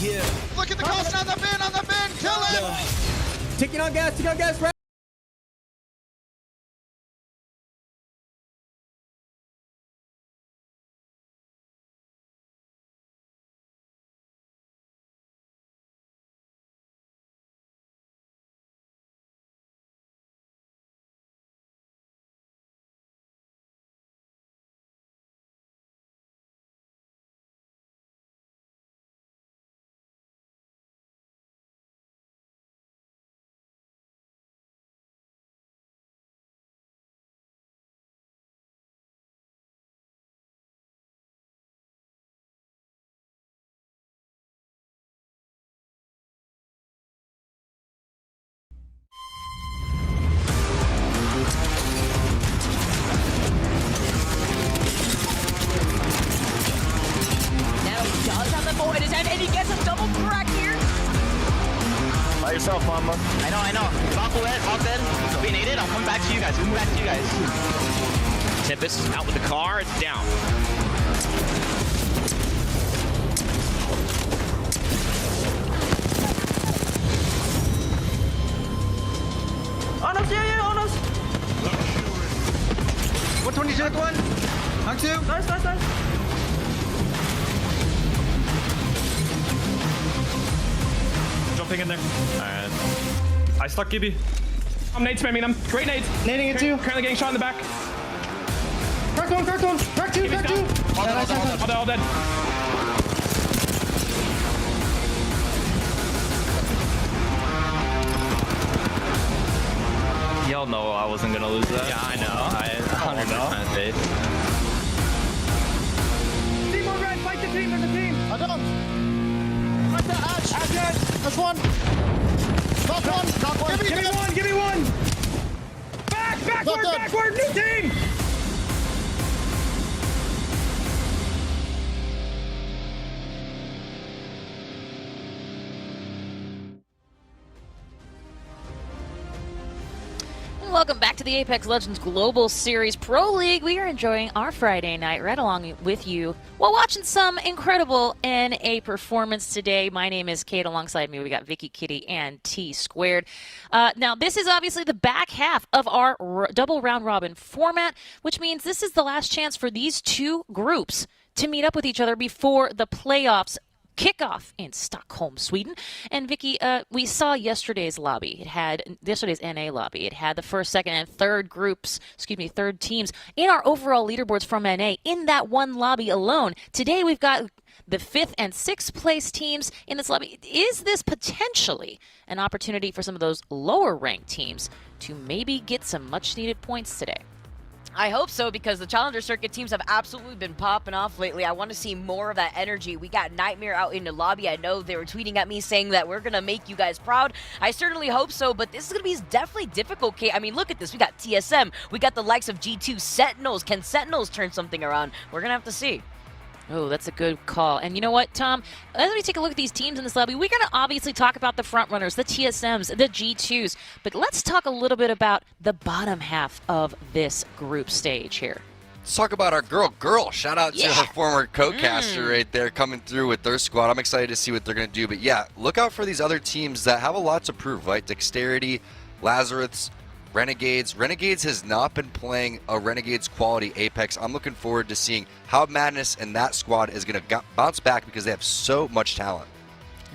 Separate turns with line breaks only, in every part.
Yeah.
Look at the cost on the bin, kill it!
Yeah. Taking on gas, right?
And he gets a double crack here.
By yourself, Mama.
I know. Valk dead. We need it. I'll come back to you guys. We'll move back to you guys.
Tempest out with the car. It's down.
On us, yeah, on us.
122 at one. Knock two.
Nice.
Jumping in there. Alright. I stuck Gibby. I'm nade spamming them. Great nades.
Nading it too.
Currently getting shot in the back.
Crack one. Crack two.
All dead. Y'all know I wasn't gonna lose that.
Yeah, I know. I 100% did.
Team on red. Fight the team. There's a team.
I don't. Right there, Ash.
Ash dead.
That's one. Knock one.
Give me one. Backward. New team.
Welcome back to the Apex Legends Global Series Pro League. We are enjoying our Friday night right along with you while watching some incredible NA performance today. My name is Kate. Alongside me, we got Vicky, Kitty, and T Squared. Now, this is obviously the back half of our double round robin format, which means this is the last chance for these two groups to meet up with each other before the playoffs kickoff in Stockholm, Sweden. And Vicky, we saw yesterday's lobby. It had yesterday's NA lobby. It had the first, second, and third teams in our overall leaderboards from NA in that one lobby alone. Today we've got the 5th and 6th place teams in this lobby. Is this potentially an opportunity for some of those lower ranked teams to maybe get some much needed points today?
I hope so, because the Challenger Circuit teams have absolutely been popping off lately. I want to see more of that energy. We got Nightmare out in the lobby. I know they were tweeting at me saying that we're going to make you guys proud. I certainly hope so, but this is going to be definitely difficult, Kate. I mean, look at this. We got TSM. We got the likes of G2 Sentinels. Can Sentinels turn something around? We're going to have to see.
Oh, that's a good call. And you know what, Tom? As we take a look at these teams in this lobby, we're going to obviously talk about the front runners, the TSMs, the G2s. But let's talk a little bit about the bottom half of this group stage here.
Let's talk about our girl. Shout out to her former co-caster right there coming through with their squad. I'm excited to see what they're going to do. But yeah, look out for these other teams that have a lot to prove, right? Dexterity, Lazarus, Renegades. Renegades has not been playing a Renegades quality Apex. I'm looking forward to seeing how Madness and that squad is going to bounce back because they have so much talent.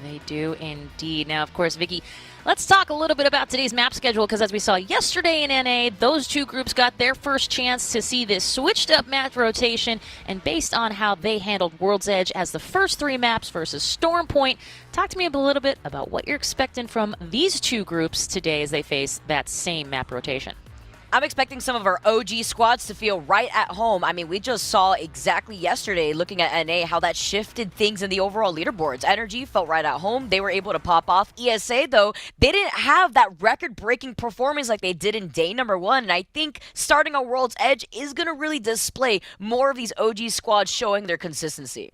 They do indeed. Now, of course, Vicky, let's talk a little bit about today's map schedule, because as we saw yesterday in NA, those two groups got their first chance to see this switched up map rotation, and based on how they handled World's Edge as the first 3 maps versus Storm Point, talk to me a little bit about what you're expecting from these two groups today as they face that same map rotation.
I'm expecting some of our OG squads to feel right at home. I mean, we just saw exactly yesterday, looking at NA, how that shifted things in the overall leaderboards. Energy felt right at home. They were able to pop off. ESA, though, they didn't have that record-breaking performance like they did in day number 1. And I think starting on World's Edge is going to really display more of these OG squads showing their consistency.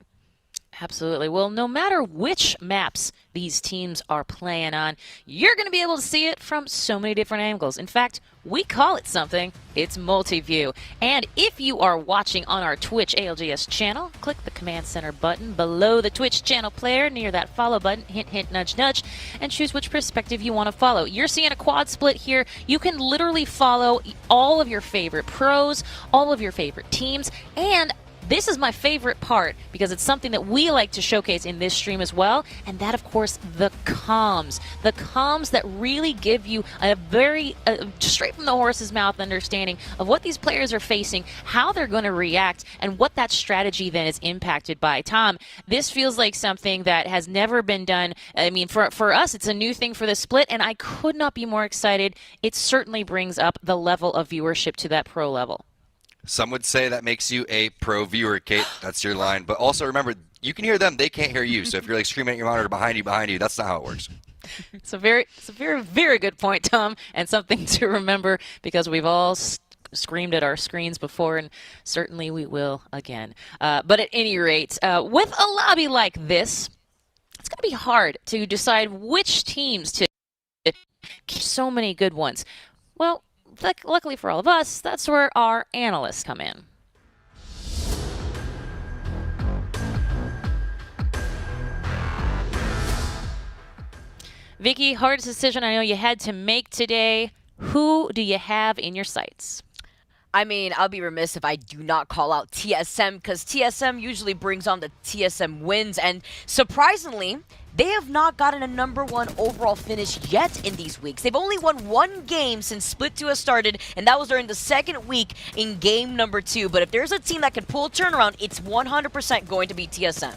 Absolutely. Well, no matter which maps these teams are playing on, you're going to be able to see it from so many different angles. In fact, we call it something. It's multi-view. And if you are watching on our Twitch ALGS channel, click the Command Center button below the Twitch channel player near that follow button, hint, hint, nudge, nudge, and choose which perspective you want to follow. You're seeing a quad split here. You can literally follow all of your favorite pros, all of your favorite teams, and this is my favorite part because it's something that we like to showcase in this stream as well, and that, of course, the comms. The comms that really give you a very straight from the horse's mouth understanding of what these players are facing, how they're going to react, and what that strategy then is impacted by. Tom, this feels like something that has never been done. I mean, for us, it's a new thing for the split, and I could not be more excited. It certainly brings up the level of viewership to that pro level.
Some would say that makes you a pro viewer, Kate. That's your line. But also remember, you can hear them, they can't hear you. So if you're like screaming at your monitor behind you, that's not how it works.
It's a very, very good point, Tom, and something to remember because we've all screamed at our screens before, and certainly we will again. But at any rate, with a lobby like this, it's going to be hard to decide which teams to keep. So many good ones. Well, luckily for all of us, that's where our analysts come in. Vicky, hardest decision I know you had to make today. Who do you have in your sights?
I mean, I'll be remiss if I do not call out TSM, because TSM usually brings on the TSM wins, and surprisingly, they have not gotten a #1 overall finish yet in these weeks. They've only won one game since Split 2 has started, and that was during the second week in game number 2. But if there's a team that can pull a turnaround, it's 100% going to be TSM.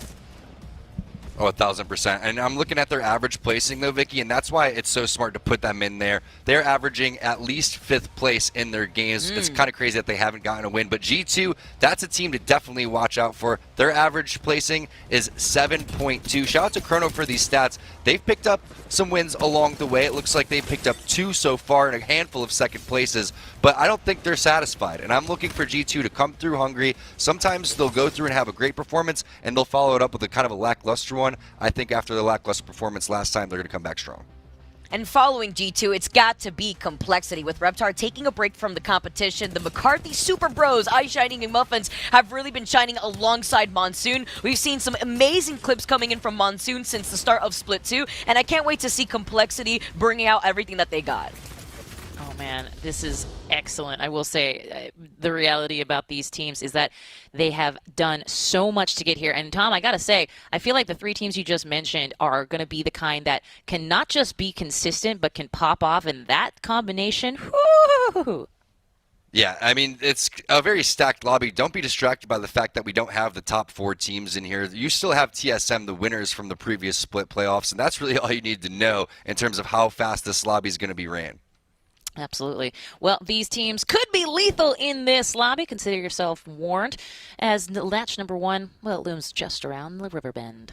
Oh, 1,000%. And I'm looking at their average placing, though, Vicky, and that's why it's so smart to put them in there. They're averaging at least 5th place in their games. It's kind of crazy that they haven't gotten a win. But G2, that's a team to definitely watch out for. Their average placing is 7.2. Shout out to Chrono for these stats. They've picked up some wins along the way. It looks like they've picked up 2 so far and a handful of second places. But I don't think they're satisfied. And I'm looking for G2 to come through hungry. Sometimes they'll go through and have a great performance, and they'll follow it up with a kind of a lackluster one. I think after the lackluster performance last time, they're going to come back strong.
And following G2, it's got to be Complexity. With Reptar taking a break from the competition, the McCarthy Super Bros, Ice Shining and Muffins, have really been shining alongside Monsoon. We've seen some amazing clips coming in from Monsoon since the start of Split 2, and I can't wait to see Complexity bringing out everything that they got.
Oh man, this is excellent. I will say the reality about these teams is that they have done so much to get here. And Tom, I gotta say, I feel like the 3 teams you just mentioned are going to be the kind that can not just be consistent, but can pop off in that combination. Whoo!
Yeah, I mean, it's a very stacked lobby. Don't be distracted by the fact that we don't have the top 4 teams in here. You still have TSM, the winners from the previous split playoffs, and that's really all you need to know in terms of how fast this lobby is going to be ran.
Absolutely. Well, these teams could be lethal in this lobby. Consider yourself warned, as match #1, well, it looms just around the river bend.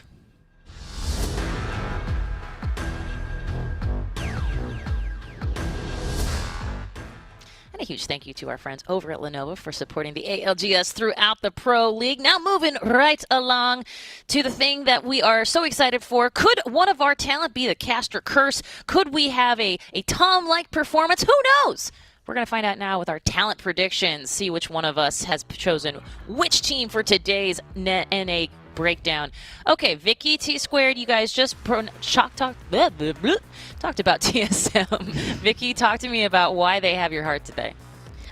And a huge thank you to our friends over at Lenovo for supporting the ALGS throughout the Pro League. Now moving right along to the thing that we are so excited for. Could one of our talent be the caster curse? Could we have a Tom-like performance? Who knows? We're going to find out now with our talent predictions, see which one of us has chosen which team for today's NA breakdown. Okay, Vicky, T-Squared, you guys just talked about TSM. Vicky, talk to me about why they have your heart today.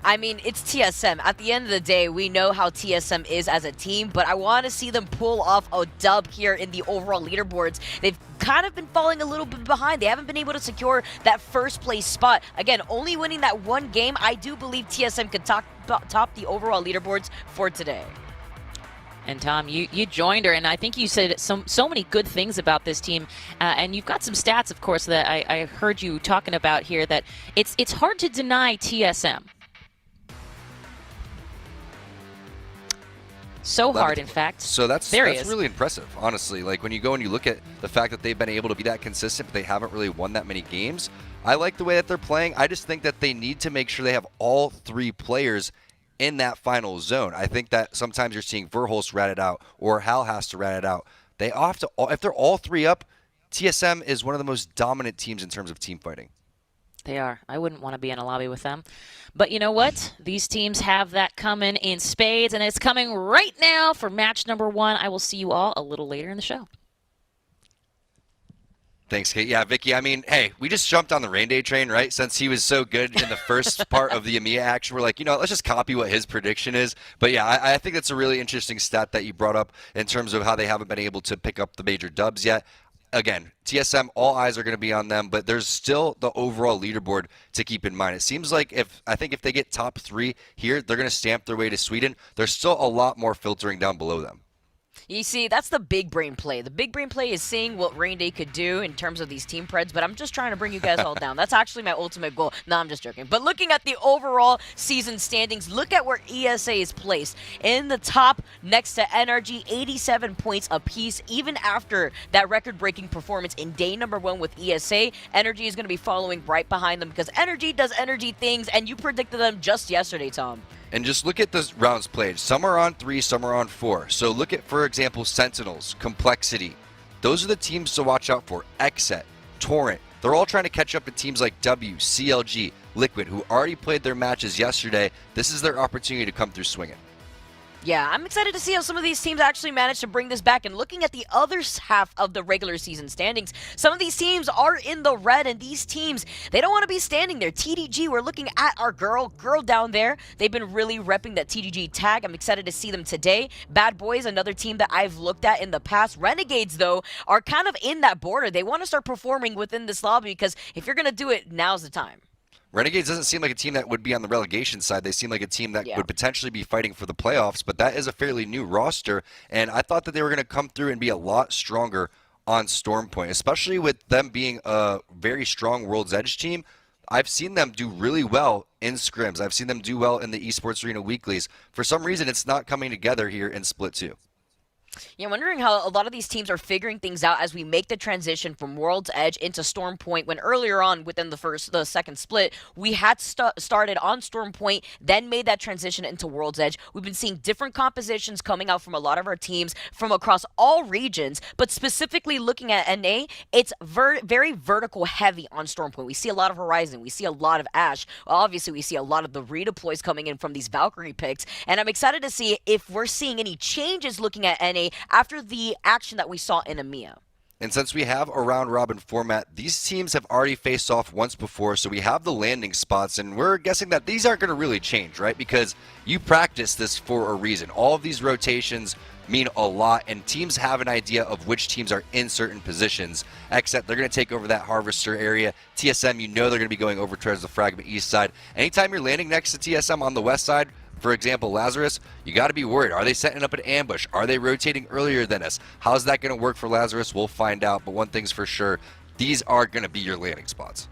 I mean, it's TSM. At the end of the day, we know how TSM is as a team, but I want to see them pull off a dub here in the overall leaderboards. They've kind of been falling a little bit behind. They haven't been able to secure that first place spot. Again, only winning that one game, I do believe TSM could top the overall leaderboards for today.
And Tom, you joined her, and I think you said so many good things about this team. And you've got some stats, of course, that I heard you talking about here. That it's hard to deny TSM. So hard, in fact.
So that's really impressive, honestly. Like when you go and you look at the fact that they've been able to be that consistent, but they haven't really won that many games. I like the way that they're playing. I just think that they need to make sure they have all 3 players in that final zone. I think that sometimes you're seeing Verhulst rat it out, or Hal has to rat it out. they have to, if they're all 3 up, TSM is one of the most dominant teams in terms of team fighting.
They are. I wouldn't want to be in a lobby with them. But you know what? These teams have that coming in spades, and it's coming right now for match number 1. I will see you all a little later in the show.
Thanks, Kate. Yeah, Vicky, I mean, hey, we just jumped on the Rain Day train, right? Since he was so good in the first part of the EMEA action, we're like, let's just copy what his prediction is. But yeah, I think that's a really interesting stat that you brought up in terms of how they haven't been able to pick up the major dubs yet. Again, TSM, all eyes are going to be on them, but there's still the overall leaderboard to keep in mind. It seems like if they get top 3 here, they're going to stamp their way to Sweden. There's still a lot more filtering down below them.
You see, that's the big brain play. The big brain play is seeing what Rain Day could do in terms of these team preds, but I'm just trying to bring you guys all down. That's actually my ultimate goal. No, I'm just joking. But looking at the overall season standings, look at where ESA is placed. In the top next to NRG, 87 points apiece. Even after that record-breaking performance in day number 1 with ESA, NRG is going to be following right behind them because NRG does NRG things, and you predicted them just yesterday, Tom.
And just look at the rounds played. Some are on 3, some are on 4. So look at, for example, Sentinels, Complexity. Those are the teams to watch out for. Xset, Torrent. They're all trying to catch up to teams like W, CLG, Liquid, who already played their matches yesterday. This is their opportunity to come through swinging.
Yeah, I'm excited to see how some of these teams actually manage to bring this back. And looking at the other half of the regular season standings, some of these teams are in the red, and these teams, they don't want to be standing there. TDG, we're looking at our girl down there. They've been really repping that TDG tag. I'm excited to see them today. Bad Boys, another team that I've looked at in the past. Renegades, though, are kind of in that border. They want to start performing within this lobby because if you're going to do it, now's the time.
Renegades doesn't seem like a team that would be on the relegation side. They seem like a team that would potentially be fighting for the playoffs, but that is a fairly new roster, and I thought that they were going to come through and be a lot stronger on Stormpoint, especially with them being a very strong World's Edge team. I've seen them do really well in scrims. I've seen them do well in the Esports Arena weeklies. For some reason, it's not coming together here in Split 2.
Yeah, I'm wondering how a lot of these teams are figuring things out as we make the transition from World's Edge into Stormpoint, when earlier on within the second split, we had started on Stormpoint, then made that transition into World's Edge. We've been seeing different compositions coming out from a lot of our teams from across all regions, but specifically looking at NA, it's very vertical heavy on Stormpoint. We see a lot of Horizon, we see a lot of Ashe. Obviously, we see a lot of the redeploys coming in from these Valkyrie picks, and I'm excited to see if we're seeing any changes looking at NA after the action that we saw in EMEA.
And since we have a round-robin format, these teams have already faced off once before, so we have the landing spots, and we're guessing that these aren't going to really change, right? Because you practice this for a reason. All of these rotations mean a lot, and teams have an idea of which teams are in certain positions. Except they're going to take over that Harvester area. TSM, you know they're going to be going over towards the Fragment East side. Anytime you're landing next to TSM on the west side, for example, Lazarus, you got to be worried. Are they setting up an ambush? Are they rotating earlier than us? How's that going to work for Lazarus? We'll find out. But one thing's for sure, these are going to be your landing spots.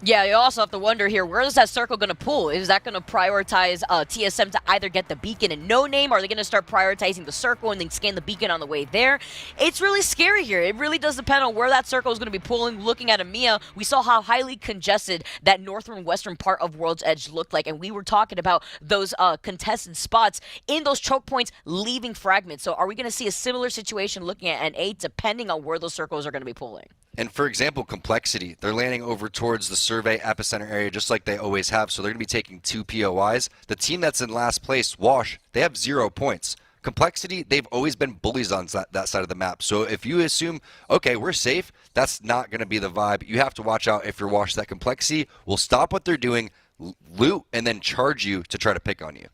Yeah, you also have to wonder here, where is that circle going to pull? Is that going to prioritize TSM to either get the beacon and no name, or are they going to start prioritizing the circle and then scan the beacon on the way there? It's really scary here. It really does depend on where that circle is going to be pulling. Looking at EMEA, we saw how highly congested that northern western part of World's Edge looked like, and we were talking about those contested spots in those choke points leaving fragments. So are we going to see a similar situation looking at NA depending on where those circles are going to be pulling?
And for example, Complexity, they're landing over towards the Survey epicenter area just like they always have, so they're going to be taking 2 POIs. The team that's in last place, Wash, they have 0 points. Complexity, they've always been bullies on that side of the map. So if you assume, okay, we're safe, that's not going to be the vibe. You have to watch out if you're Wash, that Complexity will stop what they're doing, loot, and then charge you to try to pick on you.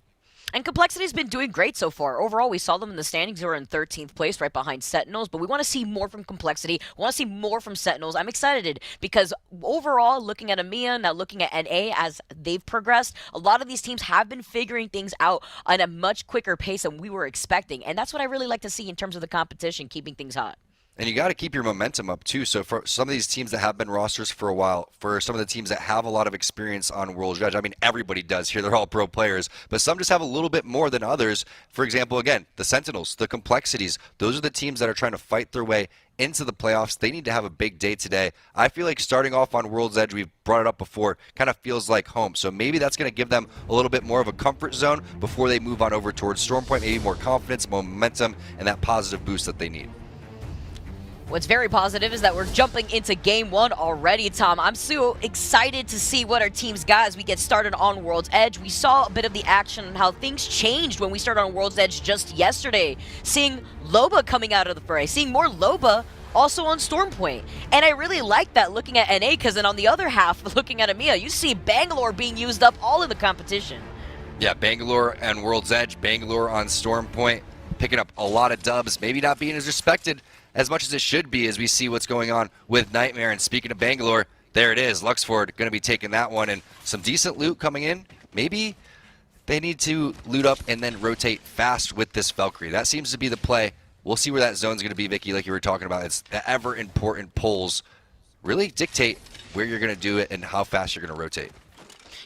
And Complexity's been doing great so far. Overall, we saw them in the standings. They were in 13th place, right behind Sentinels. But we want to see more from Complexity. We want to see more from Sentinels. I'm excited because overall, looking at EMEA, now looking at NA as they've progressed, a lot of these teams have been figuring things out on a much quicker pace than we were expecting. And that's what I really like to see in terms of the competition, keeping things hot.
And you got to keep your momentum up too. So for some of these teams that have been rosters for a while, for some of the teams that have a lot of experience on World's Edge, I mean, everybody does here. They're all pro players, but some just have a little bit more than others. For example, again, the Sentinels, the Complexities, those are the teams that are trying to fight their way into the playoffs. They need to have a big day today. I feel like starting off on World's Edge, we've brought it up before, kind of feels like home. So maybe that's going to give them a little bit more of a comfort zone before they move on over towards Stormpoint, maybe more confidence, momentum, and that positive boost that they need.
What's very positive is that we're jumping into game 1 already, Tom. I'm so excited to see what our teams got as we get started on World's Edge. We saw a bit of the action and how things changed when we started on World's Edge just yesterday. Seeing Loba coming out of the fray, seeing more Loba also on Stormpoint. And I really like that looking at NA, because then on the other half, looking at EMEA, you see Bangalore being used up all in the competition.
Yeah, Bangalore and World's Edge, Bangalore on Stormpoint, picking up a lot of dubs, maybe not being as respected as much as it should be as we see what's going on with Nightmare. And speaking of Bangalore, there it is. Luxford going to be taking that one, and some decent loot coming in. Maybe they need to loot up and then rotate fast with this Valkyrie. That seems to be the play. We'll see where that zone's going to be, Vicky, like you were talking about. It's the ever-important pulls really dictate where you're going to do it and how fast you're going to rotate.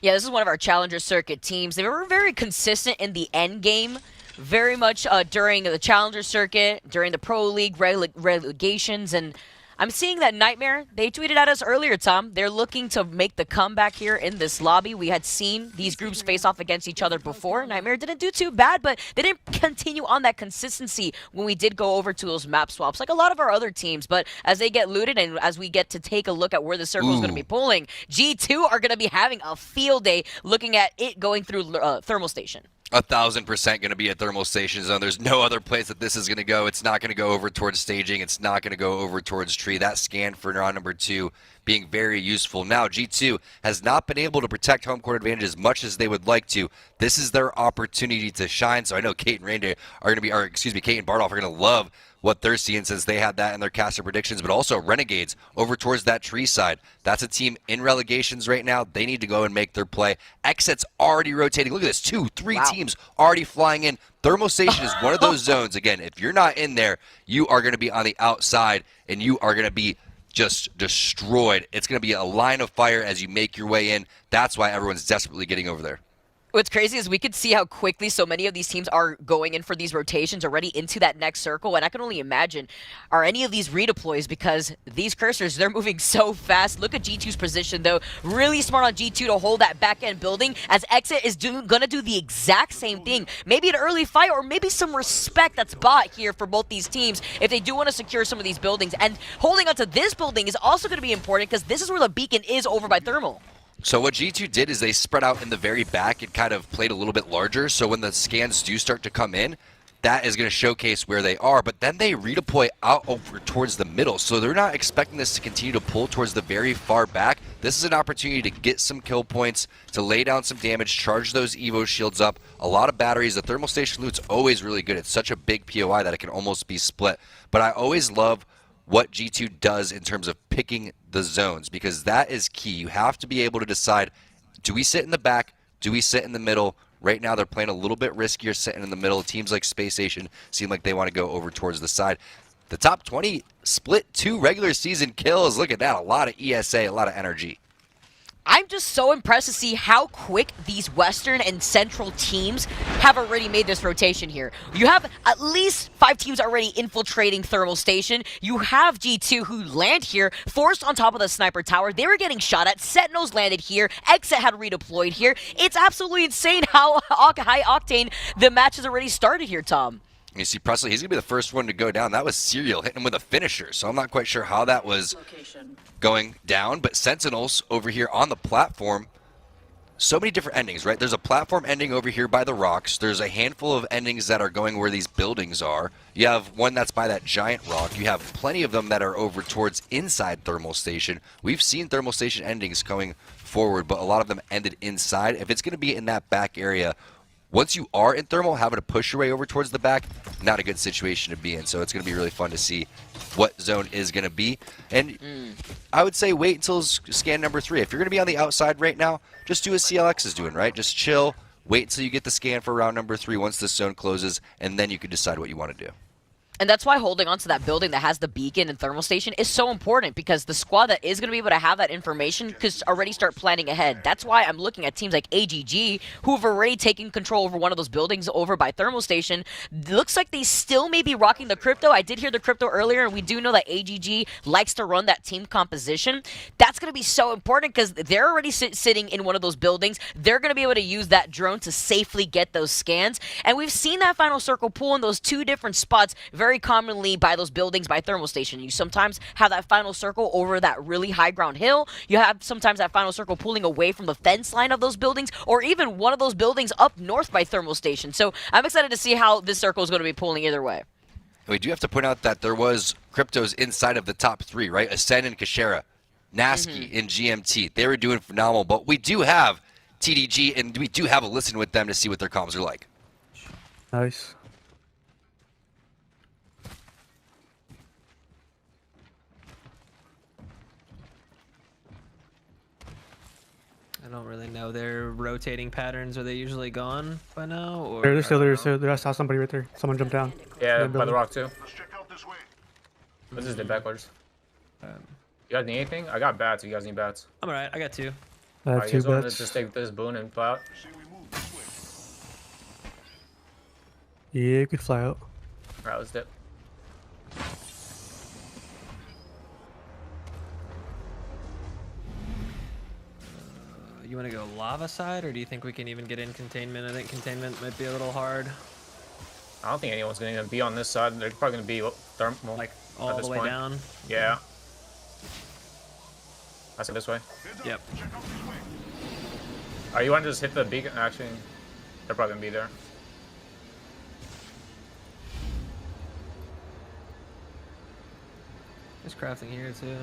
Yeah, this is one of our Challenger Circuit teams. They were very consistent in the end game. Very much during the Challenger Circuit, during the Pro League relegations, and I'm seeing that Nightmare, they tweeted at us earlier, Tom. They're looking to make the comeback here in this lobby. We had seen these groups face off against each other before. Nightmare didn't do too bad, but they didn't continue on that consistency when we did go over to those map swaps, like a lot of our other teams. But as they get looted and as we get to take a look at where the circle is going to be pulling, G2 are going to be having a field day looking at it going through Thermal Station.
1,000% going to be at Thermal Station Zone. There's no other place that this is going to go. It's not going to go over towards staging. It's not going to go over towards tree. That scan for round number 2 being very useful. Now, G2 has not been able to protect home court advantage as much as they would like to. This is their opportunity to shine. So I know Kate and Reindeer are going to be, or excuse me, Kate and Bardolph are going to love what they're seeing since they had that in their caster predictions, but also Renegades over towards that tree side. That's a team in relegations right now. They need to go and make their play. Xset's already rotating. Look at this, 3 teams already flying in. Thermal Station is one of those zones. Again, if you're not in there, you are going to be on the outside, and you are going to be just destroyed. It's going to be a line of fire as you make your way in. That's why everyone's desperately getting over there.
What's crazy is we could see how quickly so many of these teams are going in for these rotations already into that next circle, and I can only imagine, are any of these redeploys, because these cursors, they're moving so fast. Look at G2's position, though. Really smart on G2 to hold that back-end building, as Xset is gonna do the exact same thing. Maybe an early fight, or maybe some respect that's bought here for both these teams if they do want to secure some of these buildings. And holding onto this building is also going to be important, because this is where the beacon is over by Thermal.
So what G2 did is they spread out in the very back and kind of played a little bit larger, so when the scans do start to come in, that is going to showcase where they are, but then they redeploy out over towards the middle, so they're not expecting this to continue to pull towards the very far back. This is an opportunity to get some kill points, to lay down some damage, charge those Evo shields up, a lot of batteries. The Thermal Station loot's always really good. It's such a big POI that it can almost be split, but I always love what G2 does in terms of picking the zones, because that is key. You have to be able to decide, do we sit in the back? Do we sit in the middle? Right now they're playing a little bit riskier sitting in the middle. Teams like Space Station seem like they want to go over towards the side. The top 20 split 2 regular season kills. Look at that. A lot of ESA, a lot of energy.
I'm just so impressed to see how quick these Western and Central teams have already made this rotation here. You have at least 5 teams already infiltrating Thermal Station. You have G2 who land here, forced on top of the sniper tower. They were getting shot at. Sentinels landed here. Xset had redeployed here. It's absolutely insane how high octane the match has already started here, Tom.
You see Presley, he's going to be the first one to go down. That was Serial hitting him with a finisher, so I'm not quite sure how that was going down. But Sentinels over here on the platform, so many different endings, right? There's a platform ending over here by the rocks. There's a handful of endings that are going where these buildings are. You have one that's by that giant rock. You have plenty of them that are over towards inside Thermal Station. We've seen Thermal Station endings going forward, but a lot of them ended inside. If it's going to be in that back area, once you are in Thermal, having to push your way over towards the back, not a good situation to be in. So it's going to be really fun to see what zone is going to be. And I would say wait until scan number 3. If you're going to be on the outside right now, just do what CLX is doing, right? Just chill, wait until you get the scan for round number 3 once this zone closes, and then you can decide what you want to do.
And that's why holding on to that building that has the beacon and Thermal Station is so important, because the squad that is going to be able to have that information could already start planning ahead. That's why I'm looking at teams like AGG, who have already taken control over one of those buildings over by Thermal Station. Looks like they still may be rocking the crypto. I did hear the crypto earlier, and we do know that AGG likes to run that team composition. That's going to be so important, because they're already sitting in one of those buildings. They're going to be able to use that drone to safely get those scans. And we've seen that final circle pull in those 2 different spots very very commonly by those buildings by thermal station. You sometimes have that final circle over that really high ground hill. You have sometimes that final circle pulling away from the fence line of those buildings, or even one of those buildings up north by thermal station. So I'm excited to see how this circle is going to be pulling either way.
We do have to point out that there was cryptos inside of the top 3, right? Ascend and Kashera, Nasky in GMT. They were doing phenomenal, but we do have TDG, and we do have a listen with them to see what their comms are like.
Nice.
I don't really know their rotating patterns. Are they usually gone by now? Or
They're still there. So I saw somebody right there. Someone jumped down.
Yeah, by the rock too. This is the backwards. You guys need anything? I got bats. You guys need bats?
I'm alright. I got 2.
I have
You
2
guys want to
bets.
just take this boon and fly out?
Yeah, you could fly out.
Alright, let's dip.
You want to go lava side, or do you think we can even get in containment? I think containment might be a little hard.
I don't think anyone's going to be on this side. They're probably going to be thermal.
Like
at
all
this
the way
point.
down.
Yeah. I said this way.
Yep.
You want to just hit the beacon? Actually, they're probably going to be there.
There's crafting here too.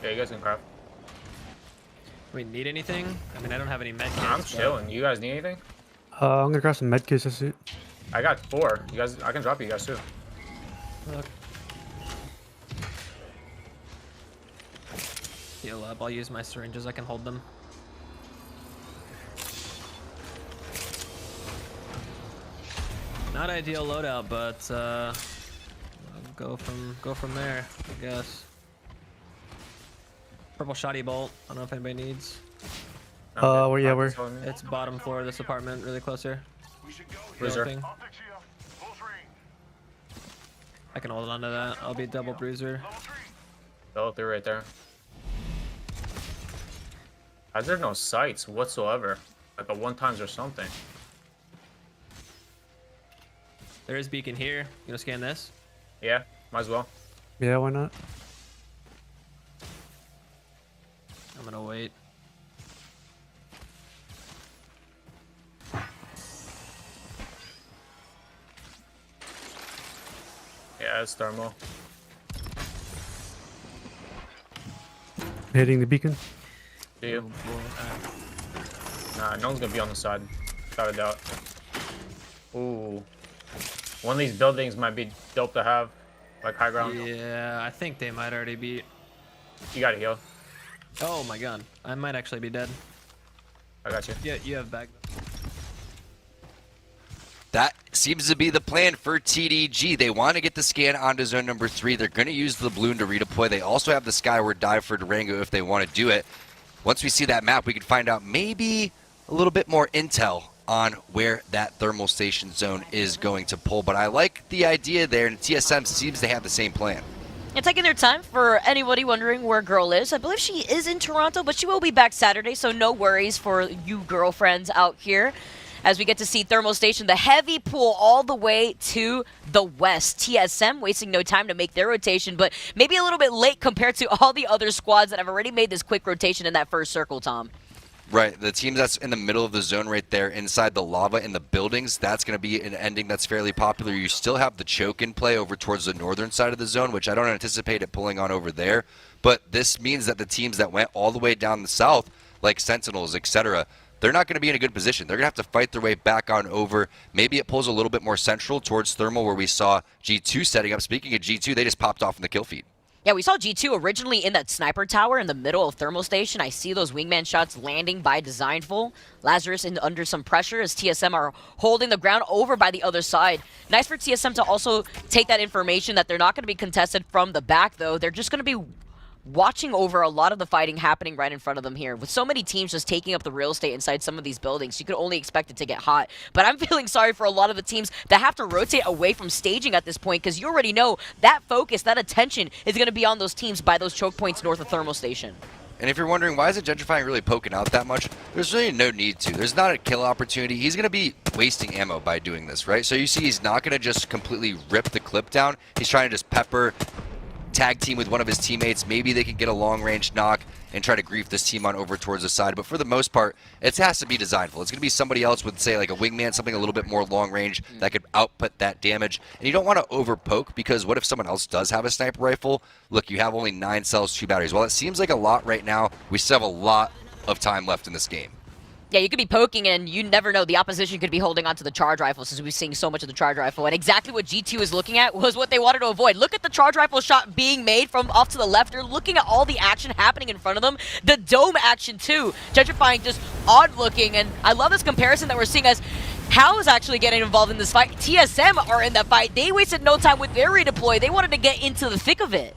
Yeah, you guys can craft.
Do we need anything? I mean, I don't have any med kits.
I'm
but-
chilling. You guys need anything?
I'm gonna grab some medkits. That's it.
I got 4. You guys, I can drop you guys too.
Look. Heal up. I'll use my syringes. I can hold them. Not ideal loadout, but I'll go from there, I guess. Purple shoddy bolt. I don't know if anybody needs.
Where? Yeah, where?
It's bottom floor of this apartment, really close here.
Bruiser.
Yellow ping. I can hold on to that. I'll be double bruiser.
Fell through right there. Why is there no sights whatsoever? Like a 1x or something.
There is beacon here. You gonna scan this?
Yeah, might as well.
Yeah, why not?
I'm gonna wait.
Yeah, it's thermal.
Hitting the beacon.
Do you? Nah, no one's gonna be on the side. Without a doubt. Ooh. One of these buildings might be dope to have. Like high ground.
Yeah, I think they might already be.
You gotta heal.
Oh my god, I might actually be dead.
I got you.
Yeah, you have back.
That seems to be the plan for TDG. They want to get the scan onto zone number 3. They're going to use the balloon to redeploy. They also have the Skyward dive for Durango if they want to do it. Once we see that map, we can find out maybe a little bit more intel on where that thermal station zone is going to pull. But I like the idea there, and TSM seems to have the same plan.
And taking their time, for anybody wondering where Girl is, I believe she is in Toronto, but she will be back Saturday, so no worries for you girlfriends out here. As we get to see Thermal Station, the heavy pull all the way to the west. TSM wasting no time to make their rotation, but maybe a little bit late compared to all the other squads that have already made this quick rotation in that first circle, Tom.
Right, the team that's in the middle of the zone right there, inside the lava in the buildings, that's going to be an ending that's fairly popular. You still have the choke in play over towards the northern side of the zone, which I don't anticipate it pulling on over there. But this means that the teams that went all the way down the south, like Sentinels, etc., they're not going to be in a good position. They're going to have to fight their way back on over. Maybe it pulls a little bit more central towards Thermal, where we saw G2 setting up. Speaking of G2, they just popped off in the kill feed.
Yeah, we saw G2 originally in that sniper tower in the middle of Thermal Station. I see those wingman shots landing by Designful. Lazarus under some pressure as TSM are holding the ground over by the other side. Nice for TSM to also take that information that they're not going to be contested from the back, though. They're just going to be watching over a lot of the fighting happening right in front of them here. With so many teams just taking up the real estate inside some of these buildings, you could only expect it to get hot. But I'm feeling sorry for a lot of the teams that have to rotate away from staging at this point, because you already know that focus, that attention is going to be on those teams by those choke points north of Thermal Station.
And if you're wondering why isn't Gentrifying really poking out that much, there's really no need to. There's not a kill opportunity. He's going to be wasting ammo by doing this, right? So you see he's not going to just completely rip the clip down. He's trying to just pepper, tag team with one of his teammates. Maybe they can get a long-range knock and try to grief this team on over towards the side. But for the most part, it has to be designful. It's going to be somebody else with, say, like a wingman, something a little bit more long-range that could output that damage. And you don't want to over-poke, because what if someone else does have a sniper rifle? Look, you have only 9 cells, 2 batteries. While it seems like a lot right now, we still have a lot of time left in this game.
Yeah, you could be poking and you never know. The opposition could be holding onto the charge rifle, since we've seen so much of the charge rifle. And exactly what G2 is looking at was what they wanted to avoid. Look at the charge rifle shot being made from off to the left. They're looking at all the action happening in front of them. The dome action too. Gentrifying just odd looking. And I love this comparison that we're seeing as Hal is actually getting involved in this fight. TSM are in that fight. They wasted no time with their redeploy. They wanted to get into the thick of it.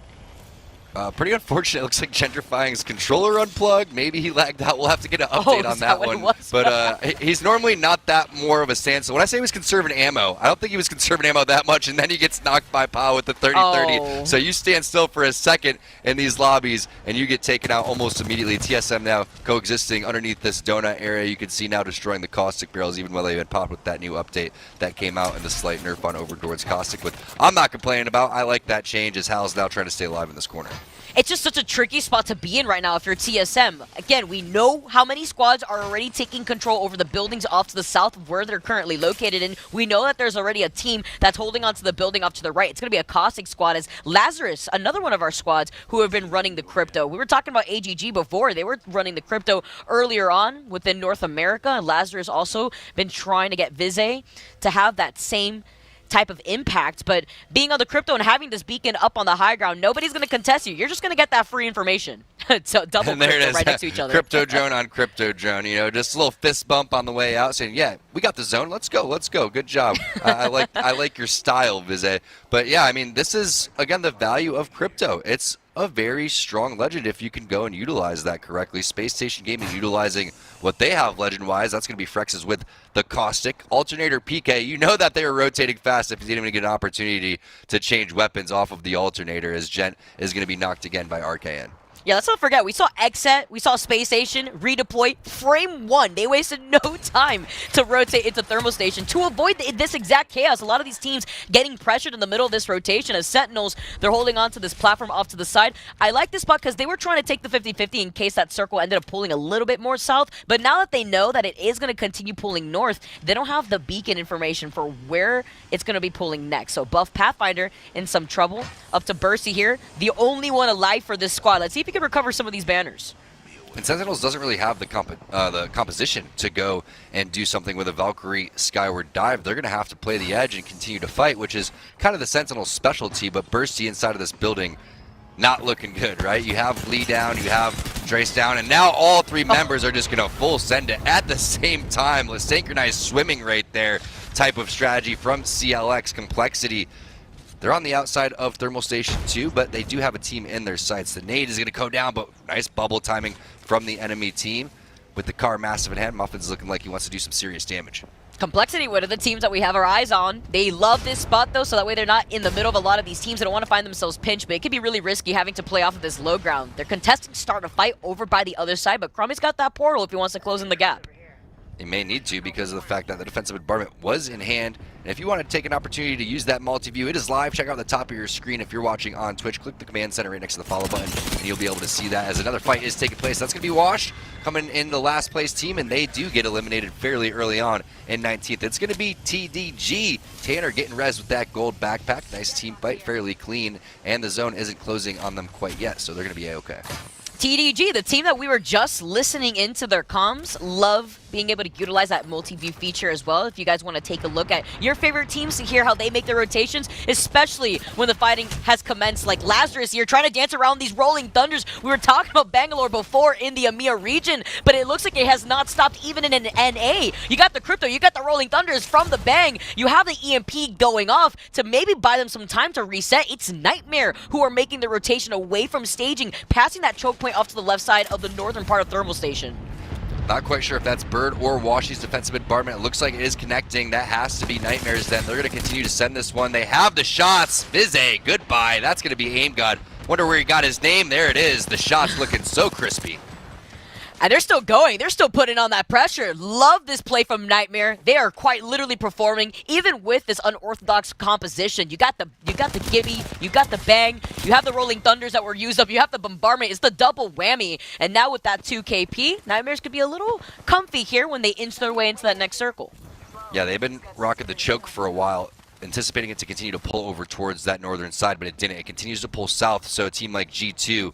Pretty unfortunate. It looks like Gentrifying's controller unplugged. Maybe he lagged out. We'll have to get an update on that one. But he's normally not that more of a standstill. When I say he was conserving ammo, I don't think he was conserving ammo that much, and then he gets knocked by Pao with the 30-30. So you stand still for a second in these lobbies, and you get taken out almost immediately. TSM now coexisting underneath this donut area. You can see now destroying the caustic barrels, even while they've been popped with that new update that came out, and the slight nerf on over towards caustic. But I'm not complaining about. I like that change, as Hal's now trying to stay alive in this corner.
It's just such a tricky spot to be in right now if you're TSM. Again, we know how many squads are already taking control over the buildings off to the south of where they're currently located, and we know that there's already a team that's holding onto the building off to the right. It's going to be a Caustic squad, as Lazarus, another one of our squads who have been running the crypto. We were talking about AGG before. They were running the crypto earlier on within North America, and Lazarus also been trying to get Vize to have that same type of impact. But being on the crypto and having this beacon up on the high ground, nobody's going to contest you. You're just going to get that free information. So double
and there
crypto
it is.
right next to each other.
Crypto drone on crypto drone. You know, just a little fist bump on the way out, saying, "Yeah, we got the zone. Let's go. Let's go. Good job." I like your style, Vize. But yeah, I mean, this is again the value of crypto. It's a very strong legend if you can go and utilize that correctly. Space Station Gaming utilizing what they have legend-wise. That's going to be Frex's with the Caustic. Alternator PK, you know that they were rotating fast if he didn't even get an opportunity to change weapons off of the Alternator, as Gent is going to be knocked again by RKN.
Yeah, let's not forget, we saw Xset, we saw Space Station redeploy frame 1. They wasted no time to rotate into Thermal Station to avoid this exact chaos. A lot of these teams getting pressured in the middle of this rotation as Sentinels, they're holding on to this platform off to the side. I like this spot because they were trying to take the 50-50 in case that circle ended up pulling a little bit more south. But now that they know that it is going to continue pulling north, they don't have the beacon information for where it's going to be pulling next. So Buff Pathfinder in some trouble. Up to Bursty here, the only one alive for this squad. Let's see if he can recover some of these banners.
And Sentinels doesn't really have the composition to go and do something with a Valkyrie Skyward Dive. They're going to have to play the edge and continue to fight, which is kind of the Sentinel's specialty. But Bursty inside of this building, not looking good, right? You have Lee down, you have Drace down, and now all three members are just going to full send it at the same time. Let's synchronize swimming right there type of strategy from CLX Complexity. They're on the outside of Thermal Station 2, but they do have a team in their sights. The nade is going to go down, but nice bubble timing from the enemy team. With the car massive in hand, Muffin's looking like he wants to do some serious damage.
Complexity, one of the teams that we have our eyes on. They love this spot, though, so that way they're not in the middle of a lot of these teams. They don't want to find themselves pinched, but it could be really risky having to play off of this low ground. They're contesting start a fight over by the other side, but Crummy's got that portal if he wants to close in the gap.
They may need to because of the fact that the defensive bombardment was in hand. And if you want to take an opportunity to use that multi-view, it is live. Check out the top of your screen. If you're watching on Twitch, click the command center right next to the follow button, and you'll be able to see that as another fight is taking place. That's going to be Wash coming in the last place team, and they do get eliminated fairly early on in 19th. It's going to be TDG. Tanner getting res with that gold backpack. Nice team fight, fairly clean, and the zone isn't closing on them quite yet, so they're going to be A-okay.
TDG, the team that we were just listening into their comms, love being able to utilize that multi-view feature as well. If you guys want to take a look at your favorite teams to hear how they make their rotations, especially when the fighting has commenced, like Lazarus here trying to dance around these rolling thunders. We were talking about Bangalore before in the EMEA region, but it looks like it has not stopped even in an NA. You got the crypto, you got the rolling thunders from the bang, you have the EMP going off to maybe buy them some time to reset. It's Nightmare who are making the rotation away from staging, passing that choke point off to the left side of the northern part of Thermal Station.
Not quite sure if that's Bird or Washy's defensive bombardment. It looks like it is connecting. That has to be Nightmares then. They're going to continue to send this one. They have the shots. Vize, goodbye. That's going to be Aim God Wonder where he got his name. There it is. The shot's looking so crispy.
And they're still going. They're still putting on that pressure. Love this play from Nightmare. They are quite literally performing, even with this unorthodox composition. You got the Gibby, you got the Bang, you have the Rolling Thunders that were used up, you have the Bombardment. It's the double whammy. And now with that 2 KP, Nightmares could be a little comfy here when they inch their way into that next circle.
Yeah, they've been rocking the choke for a while, anticipating it to continue to pull over towards that northern side, but it didn't. It continues to pull south, so a team like G2,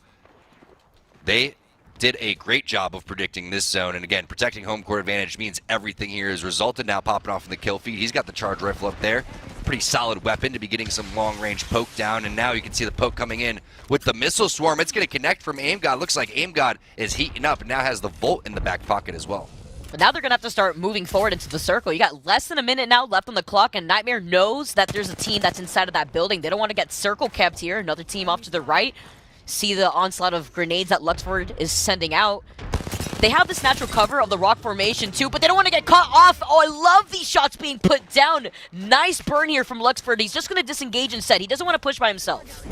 they did a great job of predicting this zone, and again, protecting home court advantage means everything here is resulted. Now popping off in the kill feed. He's got the charge rifle up there. Pretty solid weapon to be getting some long-range poke down, and now you can see the poke coming in with the missile swarm. It's going to connect from Aim God. Looks like Aim God is heating up and now has the Volt in the back pocket as well.
But now they're going to have to start moving forward into the circle. You got less than a minute now left on the clock, and Nightmare knows that there's a team that's inside of that building. They don't want to get circle kept here. Another team off to the right. See the onslaught of grenades that Luxford is sending out. They have this natural cover of the rock formation too, but they don't want to get caught off. Oh, I love these shots being put down. Nice burn here from Luxford. He's just going to disengage instead. He doesn't want to push by himself.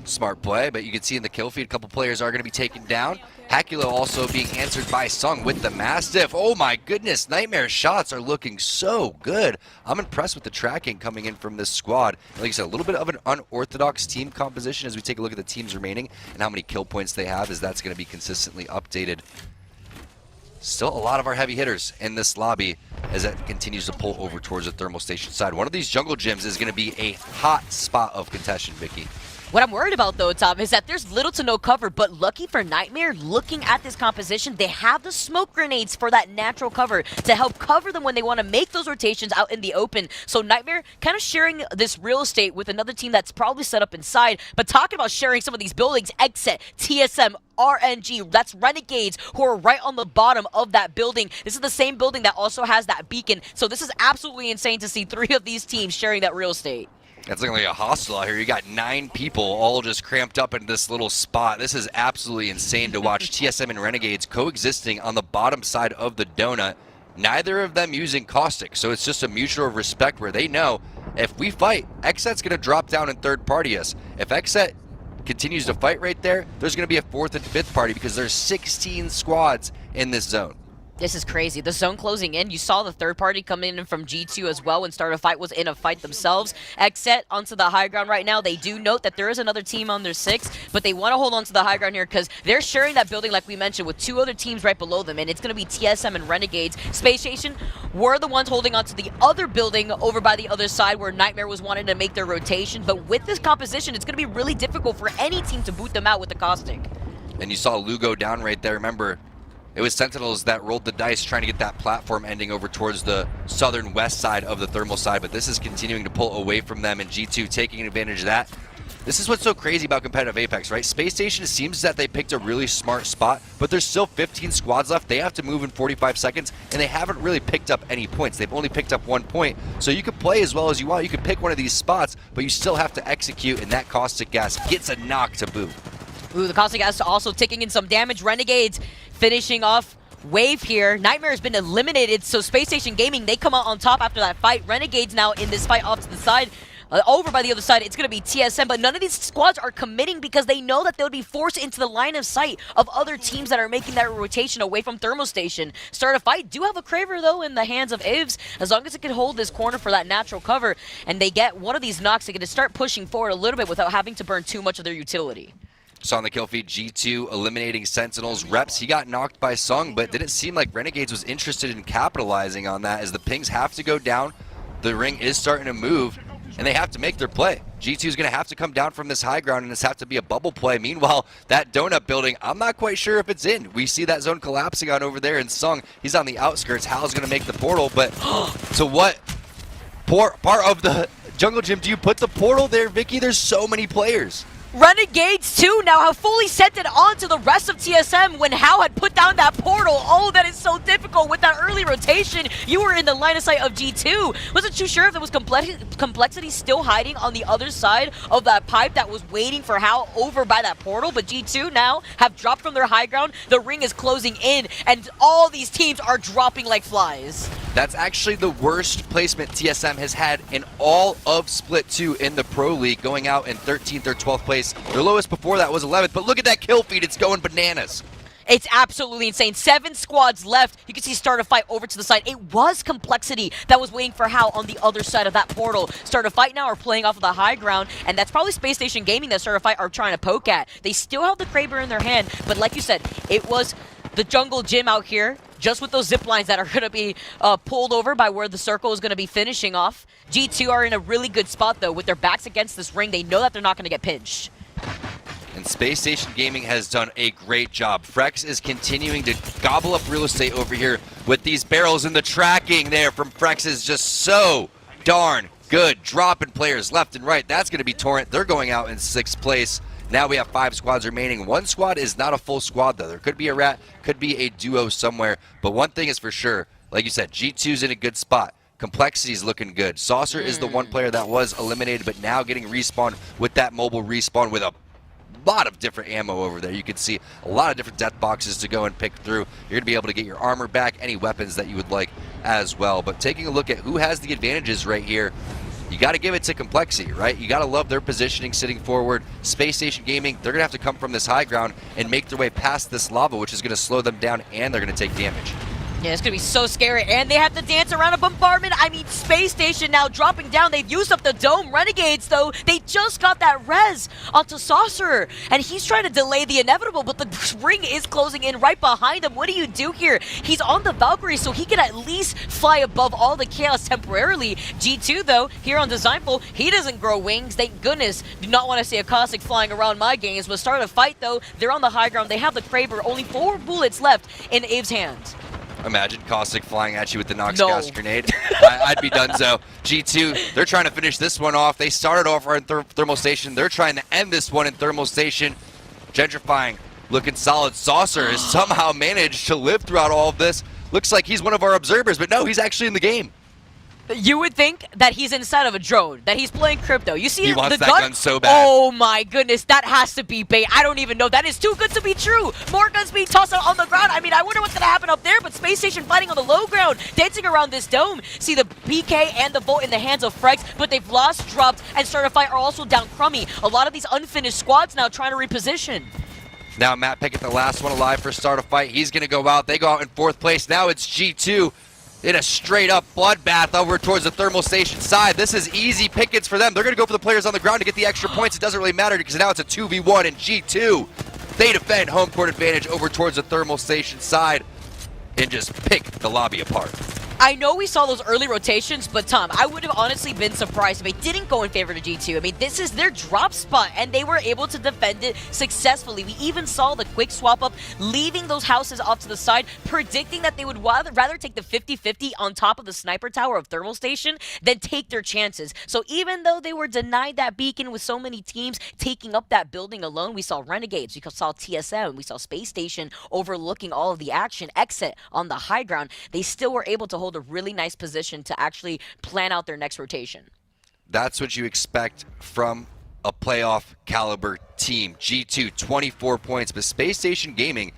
Smart play, but you can see in the kill feed a couple players are going to be taken down. Hakulo also being answered by Sung with the Mastiff. Oh my goodness, Nightmare's shots are looking so good. I'm impressed with the tracking coming in from this squad. Like I said, a little bit of an unorthodox team composition as we take a look at the teams remaining and how many kill points they have, as that's going to be consistently updated. Still a lot of our heavy hitters in this lobby as that continues to pull over towards the thermal station side. One of these jungle gyms is going to be a hot spot of contention, Vicky.
What I'm worried about, though, Tom, is that there's little to no cover, but lucky for Nightmare, looking at this composition, they have the smoke grenades for that natural cover to help cover them when they want to make those rotations out in the open. So Nightmare kind of sharing this real estate with another team that's probably set up inside, but talking about sharing some of these buildings, Exet, TSM, RNG, that's Renegades who are right on the bottom of that building. This is the same building that also has that beacon, so this is absolutely insane to see 3 of these teams sharing that real estate.
It's looking like a hostel out here. You got 9 people all just cramped up in this little spot. This is absolutely insane to watch TSM and Renegades coexisting on the bottom side of the donut. Neither of them using caustic, so it's just a mutual respect where they know if we fight, Xset's going to drop down and third party us. If Xset continues to fight right there, there's going to be a 4th and 5th party because there's 16 squads in this zone.
This is crazy. The zone closing in. You saw the third party come in from G2 as well when Start a Fight was in a fight themselves. Xset onto the high ground right now. They do note that there is another team on their 6, but they want to hold on to the high ground here because they're sharing that building like we mentioned with 2 other teams right below them, and it's going to be TSM and Renegades. Space Station were the ones holding on to the other building over by the other side where Nightmare was wanting to make their rotation, but with this composition, it's going to be really difficult for any team to boot them out with the caustic.
And you saw Lugo down right there. Remember, it was Sentinels that rolled the dice trying to get that platform ending over towards the southern west side of the thermal side, but this is continuing to pull away from them, and G2 taking advantage of that. This is what's so crazy about competitive Apex, right? Space Station, it seems that they picked a really smart spot, but there's still 15 squads left. They have to move in 45 seconds, and they haven't really picked up any points. They've only picked up 1 point, so you can play as well as you want. You can pick one of these spots, but you still have to execute, and that caustic gas gets a knock to boot.
Ooh, the caustic gas also taking in some damage. Renegades finishing off wave here. Nightmare has been eliminated, so Space Station Gaming, they come out on top after that fight. Renegades now in this fight off to the side. Over by the other side, it's going to be TSM, but none of these squads are committing because they know that they'll be forced into the line of sight of other teams that are making that rotation away from Thermal Station. Start a Fight do have a Craver, though, in the hands of Ivs, as long as it can hold this corner for that natural cover, and they get one of these knocks, they get to start pushing forward a little bit without having to burn too much of their utility.
Saw on the kill feed, G2 eliminating Sentinels. Reps, he got knocked by Sung, but didn't seem like Renegades was interested in capitalizing on that as the pings have to go down. The ring is starting to move, and they have to make their play. G2 is going to have to come down from this high ground, and this have to be a bubble play. Meanwhile, that donut building, I'm not quite sure if it's in. We see that zone collapsing on over there, and Sung, he's on the outskirts. Hal's going to make the portal, but to what part of the jungle gym do you put the portal there, Vicky? There's so many players.
Renegades, too, now have fully sent it on to the rest of TSM when Hao had put down that portal. Oh, that is so difficult. With that early rotation, you were in the line of sight of G2. Wasn't too sure if there was complexity still hiding on the other side of that pipe that was waiting for Hao over by that portal, but G2 now have dropped from their high ground. The ring is closing in, and all these teams are dropping like flies.
That's actually the worst placement TSM has had in all of Split 2 in the Pro League, going out in 13th or 12th place. Their lowest before that was 11th, but look at that kill feed. It's going bananas.
It's absolutely insane. 7 squads left. You can see Start a Fight over to the side. It was Complexity that was waiting for Hal on the other side of that portal. Start a Fight now are playing off of the high ground, and that's probably Space Station Gaming that Start a Fight are trying to poke at. They still have the Kraber in their hand, but like you said, it was the jungle gym out here, just with those zip lines that are going to be pulled over by where the circle is going to be finishing off. G2 are in a really good spot, though. With their backs against this ring, they know that they're not going to get pinched.
And Space Station Gaming has done a great job. Frex is continuing to gobble up real estate over here with these barrels, and the tracking there from Frex is just so darn good. Dropping players left and right. That's going to be Torrent. They're going out in 6th place. Now we have 5 squads remaining. 1 squad is not a full squad, though. There could be a rat, could be a duo somewhere. But one thing is for sure, like you said, G2's in a good spot. Complexity's looking good. Saucer is the one player that was eliminated, but now getting respawned with that mobile respawn with a lot of different ammo over there. You can see a lot of different death boxes to go and pick through. You're going to be able to get your armor back, any weapons that you would like as well. But taking a look at who has the advantages right here, you got to give it to Complexity, right? You got to love their positioning sitting forward. Space Station Gaming, they're going to have to come from this high ground and make their way past this lava, which is going to slow them down, and they're going to take damage.
Yeah, it's going to be so scary, and they have to dance around a bombardment. I mean, Space Station now dropping down. They've used up the dome. Renegades, though, they just got that res onto Saucer, and he's trying to delay the inevitable, but the ring is closing in right behind him. What do you do here? He's on the Valkyrie, so he can at least fly above all the chaos temporarily. G2, though, here on Designful, he doesn't grow wings. Thank goodness. Do not want to see a Caustic flying around my games, but Start a Fight, though, they're on the high ground. They have the Kraber. Only 4 bullets left in Abe's hands.
Imagine Caustic flying at you with the Nox gas grenade. I'd be donezo. G2, they're trying to finish this one off. They started off in Thermal Station. They're trying to end this one in Thermal Station. Gentrifying, looking solid. Saucer has somehow managed to live throughout all of this. Looks like he's one of our observers, but no, he's actually in the game.
You would think that he's inside of a drone, that he's playing crypto. You see
he wants
the
that gun so bad.
Oh my goodness, that has to be bait. I don't even know. That is too good to be true. More guns being tossed out on the ground. I mean, I wonder what's going to happen up there, but Space Station fighting on the low ground, dancing around this dome. See the PK and the Volt in the hands of Frex, but they've lost, dropped, and Start a Fight are also down crummy. A lot of these unfinished squads now trying to reposition.
Now Matt Pickett, the last one alive for Start a Fight. He's going to go out. They go out in 4th place. Now it's G2. In a straight-up bloodbath over towards the Thermal Station side. This is easy pickets for them. They're going to go for the players on the ground to get the extra points. It doesn't really matter because now it's a 2v1 in G2. They defend home court advantage over towards the Thermal Station side and just pick the lobby apart.
I know we saw those early rotations, but Tom, I would have honestly been surprised if it didn't go in favor to G2. I mean, this is their drop spot, and they were able to defend it successfully. We even saw the quick swap up, leaving those houses off to the side, predicting that they would rather take the 50-50 on top of the sniper tower of Thermal Station than take their chances. So even though they were denied that beacon with so many teams taking up that building alone, we saw Renegades, we saw TSM, we saw Space Station overlooking all of the action, exit on the high ground. They still were able to hold a really nice position to actually plan out their next rotation.
That's what you expect from a playoff caliber team. G2, 24 points, but Space Station Gaming,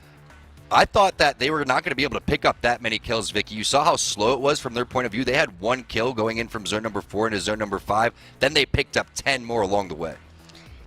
I thought that they were not going to be able to pick up that many kills, Vicky. You saw how slow it was from their point of view. They had 1 kill going in from zone number 4 into zone number 5. Then they picked up 10 more along the way.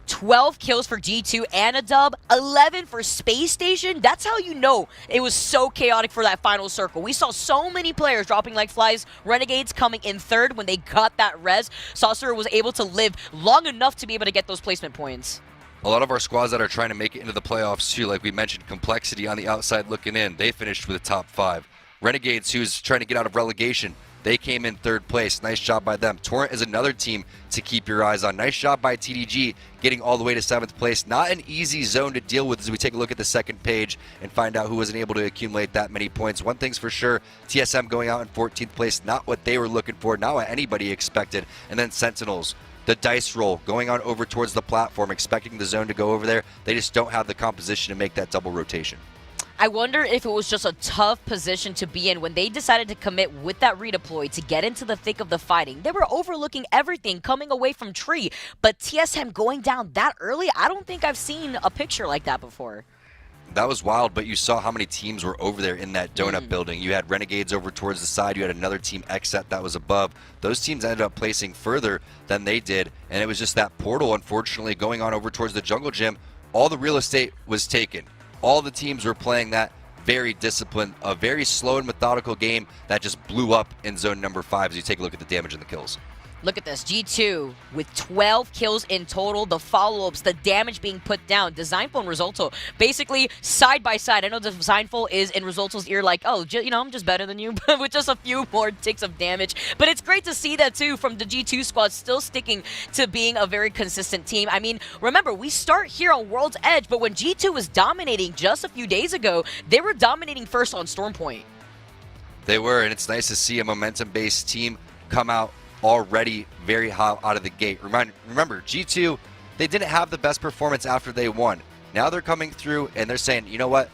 12 kills for G2 and a dub, 11 for Space Station. That's how you know it was so chaotic for that final circle. We saw so many players dropping like flies. Renegades coming in 3rd when they got that res. Saucer was able to live long enough to be able to get those placement points.
A lot of our squads that are trying to make it into the playoffs too, like we mentioned, Complexity on the outside looking in, they finished with a top 5. Renegades, who's trying to get out of relegation, they came in 3rd place. Nice job by them. Torrent is another team to keep your eyes on. Nice job by TDG getting all the way to 7th place. Not an easy zone to deal with as we take a look at the second page and find out who wasn't able to accumulate that many points. One thing's for sure, TSM going out in 14th place, not what they were looking for, not what anybody expected. And then Sentinels, the dice roll, going on over towards the platform, expecting the zone to go over there. They just don't have the composition to make that double rotation.
I wonder if it was just a tough position to be in when they decided to commit with that redeploy to get into the thick of the fighting. They were overlooking everything coming away from Tree, but TSM going down that early, I don't think I've seen a picture like that before.
That was wild, but you saw how many teams were over there in that donut building. You had Renegades over towards the side. You had another team XSET that was above. Those teams ended up placing further than they did, and it was just that portal, unfortunately, going on over towards the jungle gym. All the real estate was taken. All the teams were playing that very disciplined, a very slow and methodical game that just blew up in zone number 5 as you take a look at the damage and the kills.
Look at this, G2 with 12 kills in total, the follow-ups, the damage being put down. Designful and Resulto basically side by side. I know Designful is in Resulto's ear like, oh, I'm just better than you, but with just a few more ticks of damage. But it's great to see that too from the G2 squad, still sticking to being a very consistent team. I mean, remember, we start here on World's Edge, but when G2 was dominating just a few days ago, they were dominating first on Storm Point.
They were, and it's nice to see a momentum-based team come out already very hot out of the gate. Remember, G2, they didn't have the best performance after they won. Now they're coming through and they're saying, you know what?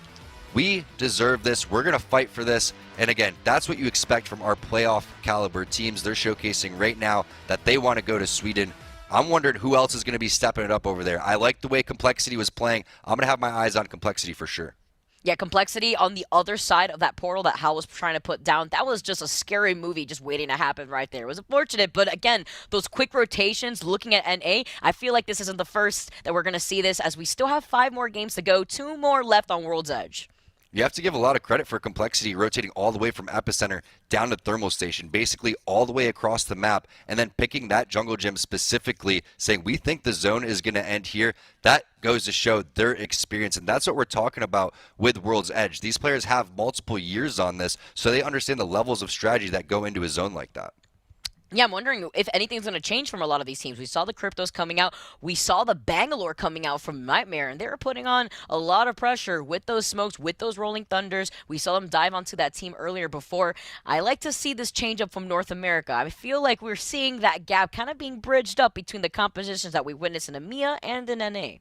We deserve this. We're going to fight for this. And again, that's what you expect from our playoff caliber teams. They're showcasing right now that they want to go to Sweden. I'm wondering who else is going to be stepping it up over there. I like the way Complexity was playing. I'm going to have my eyes on Complexity for sure.
Yeah, Complexity on the other side of that portal that Hal was trying to put down, that was just a scary movie just waiting to happen right there. It was unfortunate, but again, those quick rotations, looking at NA, I feel like this isn't the first that we're going to see this, as we still have 5 more games to go, 2 more left on World's Edge.
You have to give a lot of credit for Complexity rotating all the way from Epicenter down to Thermal Station, basically all the way across the map, and then picking that jungle gym specifically, saying we think the zone is going to end here. That goes to show their experience, and that's what we're talking about with World's Edge. These players have multiple years on this, so they understand the levels of strategy that go into a zone like that.
Yeah, I'm wondering if anything's going to change from a lot of these teams. We saw the Cryptos coming out. We saw the Bangalore coming out from Nightmare, and they were putting on a lot of pressure with those smokes, with those rolling thunders. We saw them dive onto that team earlier before. I like to see this change up from North America. I feel like we're seeing that gap kind of being bridged up between the compositions that we witnessed in EMEA and in NA.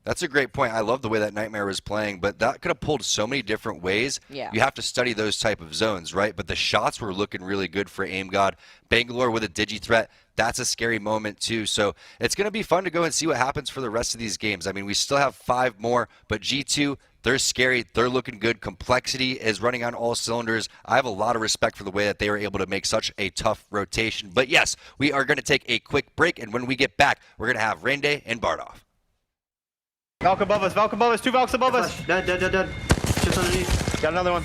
That's a great point. I love the way that Nightmare was playing, but that could have pulled so many different ways.
Yeah.
You have to study those type of zones, right? But the shots were looking really good for Aim God. Bangalore with a digi threat, that's a scary moment too. So it's going to be fun to go and see what happens for the rest of these games. I mean, we still have 5 more, but G2, they're scary. They're looking good. Complexity is running on all cylinders. I have a lot of respect for the way that they were able to make such a tough rotation. But yes, we are going to take a quick break, and when we get back, we're going to have Rain Day and Bardoff.
Valk above us, 2 Valks above us.
Dead. Just underneath.
Got another one.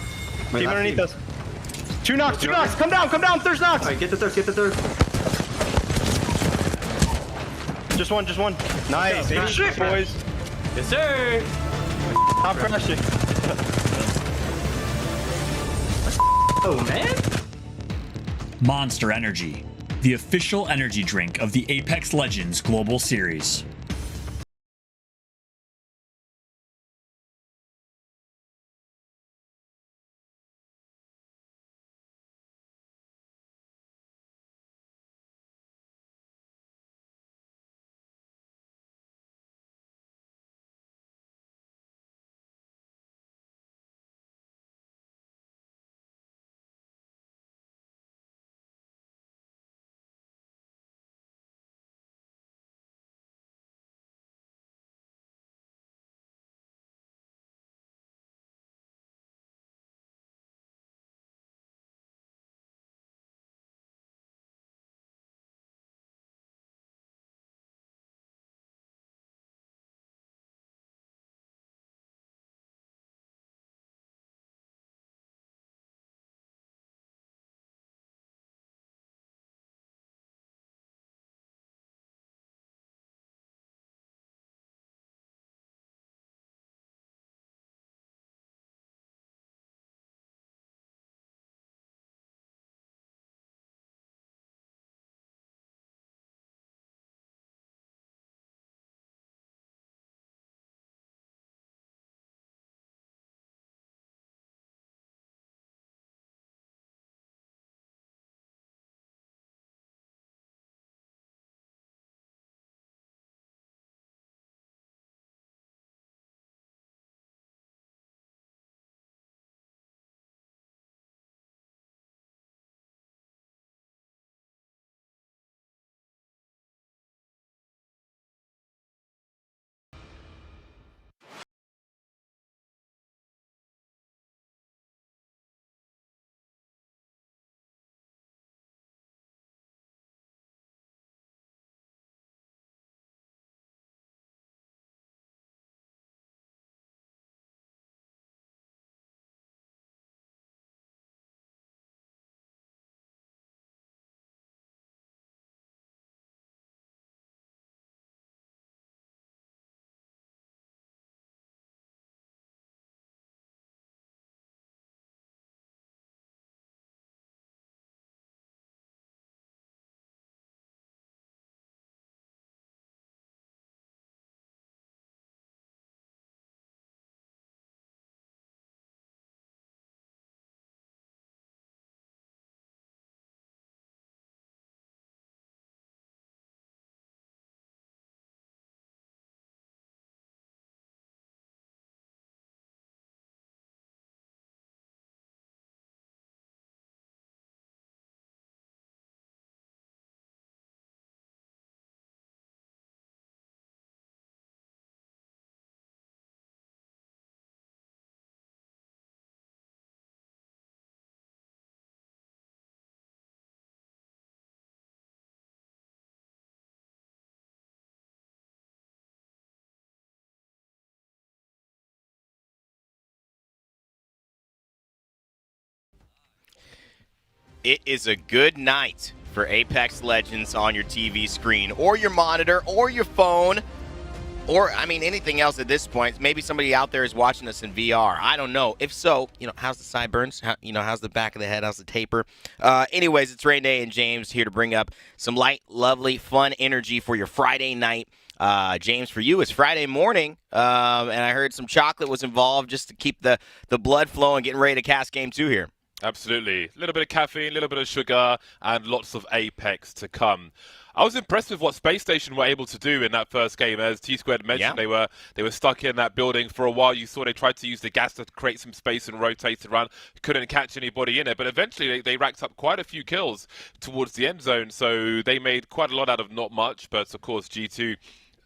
Wait,
Team
last
underneath
team.
us. 2 knocks. Come down. Thirst knocks.
Alright, get the thirst.
Just one. Nice. Good shit, boys.
Yes, sir.
Top pressure.
Oh, man.
Monster Energy, the official energy drink of the Apex Legends Global Series.
it is a good night for Apex Legends on your TV screen or your monitor or your phone or, I mean, anything else at this point. Maybe somebody out there is watching us in VR. I don't know. If so, how's the sideburns? How's the back of the head? How's the taper? Anyways, it's Rain Day and James here to bring up some light, lovely, fun energy for your Friday night. James, for you, it's Friday morning, and I heard some chocolate was involved just to keep the blood flowing, getting ready to cast Game 2 here.
Absolutely. A little bit of caffeine, a little bit of sugar, and lots of Apex to come. I was impressed with what Space Station were able to do in that first game. As T-Squared mentioned, they were stuck in that building for a while. You saw they tried to use the gas to create some space and rotate around. Couldn't catch anybody in it, but eventually they racked up quite a few kills towards the end zone. So they made quite a lot out of not much, but of course G2,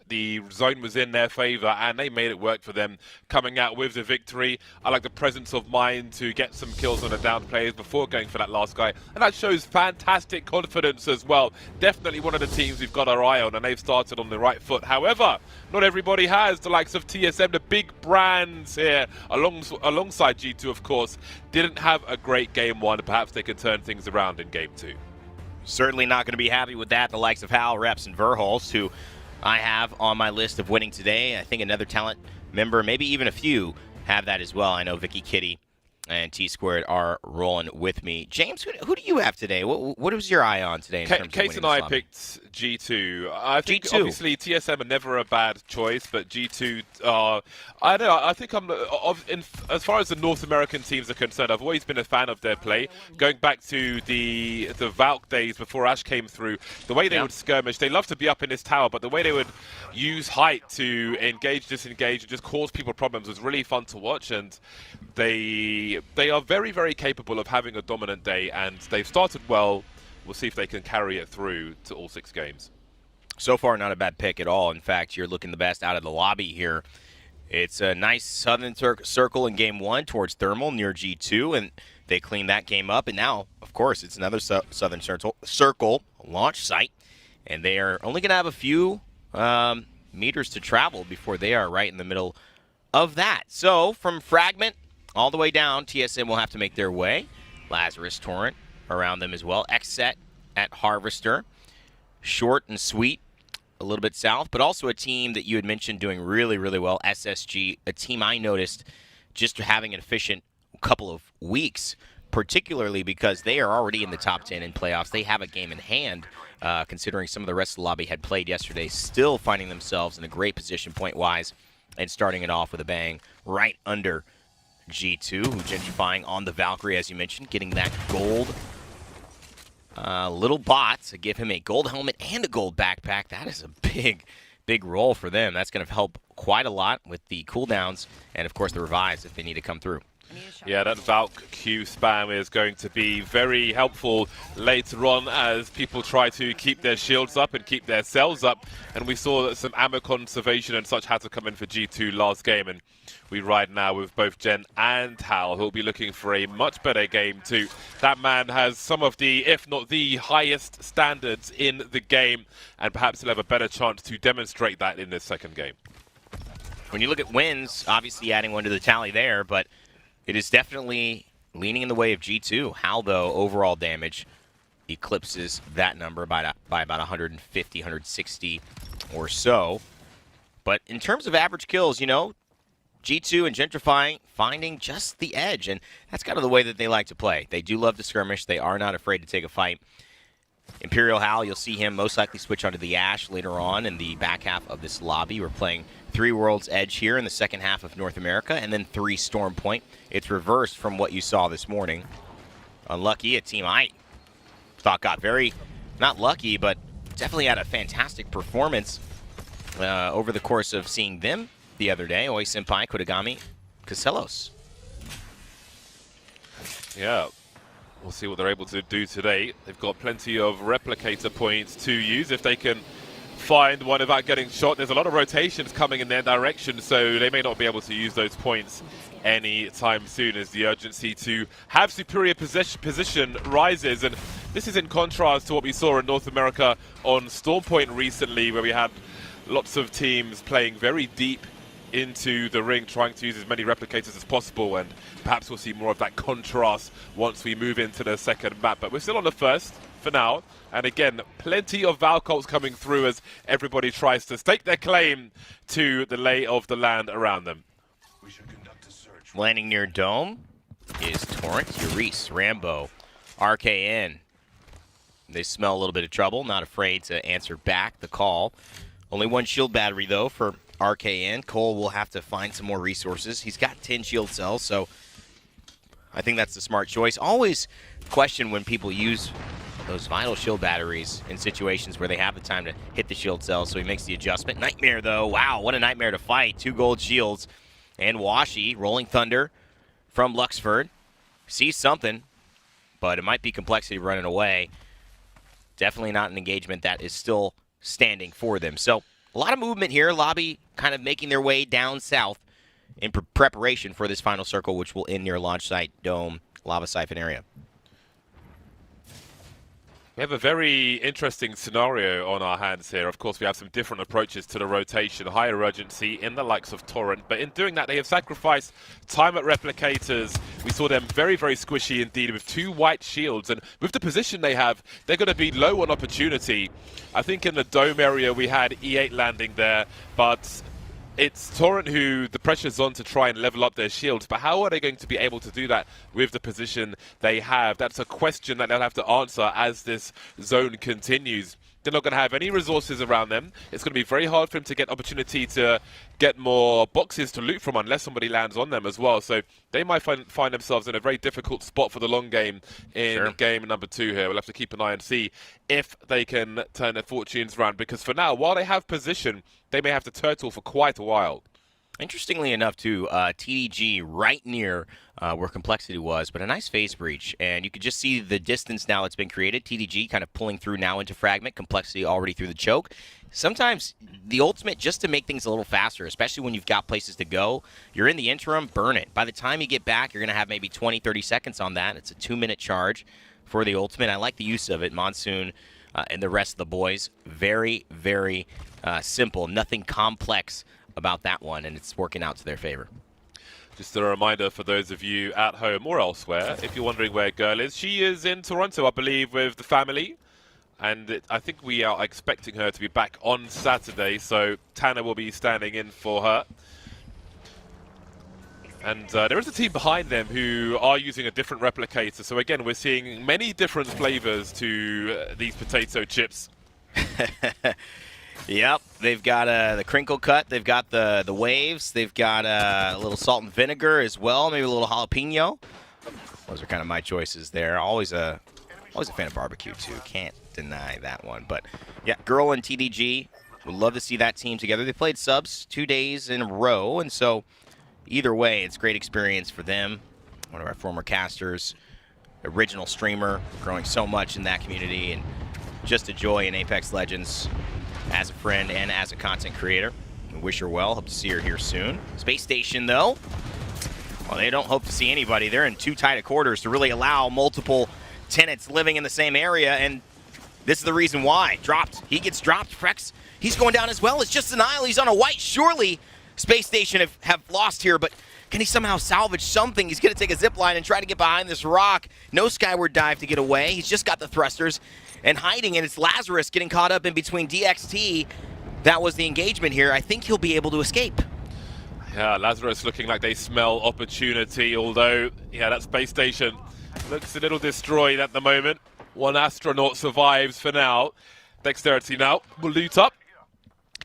the zone was in their favor, and they made it work for them, coming out with the victory. I like the presence of mind to get some kills on the down players before going for that last guy, and that shows fantastic confidence as well. Definitely one of the teams we've got our eye on, and they've started on the right foot. However, not everybody has. The likes of TSM, the big brands here, alongside G2, of course, didn't have a great game one. Perhaps they could turn things around in game two.
Certainly not going to be happy with that. The likes of Hal, Reps, and Verholst, who I have on my list of winning today. I think another talent member, maybe even a few, have that as well. I know Vicky, Kitty, and T-Squared are rolling with me. James, who do you have today? What was your eye on today in terms of
Case and I picked G2. I think
G2.
Obviously TSM are never a bad choice, but G2 I don't know. I think as far as the North American teams are concerned, I've always been a fan of their play. Going back to the Valk days before Ash came through, the way they would skirmish, they love to be up in this tower, but the way they would use height to engage, disengage, and just cause people problems was really fun to watch. And they are very, very capable of having a dominant day, and they've started well. We'll see if they can carry it through to all 6 games.
So far, not a bad pick at all. In fact, you're looking the best out of the lobby here. It's a nice southern circle in game 1 towards Thermal near G2, and they cleaned that game up. And now, of course, it's another southern circle launch site, and they are only going to have a few meters to travel before they are right in the middle of that. So from Fragment all the way down, TSM will have to make their way. Lazarus Torrent around them as well. Xset at Harvester. Short and Sweet a little bit south, but also a team that you had mentioned doing really, really well, SSG, a team I noticed just having an efficient couple of weeks, particularly because they are already in the top 10 in playoffs. They have a game in hand, considering some of the rest of the lobby had played yesterday, still finding themselves in a great position point-wise and starting it off with a bang right under G2, who gentrifying on the Valkyrie, as you mentioned, getting that gold. Little bot to give him a gold helmet and a gold backpack. That is a big, big role for them. That's going to help quite a lot with the cooldowns and, of course, the revives if they need to come through.
Yeah, that Valk Q spam is going to be very helpful later on as people try to keep their shields up and keep their cells up. And we saw that some ammo conservation and such had to come in for G2 last game. And we ride now with both Jen and Hal, who'll be looking for a much better game too. That man has some of the, if not the highest standards in the game, and perhaps he'll have a better chance to demonstrate that in this second game.
When you look at wins, obviously adding one to the tally there, but it is definitely leaning in the way of G2. Hal, though, overall damage eclipses that number by about 150, 160 or so. But in terms of average kills, you know, G2 and gentrifying, finding just the edge, and that's kind of the way that they like to play. They do love to skirmish. They are not afraid to take a fight. Imperial Hal, you'll see him most likely switch onto the Ash later on in the back half of this lobby. We're playing 3 World's Edge here in the second half of North America, and then 3 Storm Point. It's reversed from what you saw this morning. Unlucky, a team I thought got very, not lucky, but definitely had a fantastic performance over the course of seeing them the other day. Oi Senpai, Kodagami, Casellos.
Yeah. We'll see what they're able to do today. They've got plenty of replicator points to use if they can find one without getting shot. There's a lot of rotations coming in their direction, so they may not be able to use those points anytime soon as the urgency to have superior position rises. And this is in contrast to what we saw in North America on Storm Point recently, where we had lots of teams playing very deep into the ring, trying to use as many replicators as possible, and perhaps we'll see more of that contrast once we move into the second map. But we're still on the first for now, and again, plenty of Valcolts coming through as everybody tries to stake their claim to the lay of the land around them.
Landing near Dome is Torrent, Urice, Rambo, RKN. They smell a little bit of trouble, not afraid to answer back the call. Only one shield battery, though, for RKN. Cole will have to find some more resources. He's got 10 shield cells, so I think that's the smart choice. Always question when people use those vital shield batteries in situations where they have the time to hit the shield cells, so he makes the adjustment. Nightmare, though. Wow, what a nightmare to fight. 2 gold shields. And Washi, Rolling Thunder from Luxford, sees something, but it might be Complexity running away. Definitely not an engagement that is still standing for them. So a lot of movement here. Lobby kind of making their way down south in preparation for this final circle, which will end near launch site, Dome, Lava Siphon area.
We have a very interesting scenario on our hands here. Of course, we have some different approaches to the rotation, higher urgency in the likes of Torrent, but in doing that, they have sacrificed time at replicators. We saw them very, very squishy indeed with 2 white shields, and with the position they have, they're going to be low on opportunity. I think in the Dome area, we had E8 landing there, but it's Torrent who the pressure's on to try and level up their shields, but how are they going to be able to do that with the position they have? That's a question that they'll have to answer as this zone continues. They're not going to have any resources around them. It's going to be very hard for them to get opportunity to get more boxes to loot from unless somebody lands on them as well. So they might find themselves in a very difficult spot for the long game in game number 2 here. We'll have to keep an eye and see if they can turn their fortunes around, because for now, while they have position, they may have to turtle for quite a while.
Interestingly enough, too, TDG right near where Complexity was, but a nice phase breach. And you can just see the distance now that's been created. TDG kind of pulling through now into Fragment. Complexity already through the choke. Sometimes the ultimate, just to make things a little faster, especially when you've got places to go, you're in the interim, burn it. By the time you get back, you're going to have maybe 20, 30 seconds on that. It's a 2-minute charge for the ultimate. I like the use of it. Monsoon and the rest of the boys, very, very simple. Nothing complex about that one, and it's working out to their favor.
Just a reminder for those of you at home or elsewhere, if you're wondering where Girl is, she is in Toronto, I believe, with the family. And I think we are expecting her to be back on Saturday, so Tanner will be standing in for her. And there is a team behind them who are using a different replicator. So again, we're seeing many different flavors to these potato chips.
Yep, they've got the crinkle cut, they've got the waves, they've got a little salt and vinegar as well, maybe a little jalapeno. Those are kind of my choices there. Always a fan of barbecue too. Can't deny that one. But yeah, Girl and TDG, would love to see that team together. They played subs 2 days in a row, and so either way, it's a great experience for them. One of our former casters, original streamer, growing so much in that community, and just a joy in Apex Legends as a friend and as a content creator. We wish her well. Hope to see her here soon. Space Station, though, well, they don't hope to see anybody. They're in too tight of quarters to really allow multiple tenants living in the same area, and this is the reason why. Dropped. He gets dropped. Frex, he's going down as well. It's just an aisle. He's on a white. Surely Space Station have lost here, but can he somehow salvage something? He's going to take a zip line and try to get behind this rock. No skyward dive to get away. He's just got the thrusters and hiding, and it's Lazarus getting caught up in between DXT. That was the engagement here. I think he'll be able to escape.
Yeah, Lazarus looking like they smell opportunity, although, yeah, that Space Station looks a little destroyed at the moment. One astronaut survives for now. Dexterity now will loot up.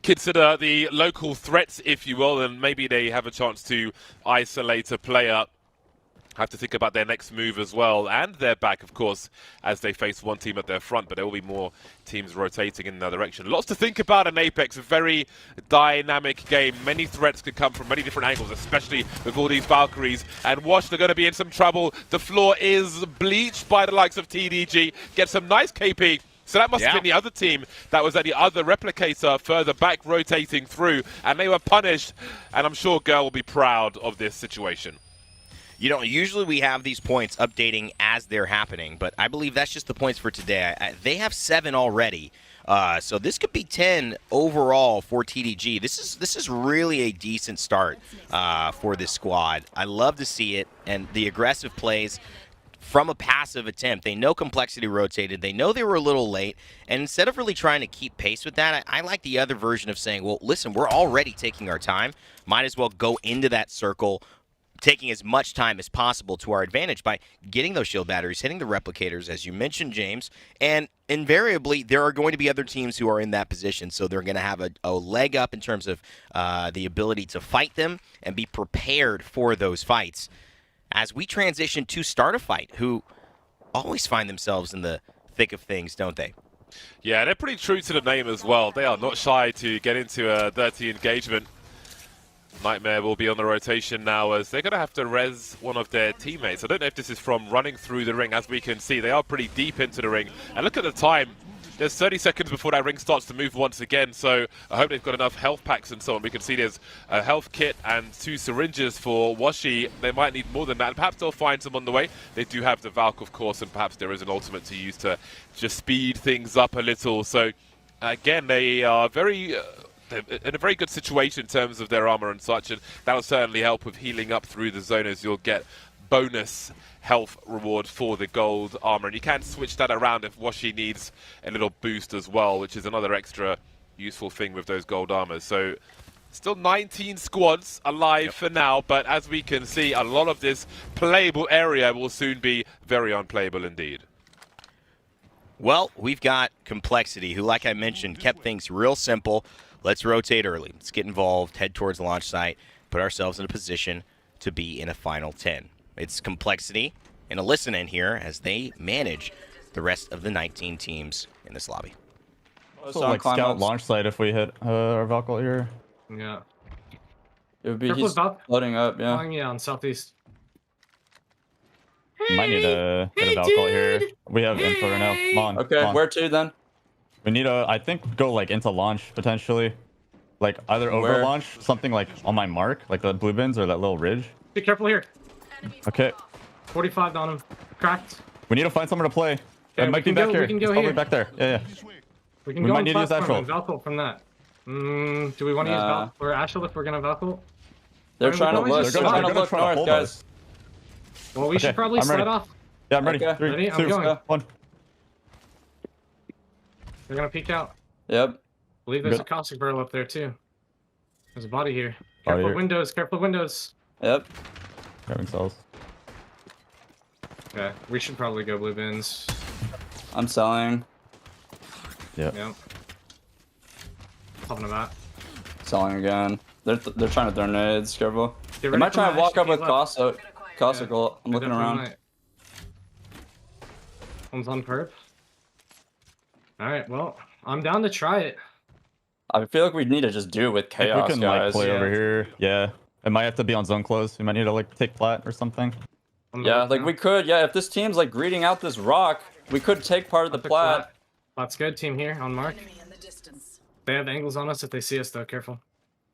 Consider the local threats, if you will, and maybe they have a chance to isolate a player. Have to think about their next move as well, and their back, of course, as they face one team at their front, but there will be more teams rotating in that direction. Lots to think about in Apex, a very dynamic game. Many threats could come from many different angles, especially with all these Valkyries, and Wash, they're going to be in some trouble. The floor is bleached by the likes of TDG. Get some nice KP. So that must have been the other team that was at the other replicator further back rotating through, and they were punished, and I'm sure Girl will be proud of this situation.
You know, usually we have these points updating as they're happening, but I believe that's just the points for today. They have 7 already So this could be 10 overall for TDG. This is really a decent start for this squad. I love to see it, and the aggressive plays from a passive attempt. They know Complexity rotated. They know they were a little late. And instead of really trying to keep pace with that, I like the other version of saying, well, listen, we're already taking our time. Might as well go into that circle, taking as much time as possible to our advantage by getting those shield batteries, hitting the replicators, as you mentioned, James. And invariably, there are going to be other teams who are in that position, so they're going to have a leg up in terms of the ability to fight them and be prepared for those fights. As we transition to start a fight, who always find themselves in the thick of things, don't they?
Yeah, they're pretty true to the name as well. They are not shy to get into a dirty engagement. Nightmare will be on the rotation now as they're going to have to res one of their teammates. I don't know if this is from running through the ring. As we can see, they are pretty deep into the ring. And look at the time. There's 30 seconds before that ring starts to move once again, so I hope they've got enough health packs and so on. We can see there's a health kit and 2 syringes for Washi. They might need more than that, and perhaps they'll find some on the way. They do have the Valk, of course, and perhaps there is an ultimate to use to just speed things up a little. So, again, they are very... in a very good situation in terms of their armor and such, and that'll certainly help with healing up through the zone as you'll get bonus health reward for the gold armor, and you can switch that around if Washi needs a little boost as well, which is another extra useful thing with those gold armors. So still 19 squads alive for now, but as we can see, a lot of this playable area will soon be very unplayable indeed.
Well, we've got Complexity, who, like I mentioned, kept things real simple. Let's rotate early. Let's get involved, head towards the launch site, put ourselves in a position to be in a final 10. It's Complexity and a listen in here as they manage the rest of the 19 teams in this lobby.
So like scout launch site if we hit our Valkyrie here.
Yeah.
It would be he's loading up, yeah.
Yeah, on southeast.
Might need to hit a Valkyrie here. We have info right now. Come on.
Okay,
come on.
where to then?
We need to, I think, go like into launch potentially. Like either over launch, something like on my mark, like the blue bins or that little ridge.
Be careful here.
Okay.
45 on him. Cracked.
We need to find somewhere to play.
Okay,
It might be back here.
We can go
it's probably
here.
back there. Yeah, yeah.
We can go
might need to use
platform and
Ashel.
Valkyrie from that. Do we want to use Valkyrie or Ashel if we're gonna Valkyrie?
They're trying to look. They're trying to look north, guys.
Well, we should probably slide off.
Yeah, I'm ready.
Okay.
3,
Ready?
2,
I'm going.
1.
They're gonna peek out.
Yep.
I believe there's a caustic barrel up there too. There's a body here.
Body
Careful
here.
windows. Careful windows.
Yep.
Grabbing cells.
Okay, we should probably go blue bins.
I'm selling.
Yep.
Yep. Popping about.
Selling again. They're trying to throw nades. Careful. They
ready
might
for
try
my
and walk up
HTTP
with
left.
Caustical. I'm
They
looking
definitely
around.
might. One's on perp. Alright, well, I'm down to try it.
I feel like we need to just do it with
If
chaos,
we can
guys.
like play over here. Yeah. It might have to be on zone close. We might need to like take plat or something.
Yeah, like we could. Yeah, if this team's like greeting out this rock, we could take part of the plat.
That's good. Team here on mark. They have angles on us if they see us though. Careful.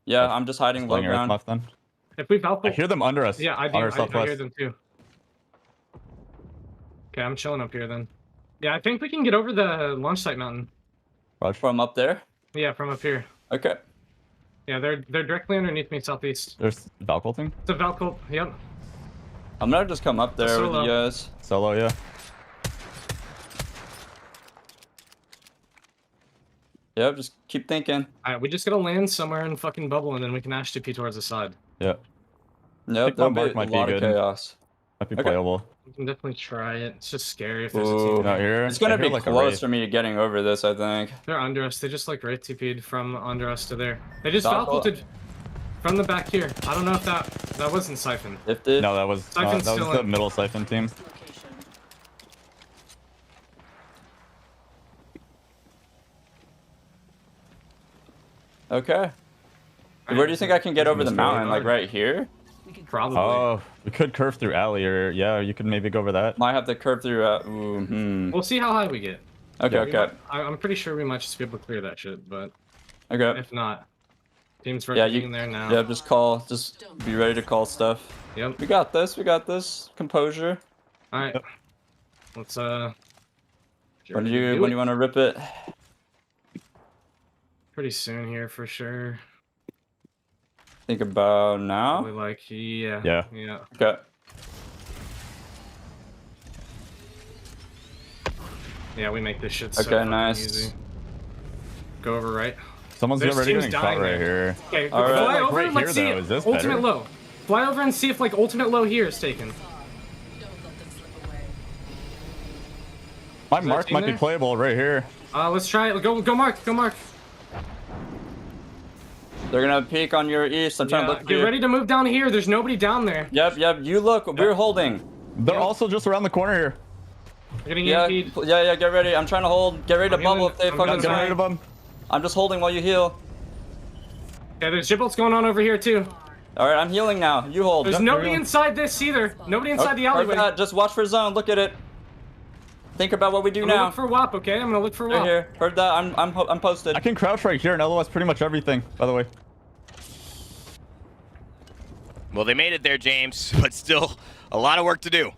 Yeah, I'm just hiding low
Playing Earth
ground.
Muff then.
If we Valkyrie,
I hear them under us.
yeah, I do.
On our
I
southwest.
hear them too. Okay, I'm chilling up here then. Yeah, I think we can get over the launch site mountain.
Roger.
From up there?
Yeah, from up here.
Okay.
Yeah, they're directly underneath me southeast.
There's Valkyrie thing.
It's a Valkyrie. Yep.
I'm gonna just come up there with you guys.
Solo, yeah.
Yep, just keep thinking.
Alright, we just gotta land somewhere in fucking bubble and then we can ash TP towards the side.
Yeah.
Nope, that'll be a lot of chaos.
Might be playable.
We can definitely try it. It's just scary if there's a
Ooh.
team.
Out here.
It's gonna
I hear
be
like a
close
wraith.
for me to getting over this, I think.
They're under us. They just like right TP'd from under us to there. They just
Valkyrie.
Valkyried from the back here. I don't know if that wasn't Siphon.
If it,
No, that was
Siphon's
that was
still
the
in.
middle siphon team.
Okay. Where do you think I can get over the mountain? Like right here?
Probably.
Oh, we could curve through alley, or yeah, you could maybe go over that.
Might have to curve through.
We'll see how high we get.
Okay,
Yeah.
okay.
I'm pretty sure we might just be able to clear that shit, but
Okay.
if not, team's
Yeah,
rotating
you.
there now.
Yeah, just call. Just be ready to call stuff.
Yep.
We got this. We got this. Composure.
All right. Let's
When do you want to rip it?
Pretty soon here for sure.
Think about now.
Probably like, yeah.
Yeah.
Yeah.
Okay.
Yeah, we make this shit so
Okay,
fucking
nice.
easy. Go over right.
Someone's
There's
already
teams
getting shot
dying
right
there.
here.
Okay,
All right,
fly
like
over.
right
Let's
here,
see
though. Is this
ultimate
better?
low. Fly over and see if like ultimate low here is taken.
My
Is
mark
that
might
team
be
there?
playable right here.
Let's try it. Go Mark. Go Mark.
They're gonna peek on your east. I'm trying to look for
Get
you.
ready to move down here. There's nobody down there.
Yep. You look. We're holding.
They're also just around the corner here.
Getting
Yeah.
EMP'd.
Yeah. Get ready. I'm trying to hold. Get ready to
I'm
bubble
healing.
if they
I'm
fucking
getting rid
of them.
I'm just holding while you heal.
Yeah, there's giblets going on over here too.
All right, I'm healing now. You hold.
There's nobody inside this either. Nobody inside the alleyway.
Perfect. Just watch for zone. Look at it. Think about what we do
I'm gonna
now.
look for WAP, okay? I'm gonna look for
Right
WAP.
here. Heard that. I'm posted.
I can crouch right here and otherwise pretty much everything, by the way.
Well, they made it there, James, but still a lot of work to do.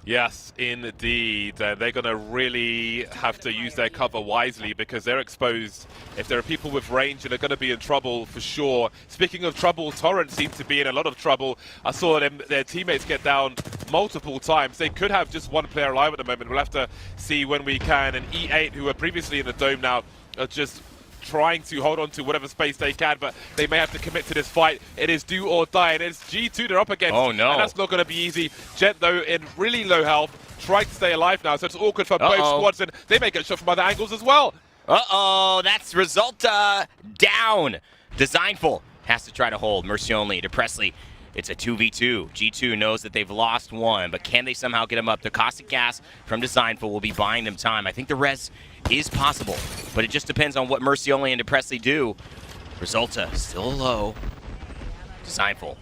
Yes, indeed. They're going to really have to use their cover wisely because they're exposed. If there are people with range, they're going to be in trouble for sure. Speaking of trouble, Torrent seems to be in a lot of trouble. I saw their teammates get down multiple times. They could have just one player alive at the moment. We'll have to see when we can. And E8, who were previously in the dome now, are just trying to hold on to whatever space they can, but they may have to commit to this fight. It is do or die, and it's G2 they're up against.
Oh, no.
And that's not going to be easy. Jet, though, in really low health, trying to stay alive now, so it's awkward for both squads, and they may get shot from other angles as well.
Uh-oh, that's Resulta down. Designful has to try to hold. Mercy only to Presley. It's a 2v2. G2 knows that they've lost one, but can they somehow get them up? The caustic gas from Designful will be buying them time. I think the res is possible, but it just depends on what Mercy only and Presley do. Resulta still low. Designful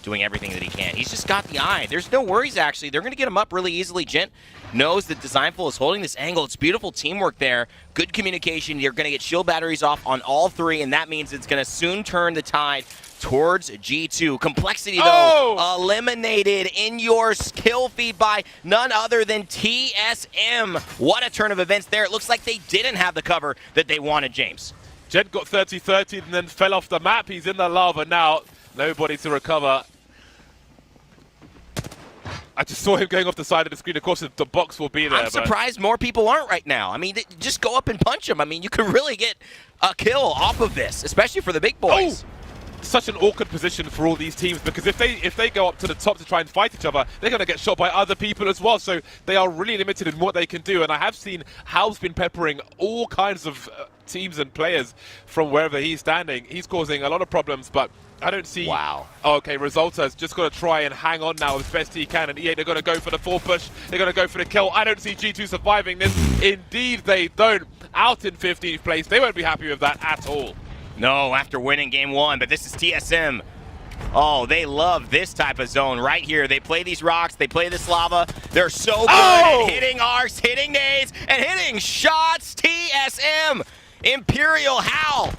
doing everything that he can. He's just got the eye. There's no worries, actually. They're going to get him up really easily. Gent knows that Designful is holding this angle. It's beautiful teamwork there. Good communication. You're going to get shield batteries off on all three, and that means it's going to soon turn the tide towards G2. Complexity, though, eliminated in your kill feed by none other than TSM. What a turn of events there. It looks like they didn't have the cover that they wanted, James.
Jet got 30-30 and then fell off the map. He's in the lava now. Nobody to recover. I just saw him going off the side of the screen. Of course, the box will be there.
I'm surprised more people aren't right now. I mean, just go up and punch him. I mean, you could really get a kill off of this, especially for the big boys.
Such an awkward position for all these teams because if they go up to the top to try and fight each other, they're going to get shot by other people as well. So they are really limited in what they can do. And I have seen Hal's been peppering all kinds of teams and players from wherever he's standing. He's causing a lot of problems, but I don't see...
Wow.
Okay, Resulta's just going to try and hang on now as best he can. And EA, they're going to go for the full push. They're going to go for the kill. I don't see G2 surviving this. Indeed, they don't. Out in 15th place. They won't be happy with that at all.
No, after winning game one, but this is TSM. Oh, they love this type of zone right here. They play these rocks, they play this lava. They're so good at hitting arcs, hitting nades, and hitting shots. TSM, Imperial Hal,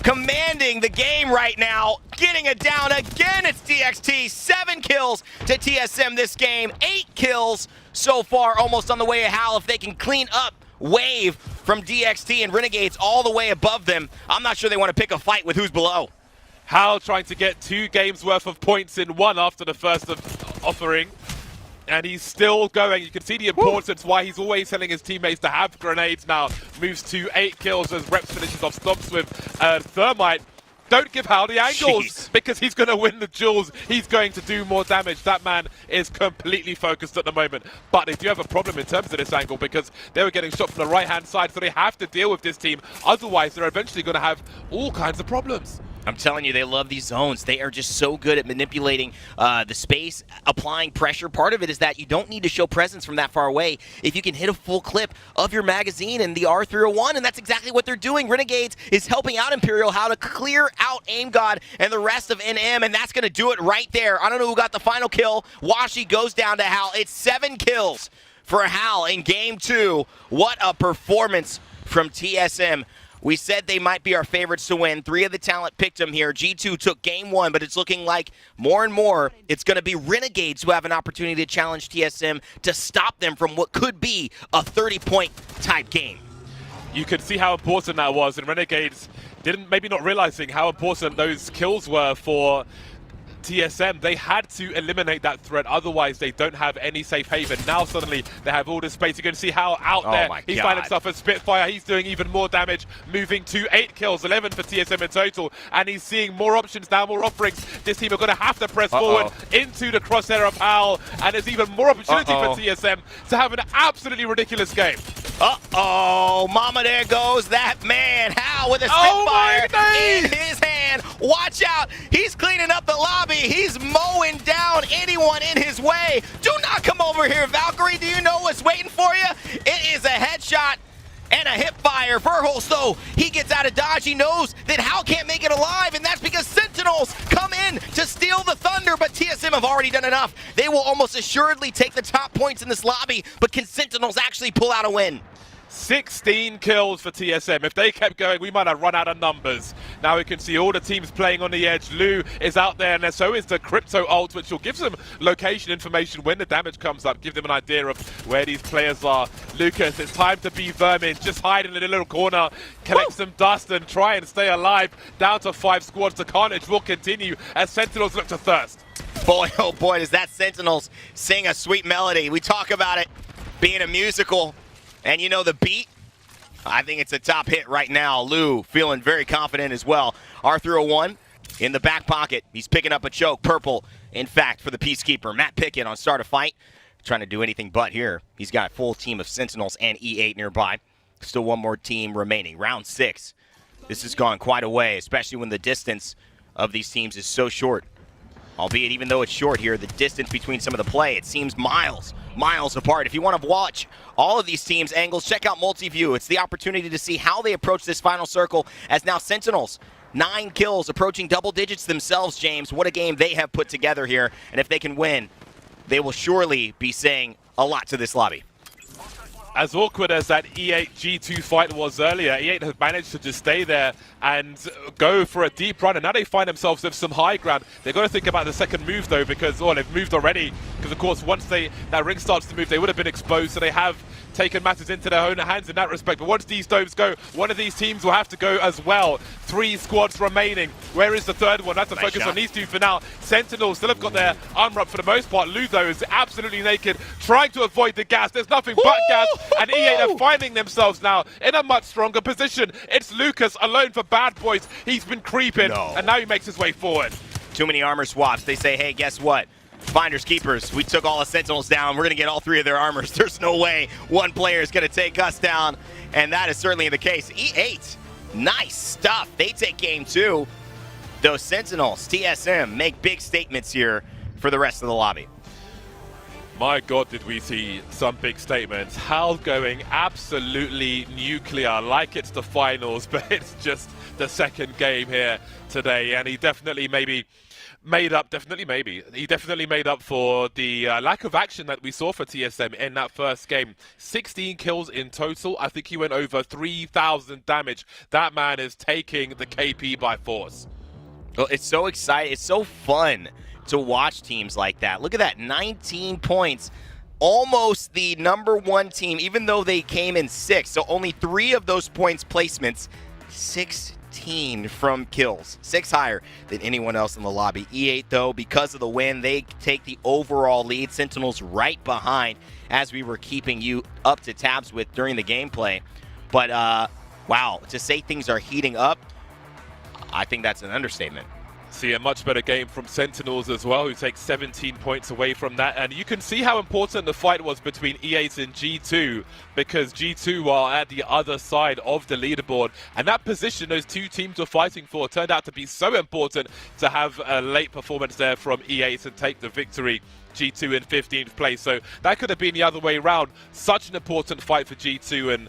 commanding the game right now, getting it down again. It's DXT, 7 kills to TSM this game, 8 kills so far, almost on the way of Hal. If they can clean up wave from DXT and Renegades all the way above them, I'm not sure they want to pick a fight with who's below.
Hal trying to get 2 games worth of points in one after the first offering. And he's still going. You can see the importance why he's always telling his teammates to have grenades now. Moves to 8 kills as Reps finishes off stomps with Thermite. Don't give Hal the angles because he's going to win the duels. He's going to do more damage. That man is completely focused at the moment. But they do have a problem in terms of this angle because they were getting shot from the right-hand side, so they have to deal with this team. Otherwise, they're eventually going to have all kinds of problems.
I'm telling you, they love these zones. They are just so good at manipulating the space, applying pressure. Part of it is that you don't need to show presence from that far away if you can hit a full clip of your magazine and the R301, and that's exactly what they're doing. Renegades is helping out Imperial how to clear out Aim God and the rest of NM, and that's going to do it right there. I don't know who got the final kill. Washi goes down to Hal. It's 7 kills for Hal in Game 2. What a performance from TSM. We said they might be our favorites to win. 3 of the talent picked them here. G2 took game 1, but it's looking like more and more it's going to be Renegades who have an opportunity to challenge TSM to stop them from what could be a 30-point type game.
you could see how important that was, and Renegades maybe not realizing how important those kills were for TSM. They had to eliminate that threat, otherwise they don't have any safe haven. Now suddenly they have all this space. You can see how out there he's finding himself a Spitfire. He's doing even more damage, moving to 8 kills, 11 for TSM in total, and he's seeing more options now, more offerings. This team are going to have to press forward into the crosshair of Hal, and there's even more opportunity for TSM to have an absolutely ridiculous game.
Mama, there goes that man. Hal with a Spitfire in his hand. Watch out. He's cleaning up the lobby. He's mowing down anyone in his way. Do not come over here, Valkyrie. Do you know what's waiting for you? It is a headshot and a hip fire. Verholz, though, he gets out of dodge. He knows that Hal can't make it alive, and that's because Sentinels come in to steal the thunder, but TSM have already done enough. They will almost assuredly take the top points in this lobby, but can Sentinels actually pull out a win?
16 kills for TSM. If they kept going, we might have run out of numbers. Now we can see all the teams playing on the edge. Lou is out there, and so is the Crypto ult, which will give them location information when the damage comes up, give them an idea of where these players are. Lucas, it's time to be Vermin. Just hide in a little corner, collect some dust, and try and stay alive. Down to 5 squads. The carnage will continue as Sentinels look to thirst.
Boy, oh boy, does that Sentinels sing a sweet melody. We talk about it being a musical. And you know the beat? I think it's a top hit right now. Lou feeling very confident as well. R301 in the back pocket. He's picking up a choke. Purple, in fact, for the Peacekeeper. Matt Pickett on start a fight. Trying to do anything but here. He's got a full team of Sentinels and E8 nearby. Still one more team remaining. Round 6. This has gone quite a way, especially when the distance of these teams is so short. Albeit, even though it's short here, the distance between some of the play, it seems miles apart. If you want to watch all of these teams' angles, check out Multi-View. It's the opportunity to see how they approach this final circle, as now Sentinels, 9 kills, approaching double digits themselves, James. What a game they have put together here. And if they can win, they will surely be saying a lot to this lobby.
As awkward as that E8 G2 fight was earlier, E8 has managed to just stay there and go for a deep run, and now they find themselves with some high ground. They've got to think about the second move, though, because, they've moved already. Because, of course, once that ring starts to move, they would have been exposed, so they have taken matters into their own hands in that respect. But once these domes go, one of these teams will have to go as well. 3 squads remaining. Where is the third one? That's the focus on these two for now. Sentinels still have got their armor up for the most part. Ludo is absolutely naked, trying to avoid the gas. There's nothing but gas, and E8 are finding themselves now in a much stronger position. It's Lucas alone for Bad Boys. He's been creeping, and now he makes his way forward.
Too many armor swaps. They say, hey, guess what? Finders keepers, we took all the Sentinels down. We're going to get all 3 of their armors. There's no way one player is going to take us down, and that is certainly the case. E8, nice stuff. They take game 2. Those Sentinels, TSM, make big statements here for the rest of the lobby.
My God, did we see some big statements. Hal going absolutely nuclear, like it's the finals, but it's just the second game here today, and he definitely made up for the lack of action that we saw for TSM in that first game. 16 kills in total. I think he went over 3,000 damage. That man is taking the KP by force.
Well, it's so exciting. It's so fun to watch teams like that. Look at that, 19 points. Almost the #1 team, even though they came in 6. So only 3 of those points placements. 16 from kills. 6 higher than anyone else in the lobby. E8, though, because of the win, they take the overall lead. Sentinels right behind, as we were keeping you up to tabs with during the gameplay. But, wow, to say things are heating up, I think that's an understatement.
See a much better game from Sentinels as well, who take 17 points away from that. And you can see how important the fight was between E8 and G2, because G2 are at the other side of the leaderboard. And that position those two teams were fighting for turned out to be so important to have a late performance there from E8 and take the victory. G2 in 15th place. So that could have been the other way around. Such an important fight for G2 and...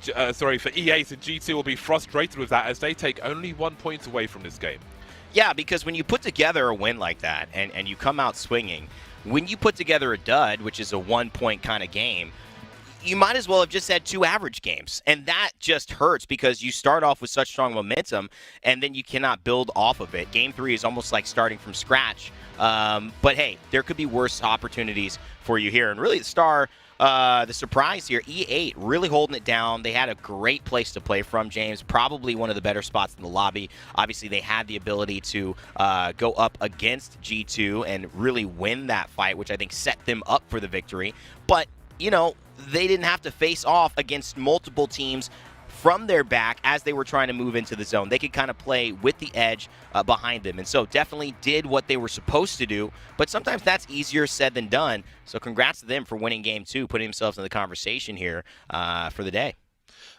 for E8, and G2 will be frustrated with that as they take only 1 point away from this game.
Yeah, because when you put together a win like that and you come out swinging, when you put together a dud, which is a 1-point kind of game, you might as well have just had 2 average games. And that just hurts because you start off with such strong momentum and then you cannot build off of it. Game 3 is almost like starting from scratch. But hey, there could be worse opportunities for you here. And really the star the surprise here, E8 really holding it down. They had a great place to play from, James. Probably one of the better spots in the lobby. Obviously, they had the ability to go up against G2 and really win that fight, which I think set them up for the victory. But, you know, they didn't have to face off against multiple teams from their back as they were trying to move into the zone. They could kind of play with the edge behind them. And so definitely did what they were supposed to do. But sometimes that's easier said than done. So congrats to them for winning game 2, putting themselves in the conversation here for the day.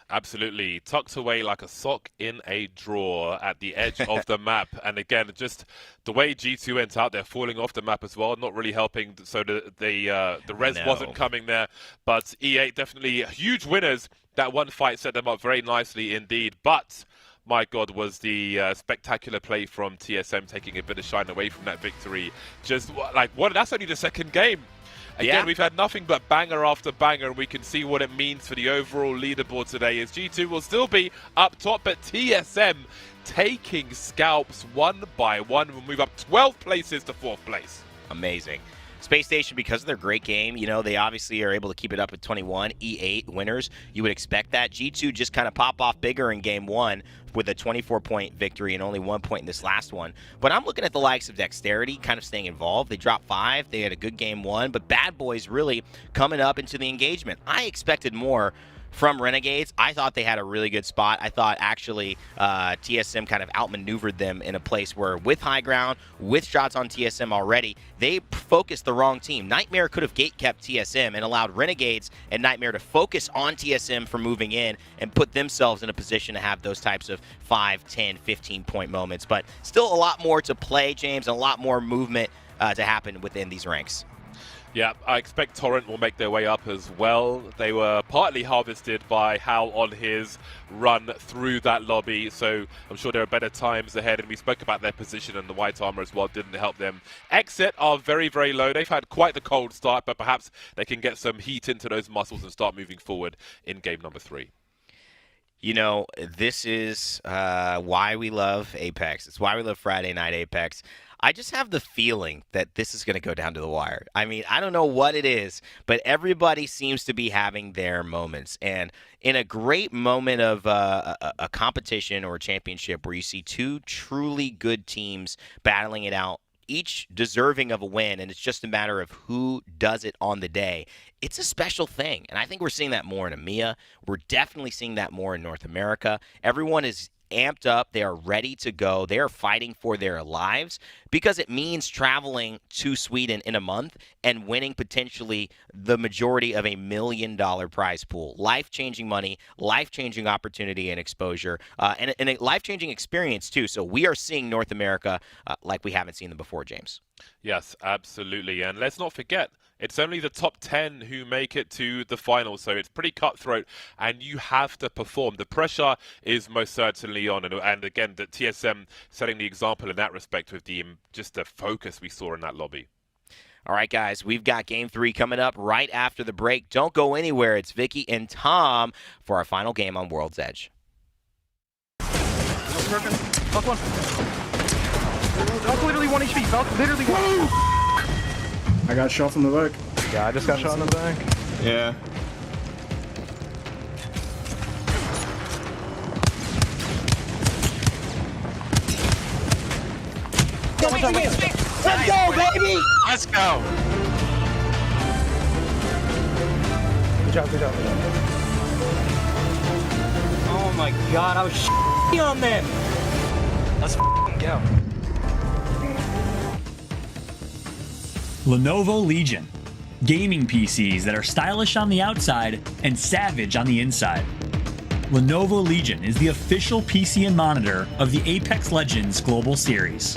Absolutely. Tucked away like a sock in a drawer at the edge of the map. And again, just the way G2 went out, they're falling off the map as well, not really helping. So the res wasn't coming there. But E8 definitely huge winners. That one fight set them up very nicely indeed. But my God, was the spectacular play from TSM taking a bit of shine away from that victory. Just like, what? That's only the second game. Again, we've had nothing but banger after banger, and we can see what it means for the overall leaderboard today, as G2 will still be up top, but TSM taking scalps one by one will move up 12 places to 4th place.
Amazing. Space Station, because of their great game, you know, they obviously are able to keep it up at 21. E8 winners, you would expect that. G2 just kind of pop off bigger in game 1 with a 24-point victory and only 1 point in this last one. But I'm looking at the likes of Dexterity kind of staying involved. They dropped 5. They had a good game 1, but Bad Boys really coming up into the engagement. I expected more from Renegades. I thought they had a really good spot. I thought actually TSM kind of outmaneuvered them in a place where with high ground, with shots on TSM already, they focused the wrong team. Nightmare could have gate-kept TSM and allowed Renegades and Nightmare to focus on TSM for moving in and put themselves in a position to have those types of 5, 10, 15-point moments. But still a lot more to play, James, and a lot more movement to happen within these ranks.
Yeah, I expect Torrent will make their way up as well. They were partly harvested by Hal on his run through that lobby, so I'm sure there are better times ahead, and we spoke about their position, and the white armor as well didn't help them. Exit are very, very low. They've had quite the cold start, but perhaps they can get some heat into those muscles and start moving forward in game number 3.
You know, this is why we love Apex. It's why we love Friday Night Apex. I just have the feeling that this is going to go down to the wire. I mean, I don't know what it is, but everybody seems to be having their moments. And in a great moment of a competition or a championship where you see 2 truly good teams battling it out, each deserving of a win, and it's just a matter of who does it on the day, it's a special thing. And I think we're seeing that more in EMEA. We're definitely seeing that more in North America. Everyone is amped up. They are ready to go. They are fighting for their lives because it means traveling to Sweden in a month and winning potentially the majority of $1 million prize pool. Life-changing money, life-changing opportunity and exposure, and a life-changing experience too. So we are seeing North America like we haven't seen them before, James.
Yes, absolutely. And let's not forget, it's only the top 10 who make it to the final, so it's pretty cutthroat, and you have to perform. The pressure is most certainly on, and again, the TSM setting the example in that respect with just the focus we saw in that lobby.
All right, guys, we've got Game 3 coming up right after the break. Don't go anywhere. It's Vicky and Tom for our final game on World's Edge.
Fuck one. Valk literally 1 HP. Valk literally 1.
I got shot from the back.
Yeah, I just got shot in the back.
Yeah.
Let's go, baby! Let's go!
Good job, good job.
Oh my god, I was on them! Let's go.
Lenovo Legion. Gaming PCs that are stylish on the outside and savage on the inside. Lenovo Legion is the official PC and monitor of the Apex Legends Global Series.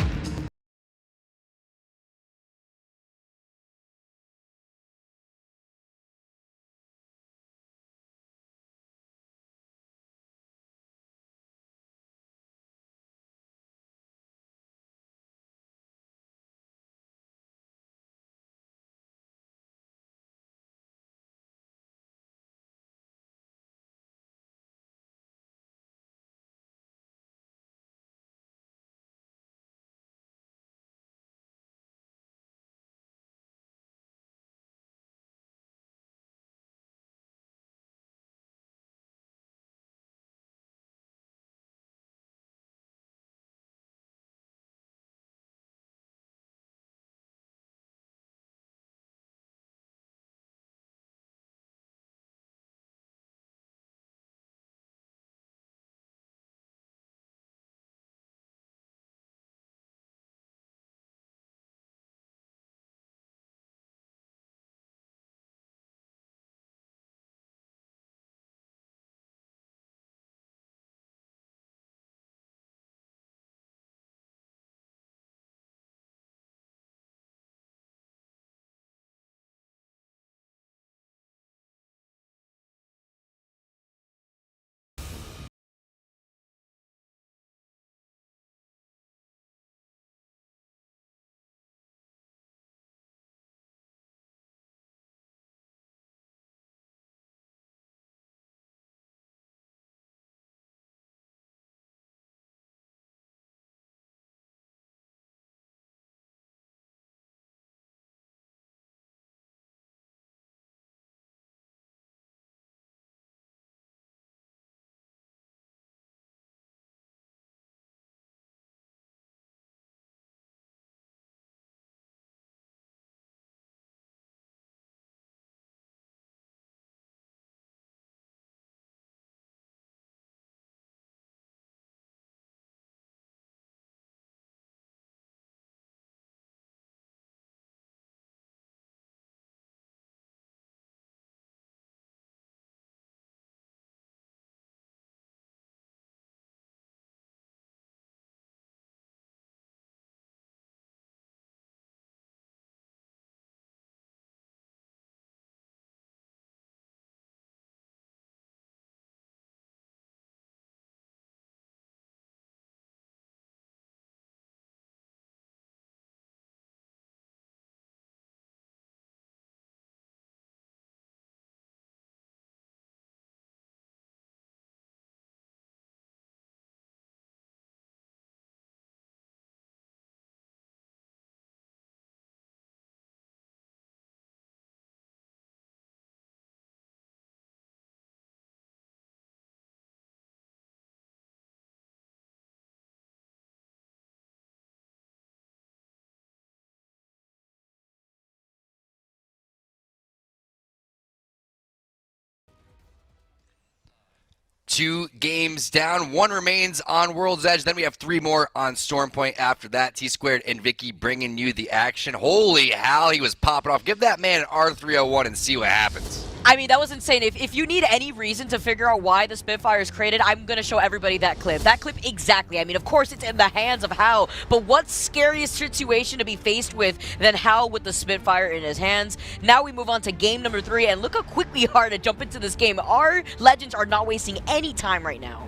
2 games down. 1 remains on World's Edge. Then we have 3 more on Storm Point after that. T-Squared and Vicky bringing you the action. Holy hell, he was popping off. Give that man an R301 and see what happens.
I mean, that was insane. If you need any reason to figure out why the Spitfire is created, I'm going to show everybody that clip. That clip exactly. I mean, of course, it's in the hands of Hal, but what scariest situation to be faced with than Hal with the Spitfire in his hands? Now we move on to game number 3, and look how quickly we are to jump into this game. Our Legends are not wasting any time right now.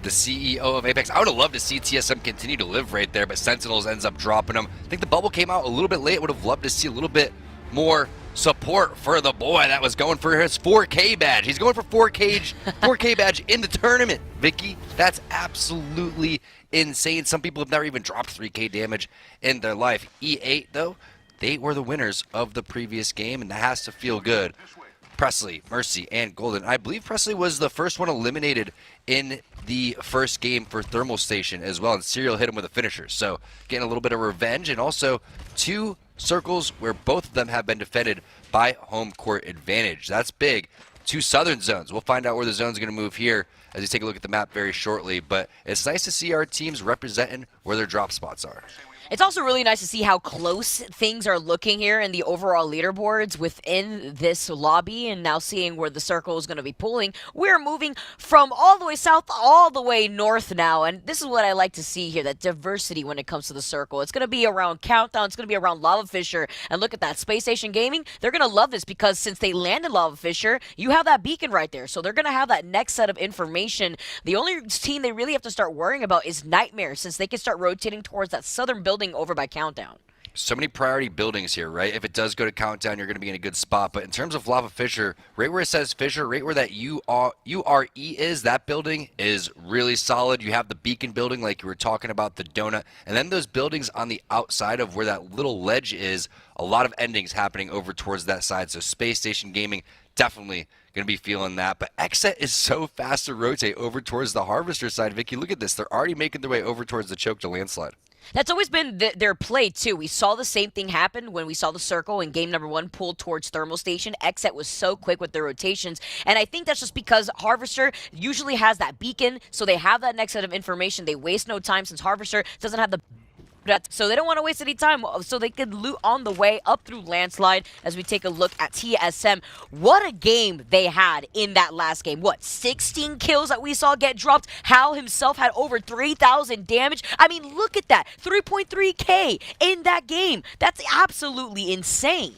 The CEO of Apex. I would have loved to see TSM continue to live right there, but Sentinels ends up dropping him. I think the bubble came out a little bit late. Would have loved to see a little bit more support for the boy that was going for his 4K badge. He's going for 4K badge in the tournament, Vicky. That's absolutely insane. Some people have never even dropped 3K damage in their life. E8, though, they were the winners of the previous game, and that has to feel good. Presley, Mercy, and Golden. I believe Presley was the first one eliminated in the first game for Thermal Station as well, and Serial hit him with a finisher. So getting a little bit of revenge, and also 2 circles where both of them have been defended by home court advantage. That's big. 2 southern zones. We'll find out where the zone's going to move here as we take a look at the map very shortly, but it's nice to see our teams representing where their drop spots are.
It's also really nice to see how close things are looking here in the overall leaderboards within this lobby, and now seeing where the circle is going to be pulling. We're moving from all the way south all the way north now, and this is what I like to see here, that diversity when it comes to the circle. It's going to be around Countdown, it's going to be around Lava Fisher, and look at that, Space Station Gaming, they're going to love this because since they landed Lava Fisher, you have that beacon right there, so they're going to have that next set of information. The only team they really have to start worrying about is Nightmare, since they can start rotating towards that southern building over by Countdown.
So many priority buildings here, right? If it does go to Countdown, you're going to be in a good spot. But in terms of Lava Fisher, right where it says Fisher, right where that URE is, that building is really solid. You have the beacon building like you were talking about, the donut. And then those buildings on the outside of where that little ledge is, a lot of endings happening over towards that side. So Space Station Gaming definitely going to be feeling that. But Xset is so fast to rotate over towards the Harvester side. Vicky, look at this. They're already making their way over towards the choke to landslide.
That's always been their play, too. We saw the same thing happen when we saw the circle in game number 1 pulled towards Thermal Station. Xset was so quick with their rotations, and I think that's just because Harvester usually has that beacon, so they have that next set of information. They waste no time since Harvester doesn't have the... So they don't want to waste any time, so they could loot on the way up through landslide as we take a look at TSM. What a game they had in that last game. What, 16 kills that we saw get dropped? Hal himself had over 3,000 damage. I mean, look at that. 3.3K in that game. That's absolutely insane.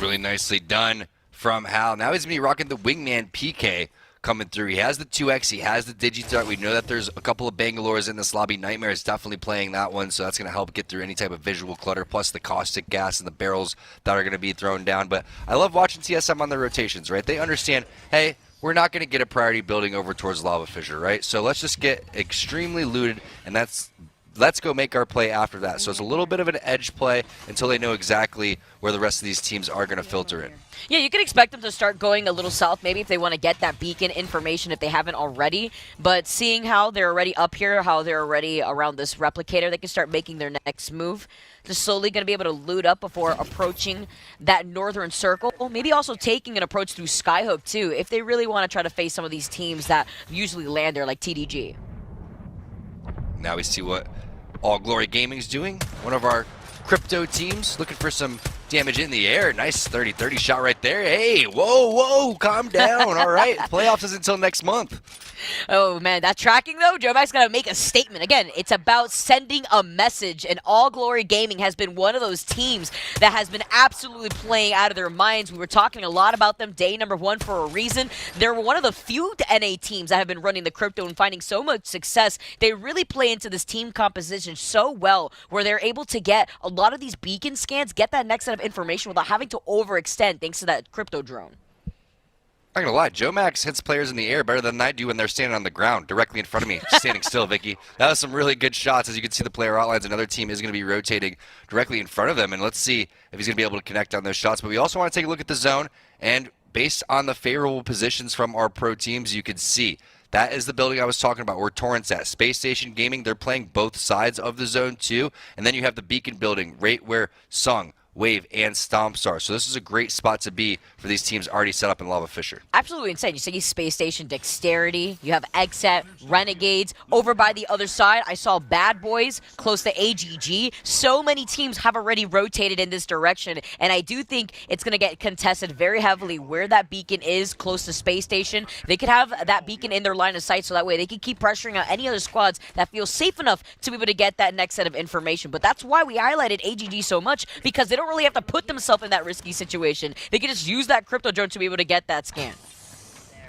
Really nicely done from Hal. Now he's going to be rocking the Wingman PK coming through. He has the 2X, he has the Digithreat. We know that there's a couple of Bangalores in this lobby. Nightmare is definitely playing that one, so that's going to help get through any type of visual clutter, plus the caustic gas and the barrels that are going to be thrown down. But I love watching TSM on their rotations, right? They understand, hey, we're not going to get a priority building over towards Lava Fisher, right? So let's just get extremely looted, and let's go make our play after that. So it's a little bit of an edge play until they know exactly where the rest of these teams are going to filter in.
Yeah, you can expect them to start going a little south, maybe if they want to get that beacon information if they haven't already. But seeing how they're already up here, how they're already around this replicator, they can start making their next move. They're slowly going to be able to loot up before approaching that northern circle. Maybe also taking an approach through Skyhook, too, if they really want to try to face some of these teams that usually land there, like TDG.
Now we see what All Glory Gaming's doing. One of our crypto teams looking for some damage in the air. Nice 30-30 shot right there. Hey, whoa, calm down. All right, playoffs is until next month.
Oh, man, that tracking, though, Joe Max got to make a statement. Again, it's about sending a message, and All Glory Gaming has been one of those teams that has been absolutely playing out of their minds. We were talking a lot about them day number 1 for a reason. They're one of the few NA teams that have been running the crypto and finding so much success. They really play into this team composition so well, where they're able to get a lot of these beacon scans, get that next set of information without having to overextend thanks to that crypto drone.
I'm not gonna lie, Joe Max hits players in the air better than I do when they're standing on the ground directly in front of me, standing still, Vicky. That was some really good shots. As you can see, the player outlines, another team is gonna be rotating directly in front of them, and let's see if he's gonna be able to connect on those shots. But we also want to take a look at the zone, and based on the favorable positions from our pro teams, you can see that is the building I was talking about where Torrent's at. Space Station Gaming, they're playing both sides of the zone too, and then you have the Beacon building right where Sung, Wave, and Stomp Star. So this is a great spot to be for these teams already set up in Lava Fisher.
Absolutely insane. You see Space Station, Dexterity, you have Exet, Renegades. Over by the other side, I saw Bad Boys close to AGG. So many teams have already rotated in this direction, and I do think it's going to get contested very heavily where that beacon is close to Space Station. They could have that beacon in their line of sight, so that way they can keep pressuring out any other squads that feel safe enough to be able to get that next set of information. But that's why we highlighted AGG so much, because they don't really have to put themselves in that risky situation. They can just use that crypto drone to be able to get that scan.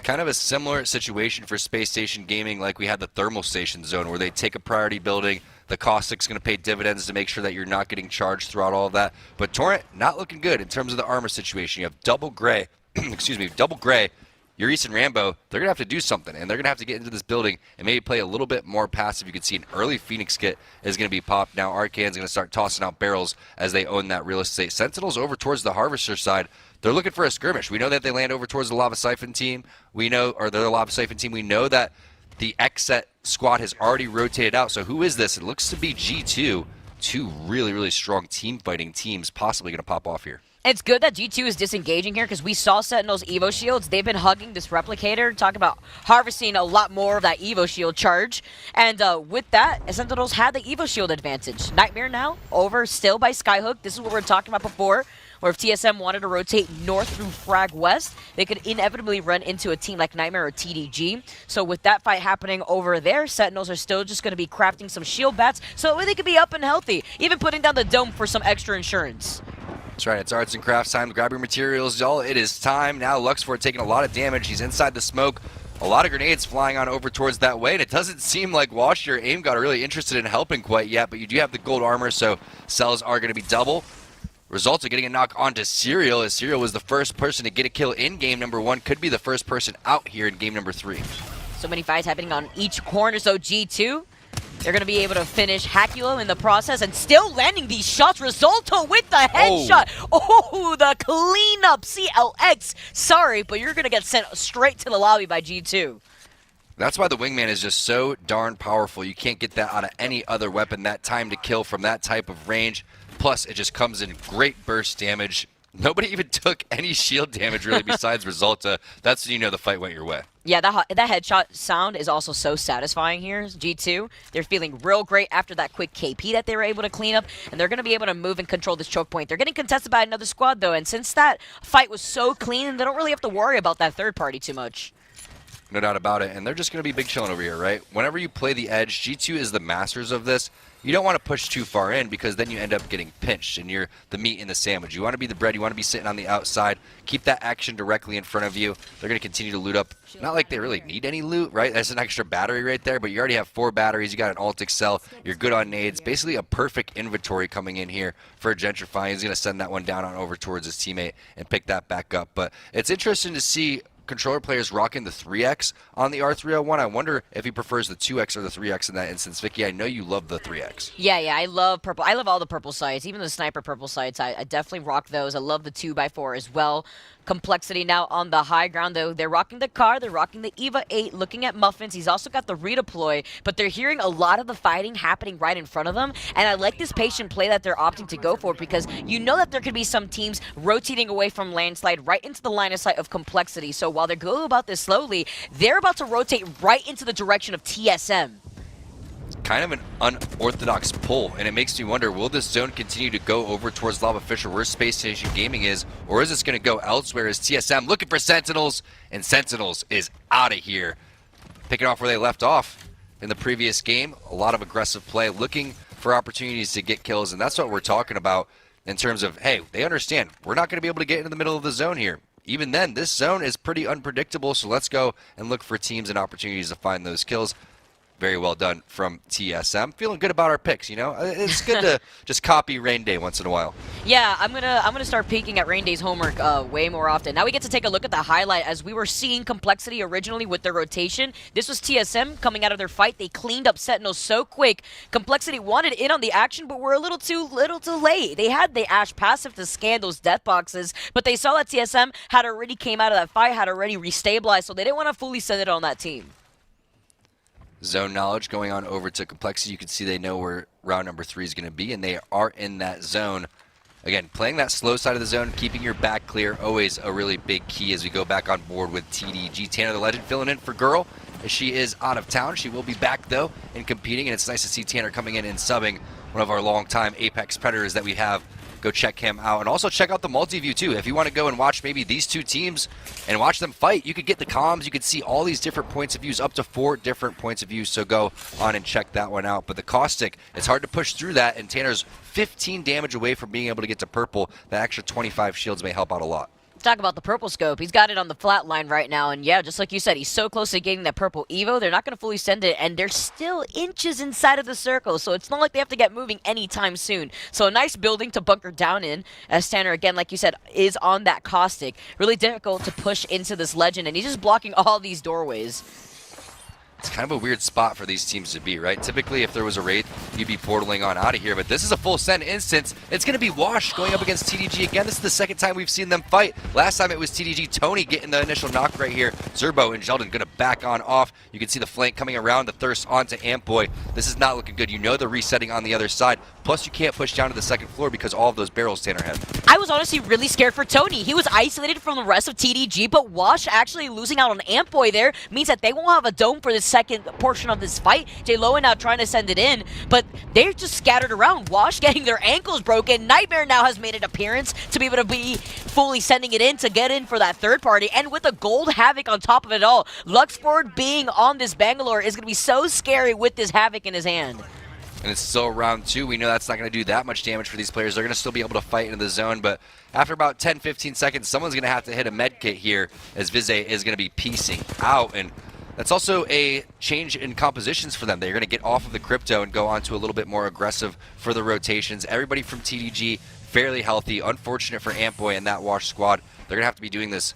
Kind of a similar situation for Space Station Gaming like we had the Thermal Station zone, where they take a priority building. The Caustic's going to pay dividends to make sure that you're not getting charged throughout all of that. But Torrent, not looking good in terms of the armor situation. You have Double Gray, excuse me, Double Gray, Urice and Rambo. They're going to have to do something, and they're going to have to get into this building and maybe play a little bit more passive. You can see an early Phoenix kit is going to be popped. Now Arcane's going to start tossing out barrels as they own that real estate. Sentinels over towards the Harvester side. They're looking for a skirmish. We know that they land over towards the Lava Siphon team. We know, or they're the Lava Siphon team. We know that the Xset squad has already rotated out. So who is this? It looks to be G2. Two really, really strong team fighting teams possibly going to pop off here.
It's good that G2 is disengaging here because we saw Sentinel's Evo shields. They've been hugging this replicator, talking about harvesting a lot more of that Evo shield charge. And with that, Sentinels had the Evo shield advantage. Nightmare now over still by Skyhook. This is what we were talking about before, where if TSM wanted to rotate north through Frag West, they could inevitably run into a team like Nightmare or TDG. So with that fight happening over there, Sentinels are still just going to be crafting some shield bats so that way they could be up and healthy, even putting down the dome for some extra insurance.
That's right, it's arts and crafts time. Grab your materials, y'all. It is time. Now Luxford taking a lot of damage. He's inside the smoke. A lot of grenades flying on over towards that way, and it doesn't seem like Wash or Aim God are really interested in helping quite yet, but you do have the gold armor, so cells are going to be double. Results are getting a knock onto Serial, as Serial was the first person to get a kill in game number 1. Could be the first person out here in game number 3.
So many fights happening on each corner, so G2, they're going to be able to finish Haculo in the process and still landing these shots. Resulto with the headshot. Oh, the cleanup. CLX. Sorry, but you're going to get sent straight to the lobby by G2.
That's why the Wingman is just so darn powerful. You can't get that out of any other weapon. That time to kill from that type of range. Plus, it just comes in great burst damage. Nobody even took any shield damage, really, besides Resulta. That's when you know the fight went your way.
Yeah, that headshot sound is also so satisfying here. G2, they're feeling real great after that quick KP that they were able to clean up, and they're going to be able to move and control this choke point. They're getting contested by another squad, though, and since that fight was so clean, they don't really have to worry about that third party too much.
No doubt about it, and they're just going to be big chilling over here, right? Whenever you play the edge, G2 is the masters of this. You don't want to push too far in because then you end up getting pinched and you're the meat in the sandwich. You want to be the bread. You want to be sitting on the outside. Keep that action directly in front of you. They're going to continue to loot up. Not like they really need any loot, right? That's an extra battery right there, but you already have 4 batteries. You got an alt cell. You're good on nades. Basically a perfect inventory coming in here for Gentrify. He's going to send that one down on over towards his teammate and pick that back up. But it's interesting to see controller players rocking the 3X on the R301. I wonder if he prefers the 2X or the 3X in that instance. Vicky, I know you love the 3X.
Yeah, I love purple. I love all the purple sights, even the sniper purple sights. I definitely rock those. I love the 2x4 as well. Complexity now on the high ground, though. They're rocking the car. They're rocking the EVA 8, looking at Muffins. He's also got the redeploy, but they're hearing a lot of the fighting happening right in front of them, and I like this patient play that they're opting to go for because you know that there could be some teams rotating away from Landslide right into the line of sight of Complexity. So while they're going about this slowly, they're about to rotate right into the direction of TSM.
Kind of an unorthodox pull, and it makes me wonder, will this zone continue to go over towards Lava Fisher where Space Station Gaming is, or is this going to go elsewhere as TSM looking for Sentinels, and Sentinels is out of here. Picking off where they left off in the previous game, a lot of aggressive play, looking for opportunities to get kills, and that's what we're talking about in terms of, hey, they understand, we're not going to be able to get into the middle of the zone here. Even then, this zone is pretty unpredictable, so let's go and look for teams and opportunities to find those kills. Very well done from TSM. Feeling good about our picks, you know? It's good to just copy Rain Day once in a while.
Yeah, I'm gonna start peeking at Rain Day's homework way more often. Now we get to take a look at the highlight as we were seeing Complexity originally with their rotation. This was TSM coming out of their fight. They cleaned up Sentinels so quick. Complexity wanted in on the action, but were a little too late. They had the Ash passive to scan those death boxes, but they saw that TSM had already came out of that fight, had already restabilized, so they didn't want to fully send it on that team.
Zone knowledge going on over to Complexity. You can see they know where round number 3 is going to be, and they are in that zone. Again, playing that slow side of the zone, keeping your back clear, always a really big key as we go back on board with TDG. Tanner the Legend filling in for Girl as she is out of town. She will be back, though, and competing, and it's nice to see Tanner coming in and subbing one of our longtime Apex Predators that we have. Go check him out, and also check out the multi-view too. If you want to go and watch maybe these two teams and watch them fight, you could get the comms, you could see all these different points of views, up to 4 different points of view, so go on and check that one out. But the caustic, it's hard to push through that, and Tanner's 15 damage away from being able to get to purple. That extra 25 shields may help out a lot.
Talk about the purple scope. He's got it on the flat line right now, and yeah, just like you said, he's so close to getting that purple Evo. They're not going to fully send it, and they're still inches inside of the circle, so it's not like they have to get moving anytime soon. So a nice building to bunker down in, as Tanner, again, like you said, is on that caustic. Really difficult to push into this Legend, and he's just blocking all these doorways.
It's kind of a weird spot for these teams to be, right? Typically, if there was a raid, you'd be portaling on out of here, but this is a full send instance. It's going to be Wash going up against TDG again. This is the second time we've seen them fight. Last time it was TDG. Tony getting the initial knock right here. Zerbo and Sheldon going to back on off. You can see the flank coming around, the Thirst onto Amboy. This is not looking good. You know the resetting on the other side. Plus, you can't push down to the second floor because all of those barrels Tanner had.
I was honestly really scared for Tony. He was isolated from the rest of TDG, but Wash actually losing out on Amboy there means that they won't have a dome for the second portion of this fight. Jay Lowen now trying to send it in, but they're just scattered around. Wash getting their ankles broken. Nightmare now has made an appearance to be able to be fully sending it in to get in for that third party, and with a gold Havoc on top of it all. Luxford being on this Bangalore is going to be so scary with this Havoc in his hand.
And it's still round 2. We know that's not going to do that much damage for these players. They're going to still be able to fight into the zone, but after about 10-15 seconds, someone's going to have to hit a med kit here as Vize is going to be piecing out. And that's also a change in compositions for them. They're going to get off of the crypto and go on to a little bit more aggressive for the rotations. Everybody from TDG fairly healthy. Unfortunate for Amboy and that Wash squad. They're going to have to be doing this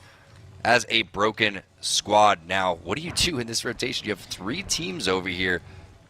as a broken squad. Now, what do you do in this rotation? You have 3 teams over here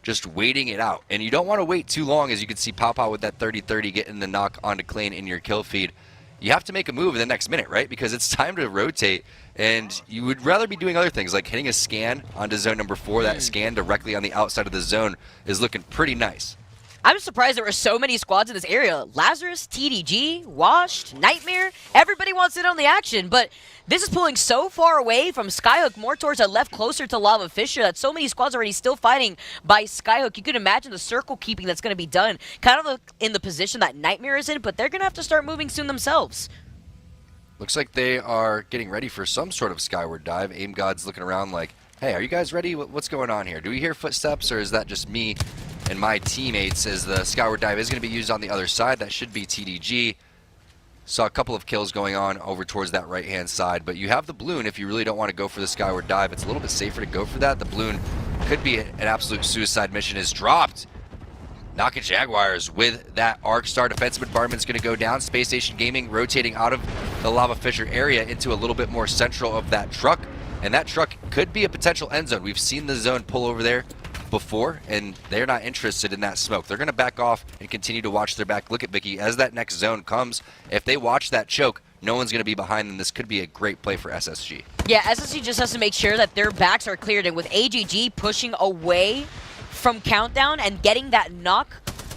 just waiting it out. And you don't want to wait too long, as you can see Papa with that 30-30 getting the knock onto Klein in your kill feed. You have to make a move in the next minute, right? Because it's time to rotate, and you would rather be doing other things, like hitting a scan onto zone number 4. That scan directly on the outside of the zone is looking pretty nice.
I'm surprised there were so many squads in this area. Lazarus, TDG, Washed, Nightmare, everybody wants in on the action, but this is pulling so far away from Skyhook, more towards the left, closer to Lava Fisher, that so many squads already still fighting by Skyhook. You can imagine the circle keeping that's going to be done, kind of in the position that Nightmare is in, but they're going to have to start moving soon themselves.
Looks like they are getting ready for some sort of skyward dive. Aim God's looking around like, hey, are you guys ready? What's going on here? Do we hear footsteps, or is that just me and my teammates, as the skyward dive is going to be used on the other side? That should be TDG. Saw a couple of kills going on over towards that right-hand side, but you have the balloon if you really don't want to go for the skyward dive. It's a little bit safer to go for that. The balloon could be an absolute suicide mission. Is dropped. Naka Jaguars with that Arc Star. Defensive Barman's going to go down. Space Station Gaming rotating out of the Lava Fisher area into a little bit more central of that truck, and that truck could be a potential end zone. We've seen the zone pull over there before, and they're not interested in that smoke. They're going to back off and continue to watch their back. Look at Vicky as that next zone comes. If they watch that choke, no one's going to be behind them. This could be a great play for SSG.
Yeah, SSG just has to make sure that their backs are cleared, and with AGG pushing away from Countdown and getting that knock,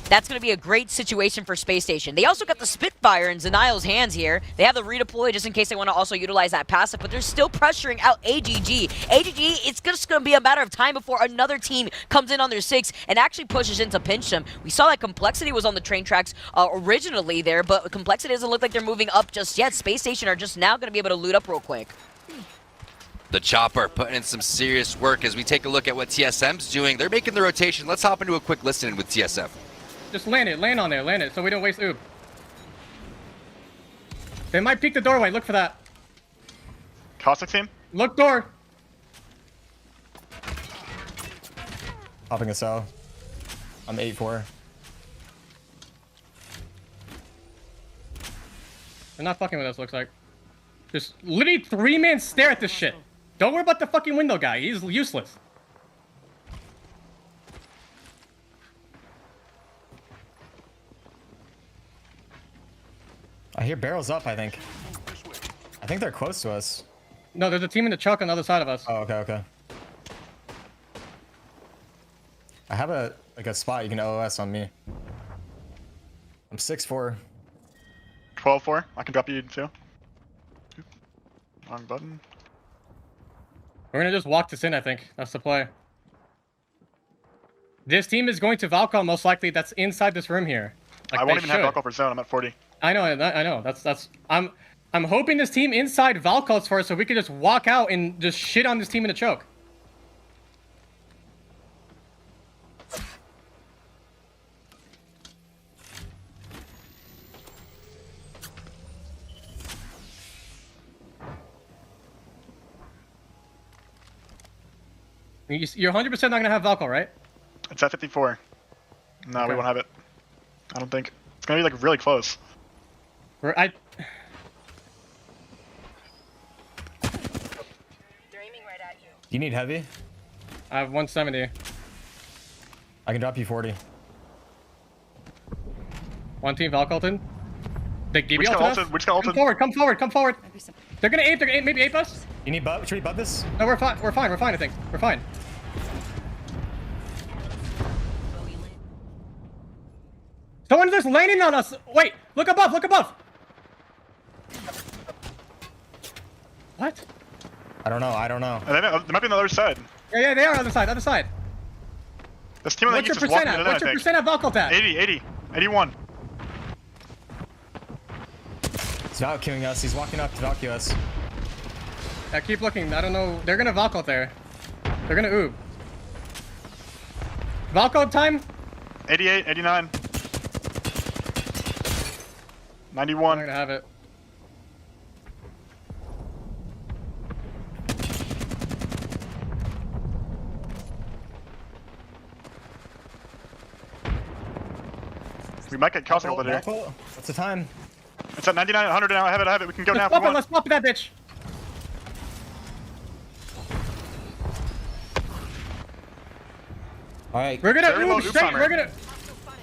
that's going to be a great situation for Space Station. They also got the Spitfire in Zanile's hands here. They have the redeploy just in case they want to also utilize that passive, but they're still pressuring out AGG. AGG, it's just going to be a matter of time before another team comes in on their 6 and actually pushes in to pinch them. We saw that Complexity was on the train tracks originally there, but Complexity doesn't look like they're moving up just yet. Space Station are just now going to be able to loot up real quick.
The Chopper putting in some serious work as we take a look at what TSM's doing. They're making the rotation. Let's hop into a quick listen with TSM.
Just land it. Land on there. Land it so we don't waste oob. They might peek the doorway. Look for that.
Caustic team?
Look door.
Popping a cell. I'm 8-4.
They're not fucking with us, looks like. Just literally 3-man stare at this shit. Don't worry about the fucking window guy. He's useless.
I hear barrels up, I think. I think they're close to us.
No, there's a team in the truck on the other side of us.
Oh, okay, okay. I have a spot you can OOS on me. I'm 6'4".
12-4. I can drop you too. Wrong button.
We're gonna just walk this in, I think. That's the play. This team is going to Valkyrie most likely. That's inside this room here. Like
I won't even have Valkyrie for zone. I'm at 40.
I know. That's. I'm hoping this team inside Valkyries for us, so we can just walk out and just shit on this team in a choke. You're 100% not gonna have Valkyrie, right?
It's at 54. No,
Okay.
we won't have it. I don't think. It's gonna be like really close.
Do
you need heavy?
I have 170.
I can drop you 40.
One team Valkyrie. They give
We
you
just got
ulted.
ulted. We just got ulted.
Come forward. They're gonna ape. Maybe ape us.
You need buff? Should we buff this?
No, we're fine. I think we're fine. Someone just landing on us. Wait, look above. What?
I don't know.
They might be on the other side.
Yeah, they are other side.
This team on the
What's your
east is walking
percent
in,
at?
I
What's your
think.
percent at Valkyrie at?
80, 81.
He's Valkying us. He's walking up to Valky us.
Yeah, keep looking. I don't know. They're gonna Valkyrie there. They're gonna oob. Valkyrie time.
88, 89. 91.
I'm gonna have it.
We might get crossing ulted here.
What's the time?
It's at 99, 100 now. I have it. We can go now if we
Let's pop it.
want.
Let's pop that bitch.
All right.
We're gonna
Very low
oob
oob
straight.
timer.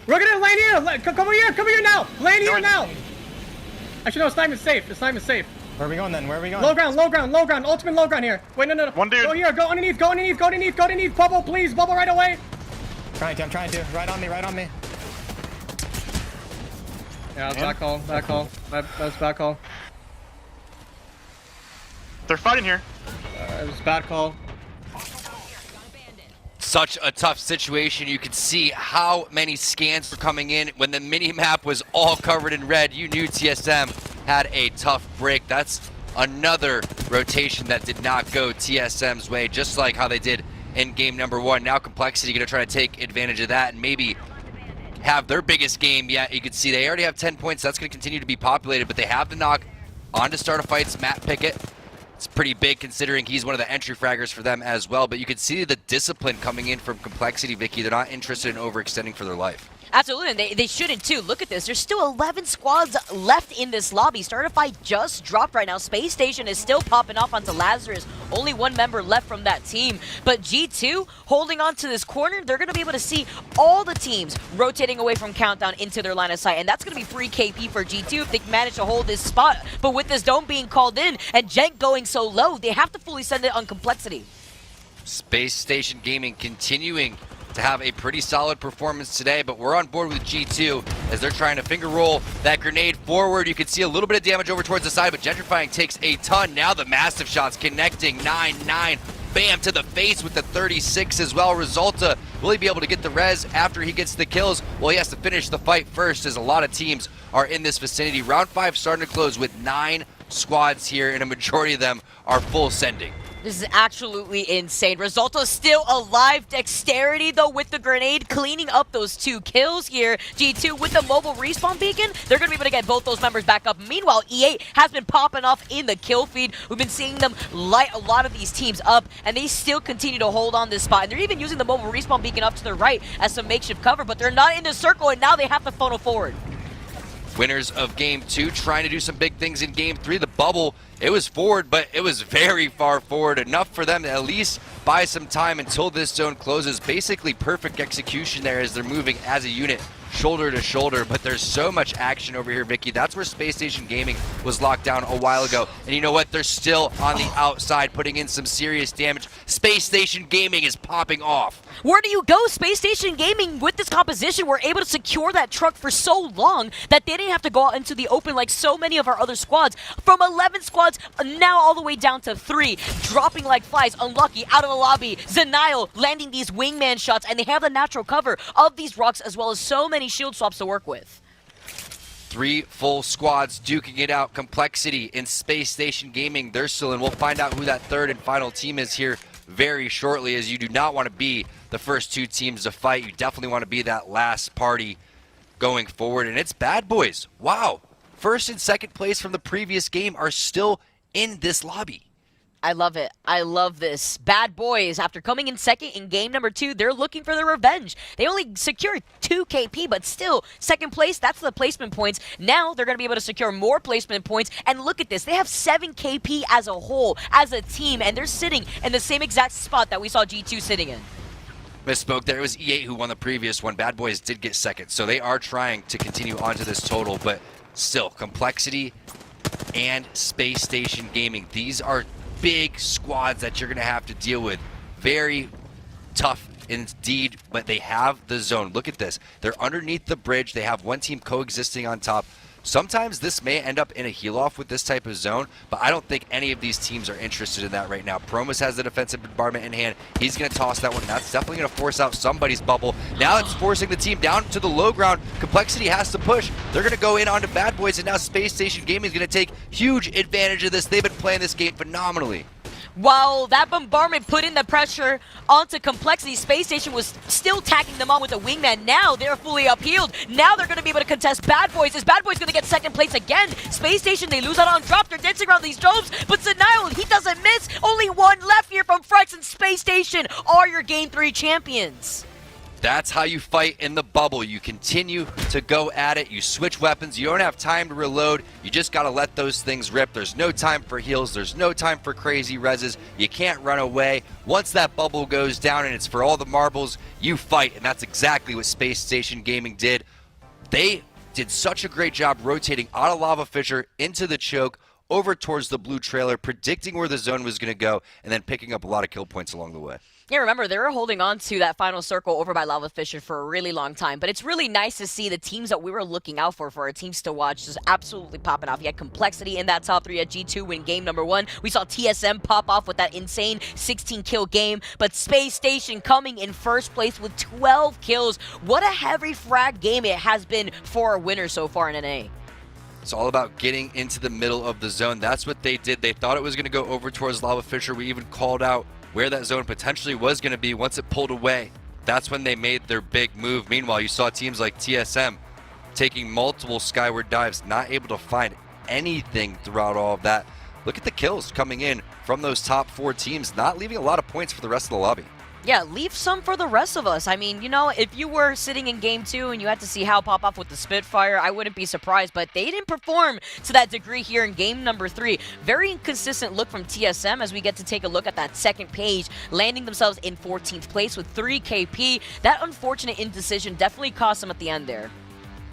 We're gonna land here. Come over here now. Land here now. Actually, no. This time is safe.
Where are we going then? Where are we going?
Low ground. Ultimate low ground here. Wait, no.
One dude.
Go here. Go underneath. Bubble, please. Bubble right away.
I'm trying to. Right on me.
Yeah, back call. That's back call.
They're fighting here.
It was bad call.
Such a tough situation. You could see how many scans were coming in. When the mini-map was all covered in red, you knew TSM had a tough break. That's another rotation that did not go TSM's way, just like how they did in game number 1. Now Complexity going to try to take advantage of that and maybe have their biggest game yet. You can see they already have 10 points. That's going to continue to be populated, but they have the knock on to start a fights. Matt Pickett. It's pretty big considering he's one of the entry fraggers for them as well, but you can see the discipline coming in from Complexity, Vicky. They're not interested in overextending for their life.
Absolutely, and they shouldn't too. Look at this. There's still 11 squads left in this lobby. Startify just dropped right now. Space Station is still popping off onto Lazarus. Only one member left from that team. But G2 holding on to this corner. They're going to be able to see all the teams rotating away from Countdown into their line of sight. And that's going to be free KP for G2 if they manage to hold this spot. But with this dome being called in and Jenk going so low, they have to fully send it on Complexity.
Space Station Gaming continuing to have a pretty solid performance today, but we're on board with G2 as they're trying to finger roll that grenade forward. You can see a little bit of damage over towards the side, but Gentrifying takes a ton. Now the massive shots connecting 9-9. Bam, to the face with the 36 as well. Resulta, will he be able to get the res after he gets the kills? Well, he has to finish the fight first, as a lot of teams are in this vicinity. Round 5 starting to close with 9 squads here, and a majority of them are full sending.
This is absolutely insane. Resulta still alive. Dexterity, though, with the grenade, cleaning up those 2 kills here. G2 with the mobile respawn beacon, they're going to be able to get both those members back up. Meanwhile, E8 has been popping off in the kill feed. We've been seeing them light a lot of these teams up, and they still continue to hold on this spot. And they're even using the mobile respawn beacon up to the right as some makeshift cover, but they're not in the circle, and now they have to funnel forward.
Winners of game 2 trying to do some big things in game 3. The bubble, it was forward, but it was very far forward, enough for them to at least buy some time until this zone closes. Basically perfect execution there as they're moving as a unit shoulder to shoulder, but there's so much action over here, Vicky. That's where Space Station Gaming was locked down a while ago. And you know what? They're still on the outside, putting in some serious damage. Space Station Gaming is popping off.
Where do you go? Space Station Gaming, with this composition, were able to secure that truck for so long that they didn't have to go out into the open like so many of our other squads. From 11 squads, now all the way down to 3. Dropping like flies, Unlucky out of the lobby. Zenile landing these wingman shots, and they have the natural cover of these rocks as well as so many shield swaps to work with.
3 full squads duking it out. Complexity in Space Station Gaming, they're still in. We'll find out who that third and final team is here very shortly, as you do not want to be the first 2 teams to fight. You definitely want to be that last party going forward. And it's Bad Boys. Wow. First and second place from the previous game are still in this lobby.
I love it. I love this. Bad Boys, after coming in second in game number 2, they're looking for their revenge. They only secured 2 KP, but still, second place, that's the placement points. Now they're going to be able to secure more placement points. And look at this. They have 7 KP as a whole, as a team, and they're sitting in the same exact spot that we saw G2 sitting in.
Misspoke there. It was E8 who won the previous one. Bad Boys did get second, so they are trying to continue onto this total, but still, Complexity and Space Station Gaming, these are big squads that you're going to have to deal with. Very tough indeed, but they have the zone. Look at this. They're underneath the bridge. They have one team coexisting on top. Sometimes this may end up in a heal-off with this type of zone, but I don't think any of these teams are interested in that right now. Promus has the defensive bombardment in hand. He's going to toss that one. That's definitely going to force out somebody's bubble. Now it's forcing the team down to the low ground. Complexity has to push. They're going to go in onto Bad Boys, and now Space Station Gaming is going to take huge advantage of this. They've been playing this game phenomenally.
While that bombardment put in the pressure onto Complexity, Space Station was still tacking them on with the wingman. Now they're fully uphealed. Now they're going to be able to contest Bad Boys. Is Bad Boys going to get second place again? Space Station, they lose out on drop. They're dancing around these domes, but Zenile, he doesn't miss. Only one left here from Frex, and Space Station are your Game 3 champions.
That's how you fight in the bubble. You continue to go at it. You switch weapons. You don't have time to reload. You just got to let those things rip. There's no time for heals. There's no time for crazy reses. You can't run away. Once that bubble goes down and it's for all the marbles, you fight. And that's exactly what Space Station Gaming did. They did such a great job rotating out of Lava Fissure into the choke, over towards the blue trailer, predicting where the zone was going to go, and then picking up a lot of kill points along the way.
Yeah, remember, they were holding on to that final circle over by Lava Fissure for a really long time, but it's really nice to see the teams that we were looking out for our teams to watch just absolutely popping off. You had Complexity in that top 3 at G2 win game number 1. We saw TSM pop off with that insane 16-kill game, but Space Station coming in first place with 12 kills. What a heavy frag game it has been for a winner so far in NA.
It's all about getting into the middle of the zone. That's what they did. They thought it was going to go over towards Lava Fissure. We even called out where that zone potentially was going to be. Once it pulled away, that's when they made their big move. Meanwhile, you saw teams like TSM taking multiple skyward dives, not able to find anything throughout all of that. Look at the kills coming in from those top 4 teams, not leaving a lot of points for the rest of the lobby.
Yeah, leave some for the rest of us. I mean, you know, if you were sitting in game 2 and you had to see Hal pop off with the Spitfire, I wouldn't be surprised, but they didn't perform to that degree here in game number 3. Very inconsistent look from TSM as we get to take a look at that second page, landing themselves in 14th place with 3 KP. That unfortunate indecision definitely cost them at the end there.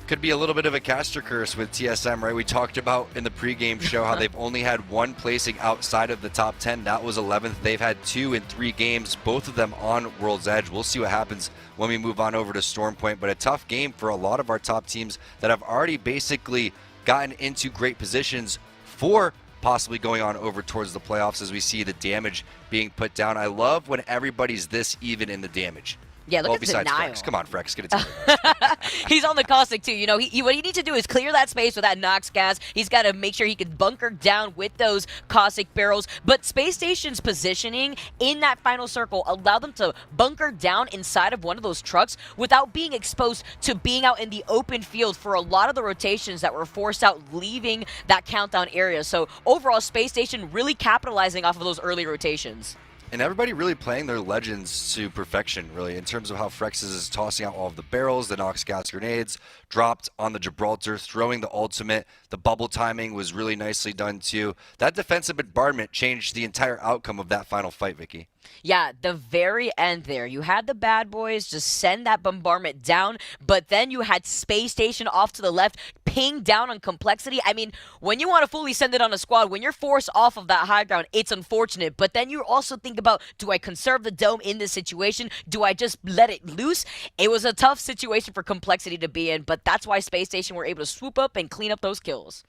Could be a little bit of a caster curse with TSM, right? We talked about in the pregame show how they've only had 1 placing outside of the top 10. That was 11th. They've had 2 in 3 games, both of them on World's Edge. We'll see what happens when we move on over to Stormpoint, but a tough game for a lot of our top teams that have already basically gotten into great positions for possibly going on over towards the playoffs as we see the damage being put down. I love when everybody's this even in the damage.
Yeah, look
well,
at
besides
Denial.
Frex. Come on, Frex, get it together.
He's on the caustic too. You know, what you need to do is clear that space with that Nox gas. He's got to make sure he can bunker down with those caustic barrels. But Space Station's positioning in that final circle allowed them to bunker down inside of one of those trucks without being exposed to being out in the open field for a lot of the rotations that were forced out leaving that countdown area. So overall, Space Station really capitalizing off of those early rotations.
And everybody really playing their legends to perfection, really, in terms of how Frex is tossing out all of the barrels, the Nox gas grenades, dropped on the Gibraltar, throwing the ultimate. The bubble timing was really nicely done, too. That defensive bombardment changed the entire outcome of that final fight, Vicky.
Yeah, the very end there. You had the bad boys just send that bombardment down, but then you had Space Station off to the left, ping down on Complexity. I mean, when you want to fully send it on a squad, when you're forced off of that high ground, it's unfortunate. But then you also think about, do I conserve the dome in this situation? Do I just let it loose? It was a tough situation for Complexity to be in, but that's why Space Station were able to swoop up and clean up those kills.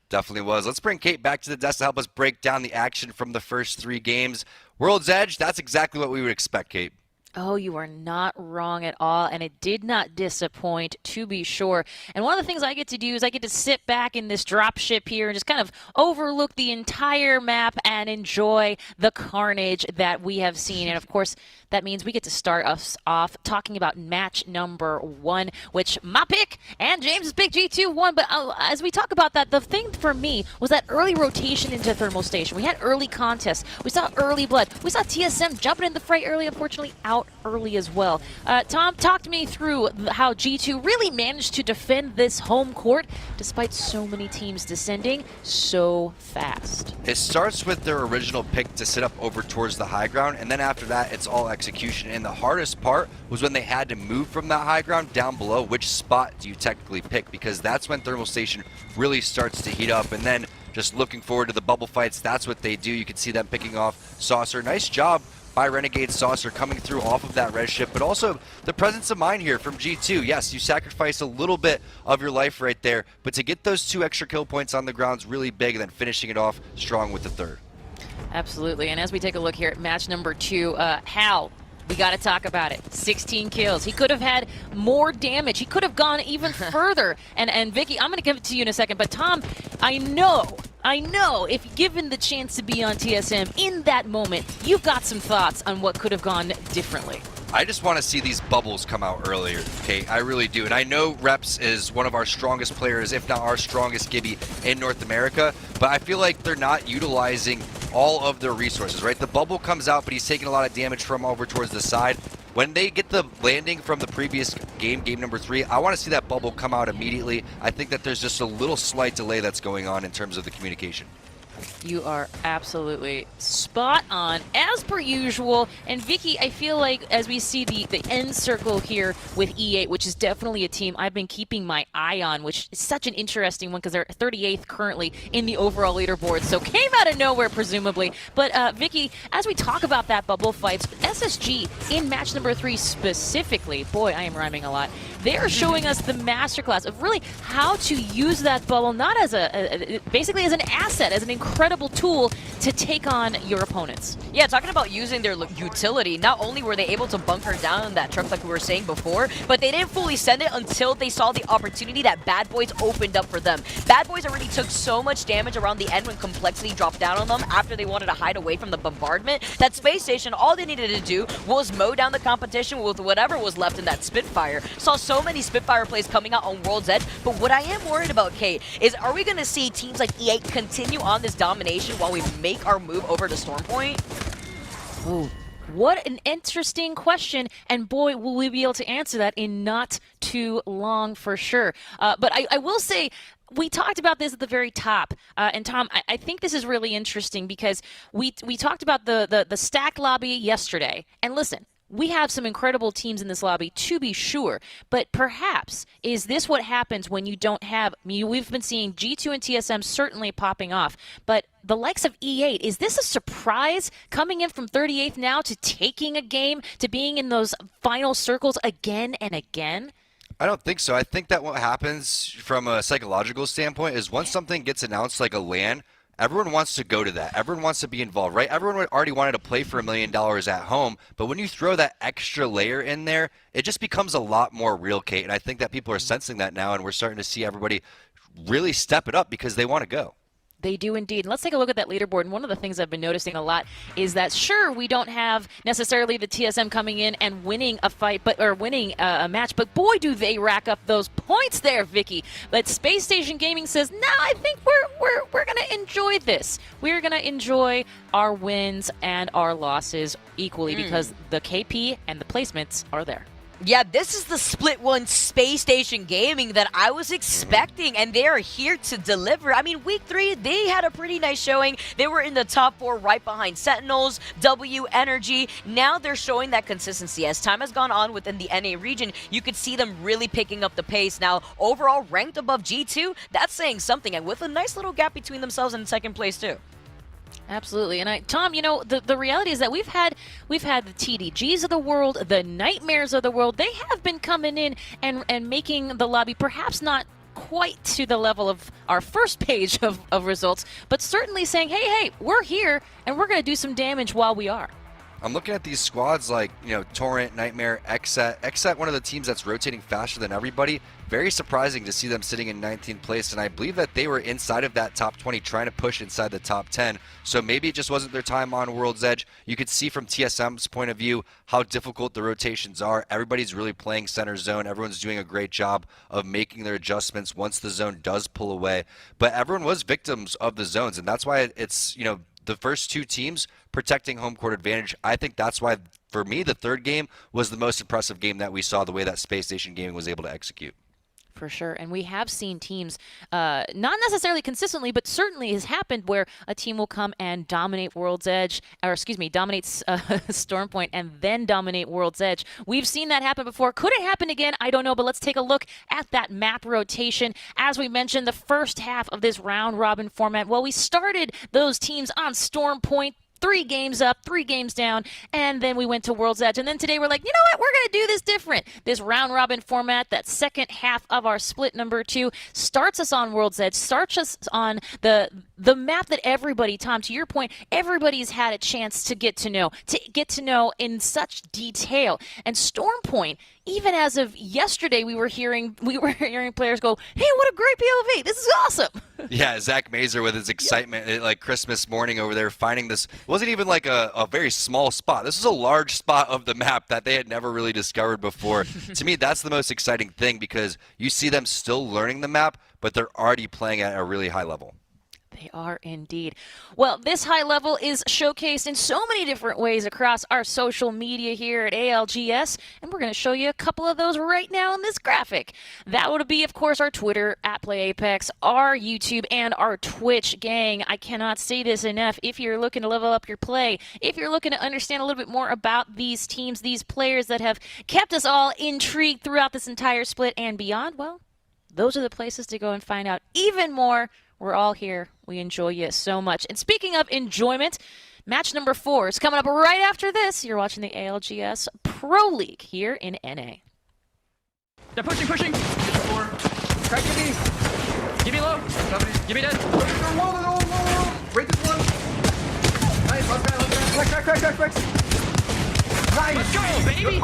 Definitely was. Let's bring Kate back to the desk to help us break down the action from the first 3 games. World's Edge, that's exactly what we would expect, Kate.
Oh, you are not wrong at all, and it did not disappoint, to be sure. And one of the things I get to do is I get to sit back in this dropship here and just kind of overlook the entire map and enjoy the carnage that we have seen. And, of course, that means we get to start us off talking about match number 1, which my pick and James's pick G2 won. But as we talk about that, the thing for me was that early rotation into Thermal Station. We had early contests. We saw early blood. We saw TSM jumping in the fray early, unfortunately out early as well. Tom, talk to me through how G2 really managed to defend this home court despite so many teams descending so fast.
It starts with their original pick to sit up over towards the high ground, and then after that, it's all execution. And the hardest part was when they had to move from that high ground down below. Which spot do you technically pick? Because that's when Thermal Station really starts to heat up. And then just looking forward to the bubble fights, that's what they do. You can see them picking off Saucer. Nice job by Renegade Saucer coming through off of that red ship, but also the presence of mind here from G2. Yes, you sacrifice a little bit of your life right there, but to get those 2 extra kill points on the ground is really big, and then finishing it off strong with the 3rd.
Absolutely, and as we take a look here at match number 2, Hal, we got to talk about it. 16 kills. He could have had more damage. He could have gone even further. And Vicky, I'm going to give it to you in a second, but Tom, I know, if given the chance to be on TSM in that moment, you've got some thoughts on what could have gone differently.
I just want to see these bubbles come out earlier, okay? I really do. And I know Reps is one of our strongest players, if not our strongest Gibby in North America, but I feel like they're not utilizing all of their resources, right? The bubble comes out, but he's taking a lot of damage from over towards the side. When they get the landing from the previous game, game number 3, I want to see that bubble come out immediately. I think that there's just a little slight delay that's going on in terms of the communication.
You are absolutely spot on, as per usual. And Vicky, I feel like as we see the end circle here with E8, which is definitely a team I've been keeping my eye on, which is such an interesting one because they're 38th currently in the overall leaderboard, so came out of nowhere presumably. But Vicky, as we talk about that bubble fights, SSG in match number 3 specifically, boy, I am rhyming a lot, they're showing us the masterclass of really how to use that bubble, not as basically as an asset, as an incredible tool to take on your opponents.
Yeah, talking about using their utility, not only were they able to bunker down that truck like we were saying before, but they didn't fully send it until they saw the opportunity that Bad Boys opened up for them. Bad Boys already took so much damage around the end when Complexity dropped down on them after they wanted to hide away from the bombardment, that Space Station, all they needed to do was mow down the competition with whatever was left in that Spitfire. Saw so many Spitfire plays coming out on World's Edge, but what I am worried about, Kate, is are we going to see teams like E8 continue on this domination while we make our move over to Stormpoint?
Ooh, what an interesting question, and boy, will we be able to answer that in not too long for sure. But I will say, we talked about this at the very top, and Tom, I think this is really interesting because we talked about the stacked lobby yesterday, and listen, we have some incredible teams in this lobby, to be sure, but perhaps is this what happens when you don't have, we've been seeing G2 and TSM certainly popping off, but the likes of E8, is this a surprise coming in from 38th now to taking a game, to being in those final circles again and again?
I don't think so. I think that what happens from a psychological standpoint is once something gets announced like a LAN, everyone wants to go to that. Everyone wants to be involved, right? Everyone already wanted to play for $1 million at home, but when you throw that extra layer in there, it just becomes a lot more real, Kate. And I think that people are sensing that now, and we're starting to see everybody really step it up because they want to go.
They do indeed. Let's take a look at that leaderboard. And one of the things I've been noticing a lot is that, sure, we don't have necessarily the TSM coming in and winning a fight, or winning a match, but boy, do they rack up those points there, Vicky. But Space Station Gaming says, no, I think we're going to enjoy this. We're going to enjoy our wins and our losses equally because the KP and the placements are there.
Yeah, this is the Split 1 Space Station Gaming that I was expecting, and they are here to deliver. I mean, week 3, they had a pretty nice showing. They were in the top 4 right behind Sentinels, W, Energy. Now they're showing that consistency. As time has gone on within the NA region, you could see them really picking up the pace. Now, overall ranked above G2, that's saying something, and with a nice little gap between themselves and second place too.
Absolutely. And Tom, you know, the reality is that we've had the TDGs of the world, the Nightmares of the world. They have been coming in and making the lobby perhaps not quite to the level of our first page of results, but certainly saying, hey, we're here and we're going to do some damage while we are.
I'm looking at these squads like, you know, Torrent, Nightmare, Xset, one of the teams that's rotating faster than everybody. Very surprising to see them sitting in 19th place, and I believe that they were inside of that top 20 trying to push inside the top 10. So maybe it just wasn't their time on World's Edge. You could see from TSM's point of view how difficult the rotations are. Everybody's really playing center zone. Everyone's doing a great job of making their adjustments once the zone does pull away. But everyone was victims of the zones, and that's why it's, you know, the first 2 teams protecting home court advantage. I think that's why, for me, the third game was the most impressive game that we saw, the way that Space Station Gaming was able to execute.
For sure. And we have seen teams, not necessarily consistently, but certainly has happened where a team will come and dominate World's Edge, or excuse me, dominates Stormpoint and then dominate World's Edge. We've seen that happen before. Could it happen again? I don't know, but let's take a look at that map rotation. As we mentioned, the first half of this round-robin format, well, we started those teams on Stormpoint, 3 games up, 3 games down, and then we went to World's Edge. And then today we're like, you know what? We're going to do this different. This round-robin format, that second half of our split number 2, starts us on World's Edge, starts us on the map that everybody, Tom, to your point, everybody's had a chance to get to know in such detail. And Stormpoint, even as of yesterday, we were hearing players go, hey, what a great POV. This is awesome.
Yeah, Zach Mazer with his excitement, like Christmas morning over there, finding this. Wasn't even like a very small spot. This is a large spot of the map that they had never really discovered before. To me, that's the most exciting thing, because you see them still learning the map, but they're already playing at a really high level.
They are indeed. Well, this high level is showcased in so many different ways across our social media here at ALGS, and we're going to show you a couple of those right now in this graphic. That would be, of course, our Twitter, @PlayApex, our YouTube, and our Twitch. Gang, I cannot say this enough. If you're looking to level up your play, if you're looking to understand a little bit more about these teams, these players that have kept us all intrigued throughout this entire split and beyond, well, those are the places to go and find out even more. We're all here. We enjoy you so much. And speaking of enjoyment, match number 4 is coming up right after this. You're watching the ALGS Pro League here in NA.
They're pushing. Crack, give me. Give me low. Give me dead. Whoa. Break this one. Nice, last guy. Crack. Nice. Let's go, baby.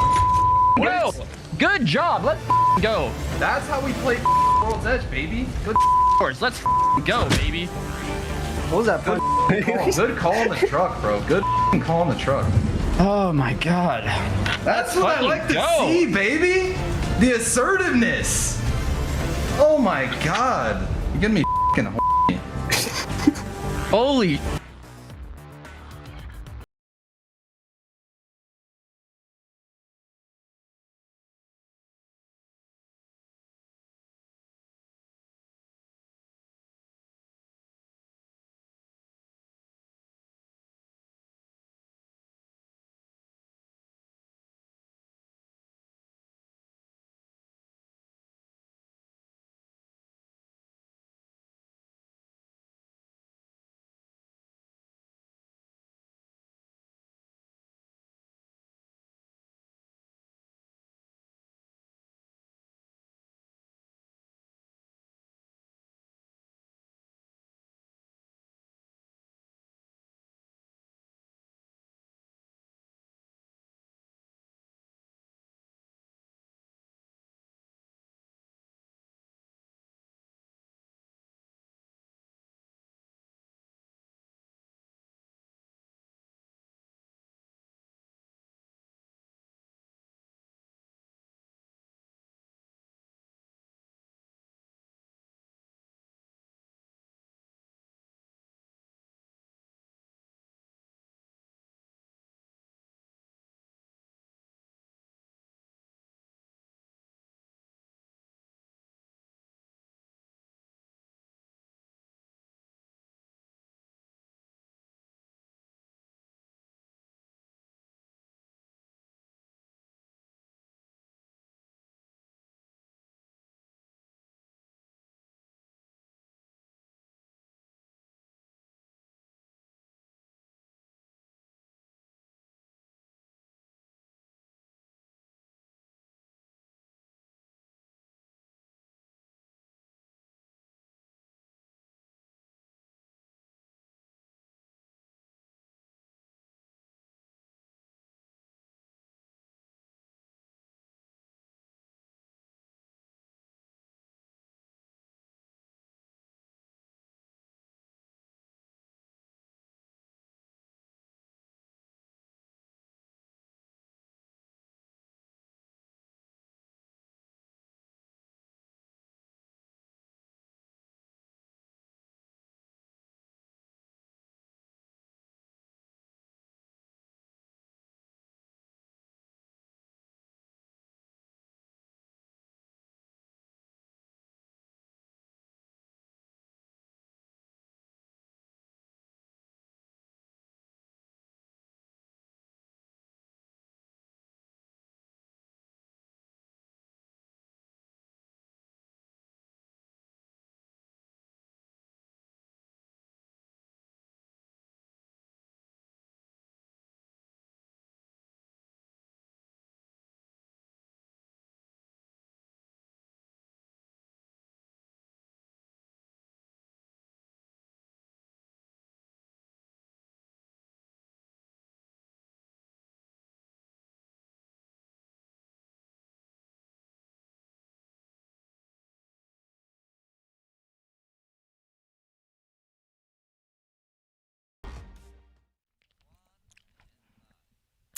Go. Good job. Let's go. That's how we play World's Edge, baby. Good. Let's go, baby.
What was that?
Good call on the truck, bro. Good call on the truck. Oh my god. That's what I like to see, baby. The assertiveness. Oh my god. You're getting me holy.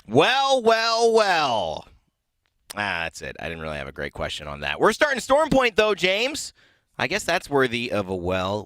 Well. That's it. I didn't really have a great question on that. We're starting Storm Point, though, James. I guess that's worthy of a well.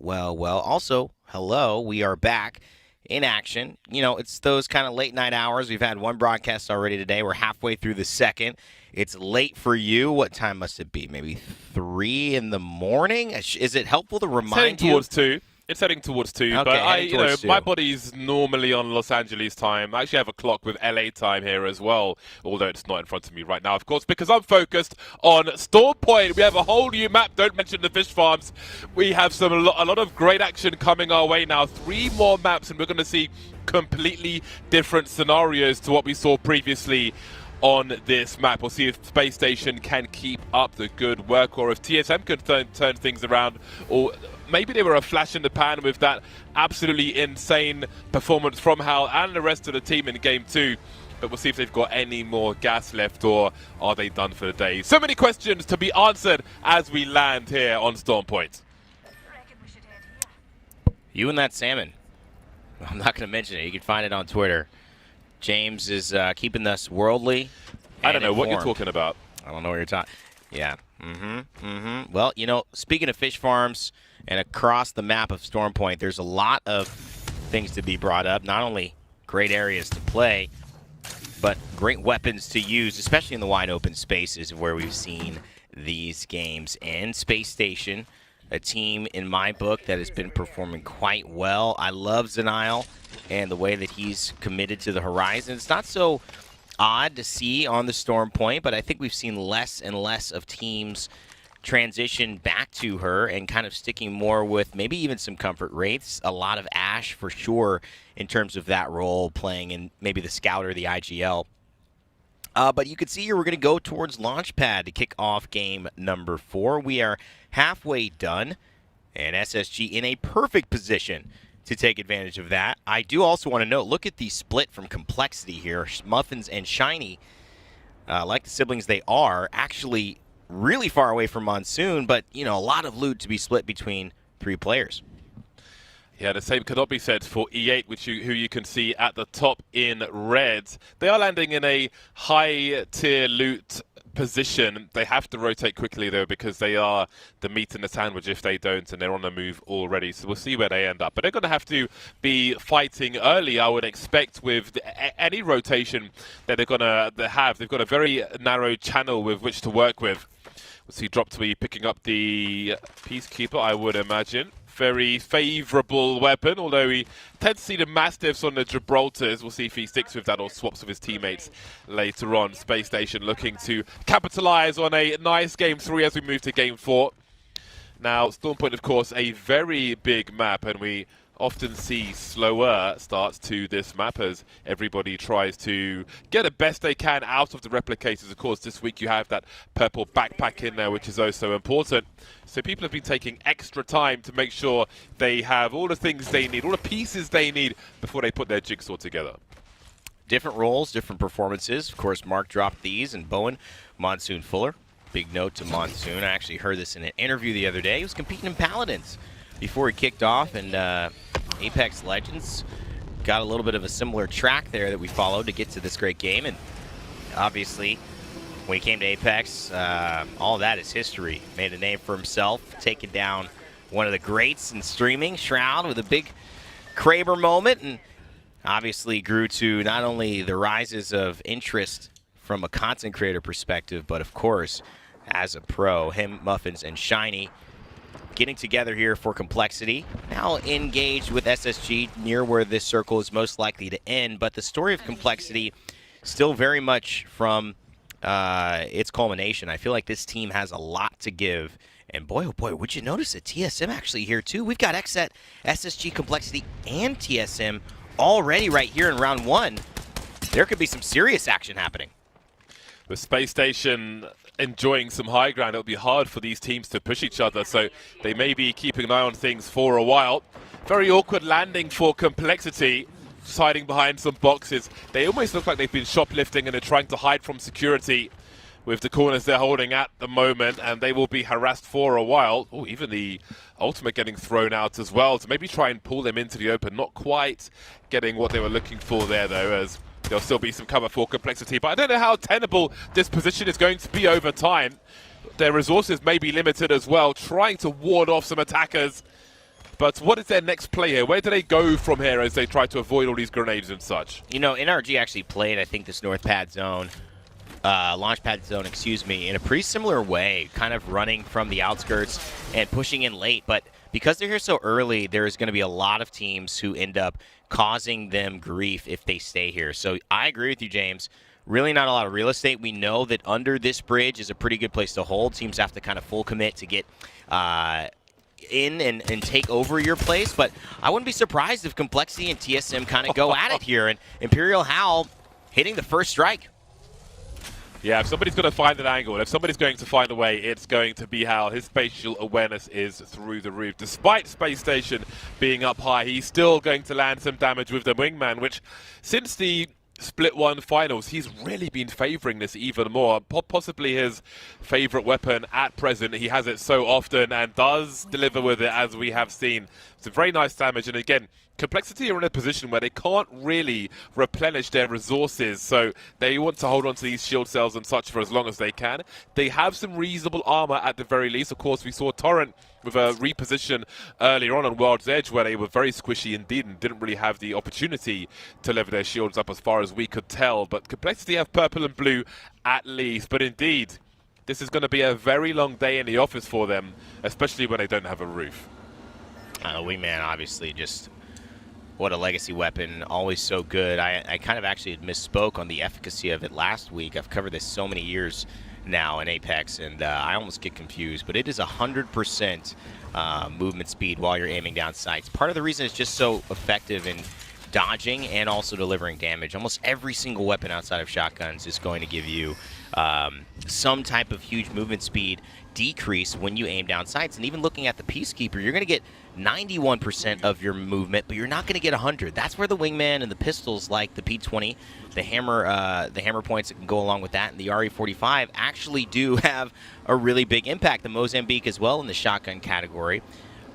Also, hello, we are back in action. You know, it's those kind of late night hours. We've had one broadcast already today. We're halfway through the second. It's late for you. What time must it be? Maybe 3 in the morning? Is it helpful to remind you?
Towards 2. It's heading towards 2,
okay,
but my body's normally on Los Angeles time. I actually have a clock with LA time here as well, although it's not in front of me right now, of course, because I'm focused on Storm Point. We have a whole new map. Don't mention the fish farms. We have a lot of great action coming our way now. 3 more maps, and we're going to see completely different scenarios to what we saw previously on this map. We'll see if Space Station can keep up the good work, or if TSM can turn things around, or maybe they were a flash in the pan with that absolutely insane performance from Hal and the rest of the team in Game 2. But we'll see if they've got any more gas left, or are they done for the day? So many questions to be answered as we land here on Storm Point.
You and that salmon. I'm not going to mention it. You can find it on Twitter. James is keeping us worldly.
I don't know what you're
informed.
talking about.
I don't know what you're talking. Yeah. Well, you know, speaking of fish farms and across the map of Storm Point, there's a lot of things to be brought up. Not only great areas to play, but great weapons to use, especially in the wide open spaces where we've seen these games. And Space Station, a team in my book that has been performing quite well. I love Zenile and the way that he's committed to the horizon. It's not so odd to see on the Storm Point, but I think we've seen less and less of teams transition back to her and kind of sticking more with maybe even some comfort wraiths. A lot of Ash for sure in terms of that role, playing in maybe the Scout or the IGL. But you can see here we're going to go towards Launchpad to kick off game number 4. We are halfway done, and SSG in a perfect position to take advantage of that. I do also want to note, look at the split from complexity here. Muffins and Shiny, like the siblings they are, actually really far away from Monsoon, but, you know, a lot of loot to be split between 3 players.
Yeah, the same cannot be said for E8, who you can see at the top in red. They are landing in a high-tier loot position. They have to rotate quickly, though, because they are the meat in the sandwich if they don't, and they're on the move already. So we'll see where they end up. But they're going to have to be fighting early, I would expect, with any rotation that they're going to have. They've got a very narrow channel with which to work with. We'll see Drop to be picking up the Peacekeeper, I would imagine. Very favourable weapon, although we tend to see the Mastiffs on the Gibraltars. We'll see if he sticks with that or swaps with his teammates later on. Space Station looking to capitalise on a nice Game 3 as we move to Game 4. Now, Storm Point, of course, a very big map, and we often see slower starts to this map as everybody tries to get the best they can out of the replicators. Of course, this week you have that purple backpack in there, which is oh so important. So people have been taking extra time to make sure they have all the things they need, all the pieces they need before they put their jigsaw together.
Different roles, different performances. Of course, Mark dropped these, and Bowen, Monsoon Fuller. Big note to Monsoon. I actually heard this in an interview the other day. He was competing in Paladins before he kicked off, and Apex Legends got a little bit of a similar track there that we followed to get to this great game. And obviously, when he came to Apex, all of that is history. Made a name for himself, taking down one of the greats in streaming, Shroud, with a big Kraber moment, and obviously grew to not only the rises of interest from a content creator perspective, but of course, as a pro. Him, Muffins, and Shiny getting together here for complexity. Now engaged with SSG near where this circle is most likely to end, but the story of complexity still very much from its culmination. I feel like this team has a lot to give. And boy, oh boy, would you notice that TSM actually here too? We've got XSET, SSG, Complexity, and TSM already right here in round 1. There could be some serious action happening.
With Space Station enjoying some high ground, it'll be hard for these teams to push each other, so they may be keeping an eye on things for a while. Very awkward landing for Complexity, just hiding behind some boxes. They almost look like they've been shoplifting and they're trying to hide from security with the corners they're holding at the moment, and they will be harassed for a while. Oh, even the ultimate getting thrown out as well to maybe try and pull them into the open. Not quite getting what they were looking for there, though, as there'll still be some cover for Complexity, but I don't know how tenable this position is going to be over time. Their resources may be limited as well, trying to ward off some attackers. But what is their next play here? Where do they go from here as they try to avoid all these grenades and such?
You know, NRG actually played, I think, this north pad zone, launch pad zone, excuse me, in a pretty similar way, kind of running from the outskirts and pushing in late. But because they're here so early, there's going to be a lot of teams who end up causing them grief if they stay here. So I agree with you, James. Really not a lot of real estate. We know that under this bridge is a pretty good place to hold. Teams have to kind of full commit to get in and take over your place. But I wouldn't be surprised if Complexity and TSM kind of go at it here. And Imperial Howl hitting the first strike.
Yeah, if somebody's going to find an angle, if somebody's going to find a way, it's going to be Hal. His spatial awareness is through the roof. Despite Space Station being up high, he's still going to land some damage with the Wingman, which since the Split 1 finals, he's really been favoring this even more. Possibly his favorite weapon at present. He has it so often and does deliver with it, as we have seen. It's a very nice damage, and again, Complexity are in a position where they can't really replenish their resources, so they want to hold on to these shield cells and such for as long as they can. They have some reasonable armor at the very least. Of course, we saw Torrent with a reposition earlier on World's Edge, where they were very squishy indeed and didn't really have the opportunity to lever their shields up as far as we could tell. But Complexity have purple and blue at least. But indeed, this is going to be a very long day in the office for them, especially when they don't have a roof.
Wingman, obviously, just what a legacy weapon, always so good. I kind of actually misspoke on the efficacy of it last week. I've covered this so many years now in Apex, and I almost get confused, but it is 100% movement speed while you're aiming down sights. Part of the reason it's just so effective in dodging and also delivering damage. Almost every single weapon outside of shotguns is going to give you some type of huge movement speed decrease when you aim down sights. And even looking at the Peacekeeper, you're going to get 91% of your movement, but you're not going to get 100. That's where the Wingman and the pistols like the P20, the hammer points that can go along with that, and the RE45 actually do have a really big impact. The Mozambique as well in the shotgun category.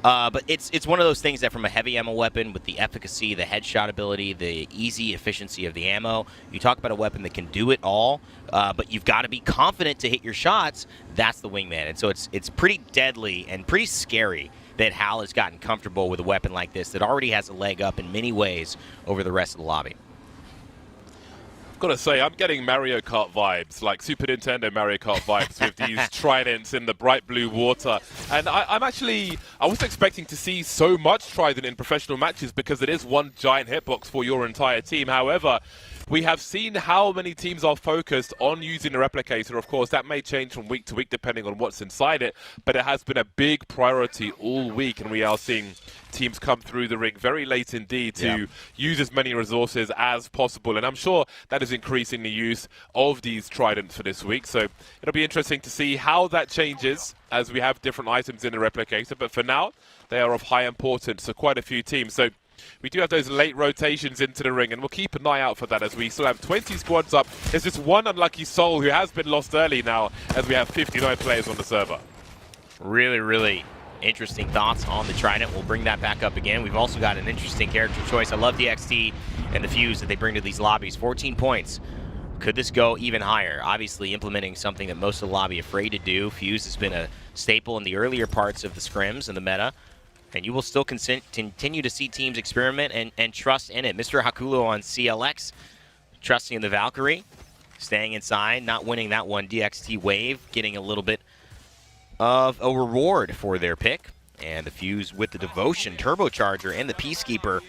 But it's one of those things that from a heavy ammo weapon with the efficacy, the headshot ability, the easy efficiency of the ammo, you talk about a weapon that can do it all, but you've got to be confident to hit your shots. That's the Wingman. And so it's pretty deadly and pretty scary that Hal has gotten comfortable with a weapon like this that already has a leg up in many ways over the rest of the lobby.
I've got to say, I'm getting Mario Kart vibes, like Super Nintendo Mario Kart vibes with these tridents in the bright blue water. And I wasn't expecting to see so much trident in professional matches because it is one giant hitbox for your entire team. However, we have seen how many teams are focused on using the replicator. Of course, that may change from week to week depending on what's inside it, but it has been a big priority all week, and we are seeing teams come through the ring very late indeed to use as many resources as possible. And I'm sure that is increasing the use of these tridents for this week. So it'll be interesting to see how that changes as we have different items in the replicator. But for now, they are of high importance to quite a few teams. So we do have those late rotations into the ring, and we'll keep an eye out for that as we still have 20 squads up. There's just one unlucky soul who has been lost early now as we have 59 players on the server.
Really, really interesting thoughts on the Trident. We'll bring that back up again. We've also got an interesting character choice. I love the XT and the Fuse that they bring to these lobbies. 14 points. Could this go even higher? Obviously implementing something that most of the lobby are afraid to do. Fuse has been a staple in the earlier parts of the scrims and the meta. And you will still continue to see teams experiment and trust in it. Mr. Hakulo on CLX, trusting in the Valkyrie, staying inside, not winning that one DXT wave, getting a little bit of a reward for their pick. And the Fuse with the Devotion, Turbocharger, and the Peacekeeper.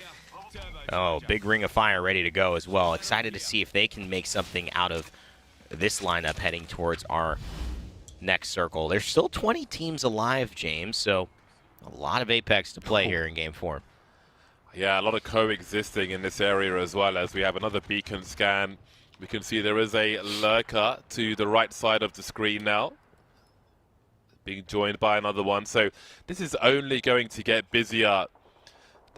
Oh, big Ring of Fire ready to go as well. Excited to see if they can make something out of this lineup heading towards our next circle. There's still 20 teams alive, James, so a lot of Apex to play here in Game 4.
Yeah, a lot of coexisting in this area as well, as we have another beacon scan. We can see there is a lurker to the right side of the screen now, being joined by another one. So this is only going to get busier.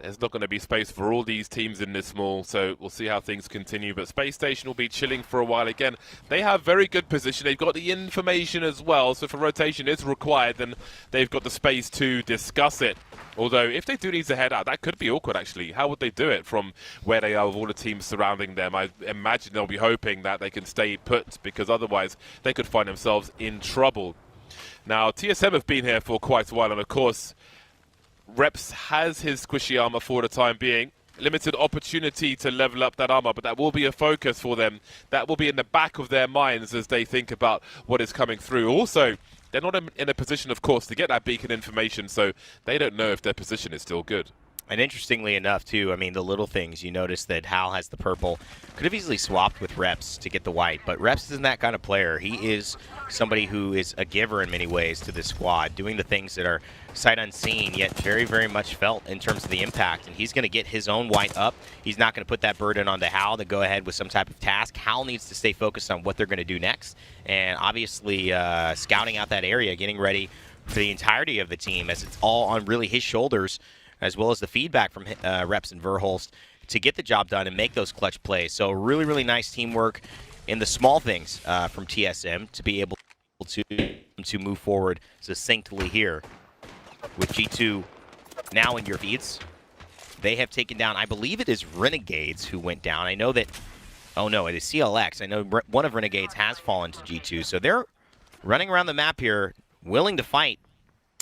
there's not going to be space for all these teams in this small, so we'll see how things continue. But Space Station will be chilling for a while again. They have very good position. They've got the information as well, so if a rotation is required, then they've got the space to discuss it. Although, if they do need to head out, that could be awkward, actually. How would they do it from where they are with all the teams surrounding them? I imagine they'll be hoping that they can stay put, because otherwise they could find themselves in trouble. Now, TSM have been here for quite a while, and of course, Reps has his squishy armor for the time being. Limited opportunity to level up that armor, but that will be a focus for them. That will be in the back of their minds as they think about what is coming through. Also, they're not in a position, of course, to get that beacon information, so they don't know if their position is still good.
And interestingly enough, too, I mean, the little things, you notice that Hal has the purple. Could have easily swapped with Reps to get the white, but Reps isn't that kind of player. He is somebody who is a giver in many ways to this squad, doing the things that are sight unseen, yet very, very much felt in terms of the impact. And he's going to get his own white up. He's not going to put that burden onto Hal to go ahead with some type of task. Hal needs to stay focused on what they're going to do next. And obviously scouting out that area, getting ready for the entirety of the team, as it's all on really his shoulders, as well as the feedback from Reps and Verhulst to get the job done and make those clutch plays. So really, really nice teamwork in the small things from TSM to be able to move forward succinctly here. With G2 now in your feeds, they have taken down, I believe it is Renegades who went down. I know that, oh no, it is CLX. I know one of Renegades has fallen to G2. So they're running around the map here, willing to fight,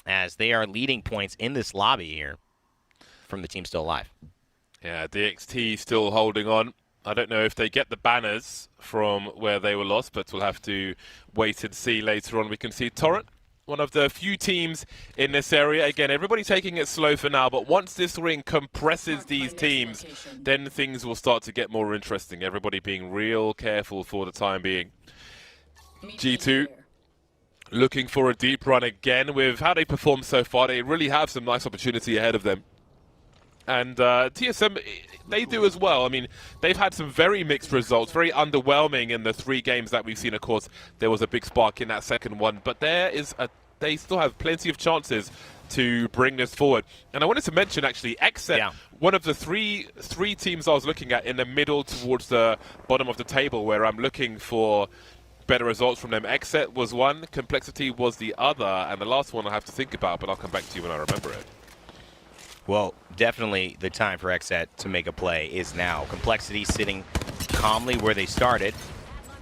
as they are leading points in this lobby here from the team still alive.
Yeah, DXT still holding on. I don't know if they get the banners from where they were lost, but we'll have to wait and see later on. We can see Torrent, one of the few teams in this area. Again, everybody taking it slow for now, but once this ring compresses these teams, then things will start to get more interesting. Everybody being real careful for the time being. G2 looking for a deep run again. With how they performed so far, they really have some nice opportunity ahead of them. And TSM, they do as well. I mean, they've had some very mixed results, very underwhelming in the 3 games that we've seen. Of course, there was a big spark in that second one, but they still have plenty of chances to bring this forward. And I wanted to mention, actually, XSET, one of the three teams I was looking at in the middle towards the bottom of the table, where I'm looking for better results from them. XSET was one, Complexity was the other, and the last one I have to think about, but I'll come back to you when I remember it.
Well, definitely the time for XSET to make a play is now. Complexity sitting calmly where they started,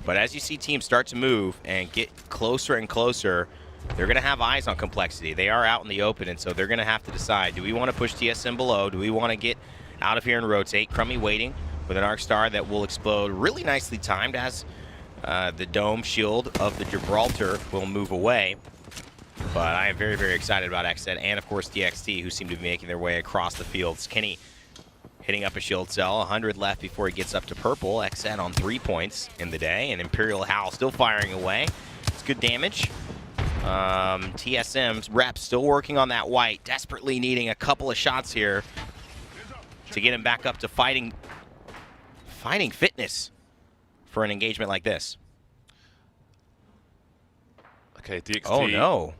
but as you see teams start to move and get closer and closer, they're going to have eyes on Complexity. They are out in the open, and so they're going to have to decide, do we want to push TSM below? Do we want to get out of here and rotate? Crummy waiting with an Arc Star that will explode really nicely timed as the dome shield of the Gibraltar will move away. But I am very, very excited about XSET and, of course, DXT, who seem to be making their way across the fields. Kenny hitting up a shield cell, 100 left before he gets up to purple. XSET on 3 points in the day, and Imperial Howl still firing away. It's good damage. TSM's Rep still working on that white, desperately needing a couple of shots here to get him back up to fighting fitness for an engagement like this.
Okay, DXT.
Oh, no.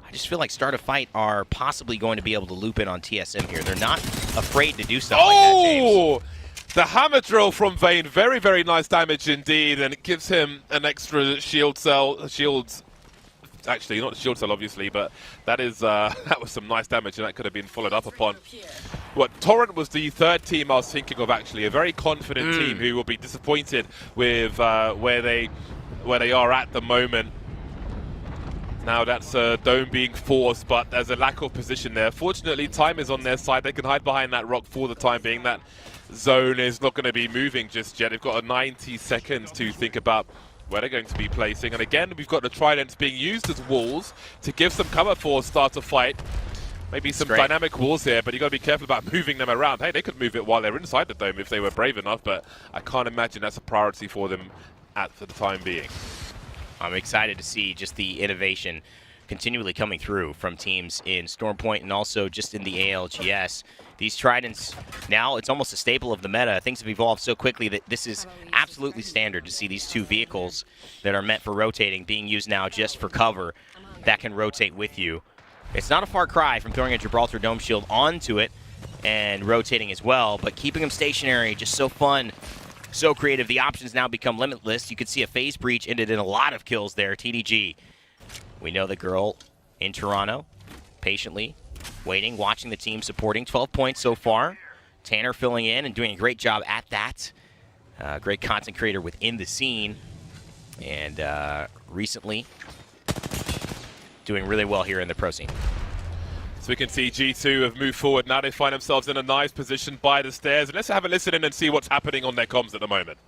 I just feel like Start a Fight are possibly going to be able to loop in on TSM here. They're not afraid to do stuff like that, James.
The hammer drill from Vayne. Very, very nice damage indeed, and it gives him an extra shield cell. Shields. Actually, not a shield cell, obviously, but that is that was some nice damage, and that could have been followed up upon. Torrent was the third team I was thinking of, actually. A very confident team who will be disappointed with where they are at the moment. Now that's Dome being forced, but there's a lack of position there. Fortunately, time is on their side. They can hide behind that rock for the time being. That zone is not going to be moving just yet. They've got 90 seconds to think about where they're going to be placing. And again, we've got the Tridents being used as walls to give some cover for Start a Fight. Maybe some dynamic walls here, but you've got to be careful about moving them around. Hey, they could move it while they're inside the dome if they were brave enough, but I can't imagine that's a priority for them for the time being.
I'm excited to see just the innovation continually coming through from teams in Stormpoint and also just in the ALGS. These Tridents, now it's almost a staple of the meta. Things have evolved so quickly that this is absolutely standard to see these two vehicles that are meant for rotating being used now just for cover that can rotate with you It's not a far cry from throwing a Gibraltar Dome Shield onto it and rotating as well, but keeping them stationary, just so fun, so creative. The options now become limitless. You could see a phase breach ended in a lot of kills there. TDG, we know the girl in Toronto, patiently waiting, watching the team, supporting. 12 points so far. Tanner filling in and doing a great job at that. Great content creator within the scene, and recently doing really well here in the pro scene.
So we can see G2 have moved forward. Now they find themselves in a nice position by the stairs. And let's have a listen in and see what's happening on their comms at the moment.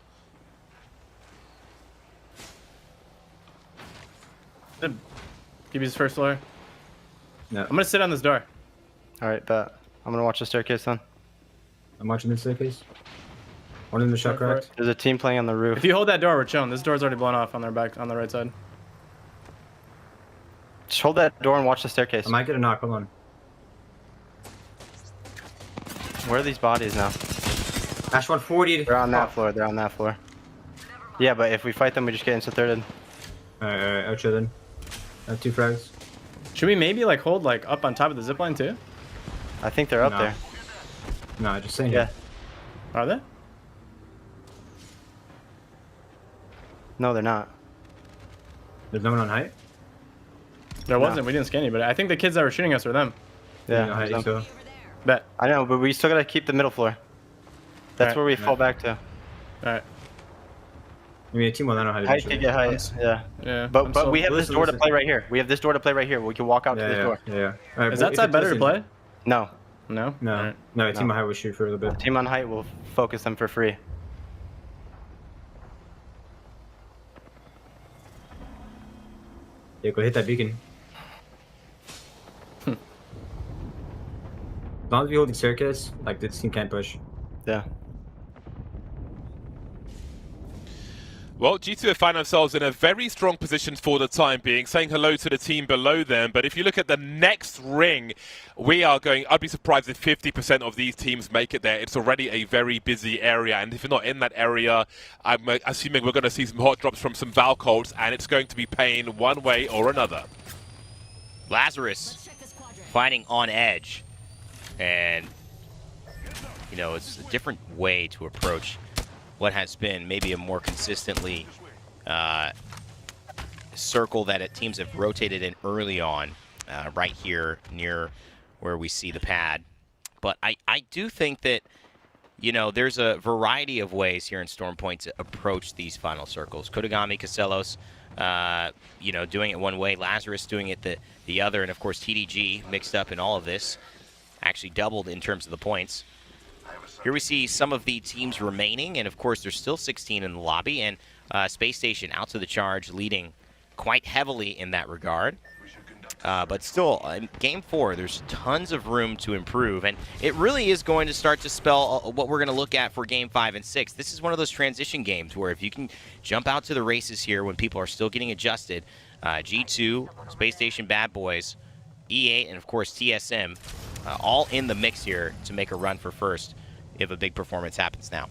Give me his first floor. No. I'm gonna sit on this door.
Alright, bet. I'm gonna watch the staircase then.
I'm watching the staircase. One in the shot crack.
There's a team playing on the roof.
If you hold that door, we're chilling. This door's already blown off on their back, on the right side.
Just hold that door and watch the staircase.
I might get a knock. Hold on.
Where are these bodies now?
Ash 140.
They're on that floor. They're on that floor. Yeah, but if we fight them, we just get insta-thirded.
Alright, outro then. I have 2 frags.
Should we maybe like hold like up on top of the zipline too?
I think they're up there.
No, just saying.
Yeah.
Are they?
No, they're not.
There's no one on height?
There wasn't. We didn't scan anybody. I think the kids that were shooting us were them.
Yeah.
You know, so.
Bet.
I know, but we still gotta keep the middle floor. That's where we fall back to.
Alright.
I mean, a team will not know how to
Height to get height. Yeah.
Yeah.
But we have this door to play right here. We have this door to play right here. We can walk out to this door.
Yeah. Right,
Is that side better to play?
No.
No?
No.
Right.
No, team on height will shoot for a little bit.
Team on height will focus them for free.
Yeah, go hit that beacon. As long as we hold the staircase, like this team can't push.
Yeah.
Well, G2 have found themselves in a very strong position for the time being, saying hello to the team below them. But if you look at the next ring, we are going, I'd be surprised if 50% of these teams make it there. It's already a very busy area. And if you're not in that area, I'm assuming we're going to see some hot drops from some Valcolts, and it's going to be pain one way or another.
Lazarus fighting on edge. And, you know, it's a different way to approach what has been maybe a more consistently circle that teams have rotated in early on, right here near where we see the pad. But I do think that, you know, there's a variety of ways here in Storm Point to approach these final circles. Kodagami, Casellos, you know, doing it one way, Lazarus doing it the other, and of course TDG mixed up in all of this, actually doubled in terms of the points. Here we see some of the teams remaining, and of course there's still 16 in the lobby, and Space Station out to the charge, leading quite heavily in that regard. But still, in Game 4, there's tons of room to improve, and it really is going to start to spell what we're going to look at for Game 5 and 6. This is one of those transition games where if you can jump out to the races here when people are still getting adjusted, G2, Space Station Bad Boys, E8, and of course TSM, all in the mix here to make a run for first if a big performance happens now.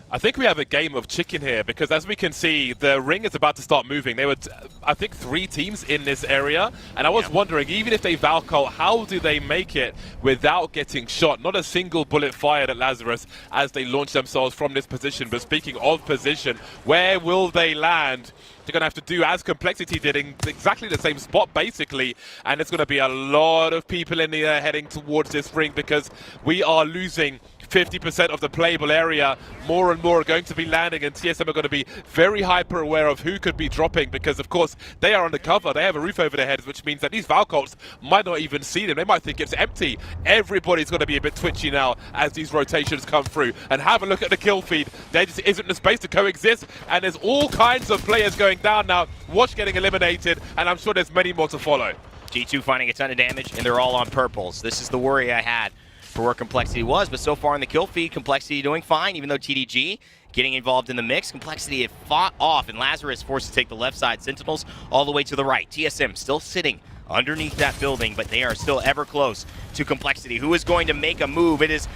I think we have a game of chicken here, because as we can see, the ring is about to start moving. There were, I think, 3 teams in this area, and I was wondering, even if they Valcol, how do they make it without getting shot? Not a single bullet fired at Lazarus as they launch themselves from this position. But speaking of position, where will they land? They're going to have to do as Complexity did in exactly the same spot, basically. And it's going to be a lot of people in the air heading towards this ring, because we are losing 50% of the playable area. More and more are going to be landing, and TSM are going to be very hyper aware of who could be dropping, because of course they are undercover. They have a roof over their heads, which means that these Valcolts might not even see them. They might think it's empty. Everybody's going to be a bit twitchy now as these rotations come through. And have a look at the kill feed. There just isn't the space to coexist, and there's all kinds of players going down now. Watch getting eliminated, and I'm sure there's many more to follow.
G2 finding a ton of damage, and they're all on purples. This is the worry I had for where Complexity was, but so far in the kill feed, Complexity doing fine, even though TDG getting involved in the mix. Complexity had fought off, and Lazarus forced to take the left side. Sentinels all the way to the right. TSM still sitting underneath that building, but they are still ever close to Complexity, who is going to make a move. It is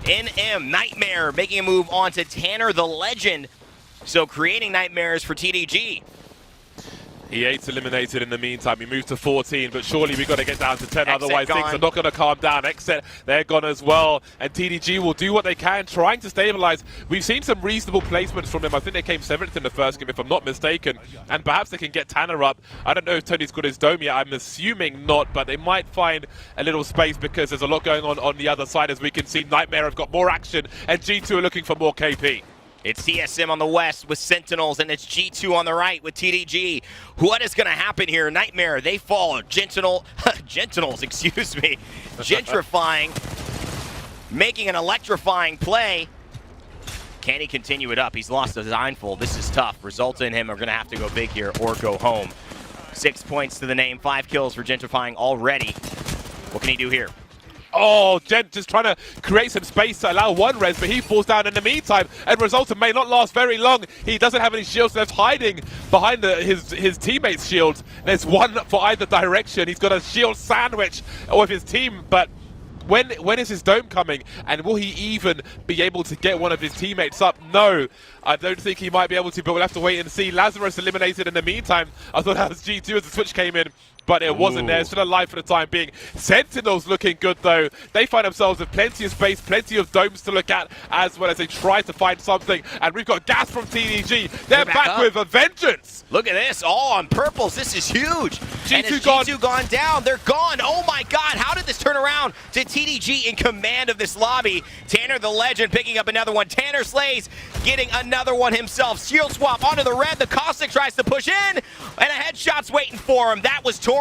NM, Nightmare, making a move onto Tanner the Legend, so creating nightmares for TDG.
E8's eliminated in the meantime. We move to 14, but surely we got to get down to 10. Otherwise,
gone.
things are not going to calm down. Exit, they're gone as well. And TDG will do what they can, trying to stabilize. We've seen some reasonable placements from them. I think they came 7th in the first game, if I'm not mistaken. And perhaps they can get Tanner up. I don't know if Tony's got his dome yet. I'm assuming not, but they might find a little space because there's a lot going on the other side. As we can see, Nightmare have got more action, and G2 are looking for more KP.
It's TSM on the west with Sentinels, and it's G2 on the right with TDG. What is going to happen here? Nightmare, they fall. Gentinels, excuse me. Gentrifying, making an electrifying play. Can he continue it up? He's lost a Designful. This is tough. Resulta and him are going to have to go big here or go home. 6 points to the name, 5 kills for Gentrifying already. What can he do here?
Oh, Gent just trying to create some space to allow one res, but he falls down in the meantime, and Resulta may not last very long. He doesn't have any shields left, hiding behind his teammates' shields. There's one for either direction. He's got a shield sandwich with his team, but when is his dome coming, and will he even be able to get one of his teammates up? No, I don't think he might be able to, but we'll have to wait and see. Lazarus eliminated in the meantime. I thought that was G2 as the switch came in, but it wasn't there. Still alive for the time being. Sentinels looking good, though. They find themselves with plenty of space, plenty of domes to look at, as well as they try to find something. And we've got gas from TDG. They're back with a vengeance.
Look at this, all on purples. This is huge.
G2
gone down. They're gone. Oh my God, how did this turn around to TDG in command of this lobby? Tanner the Legend picking up another one. Tanner Slays getting another one himself. Shield swap onto the red. The Caustic tries to push in, and a headshot's waiting for him. That was Torrent.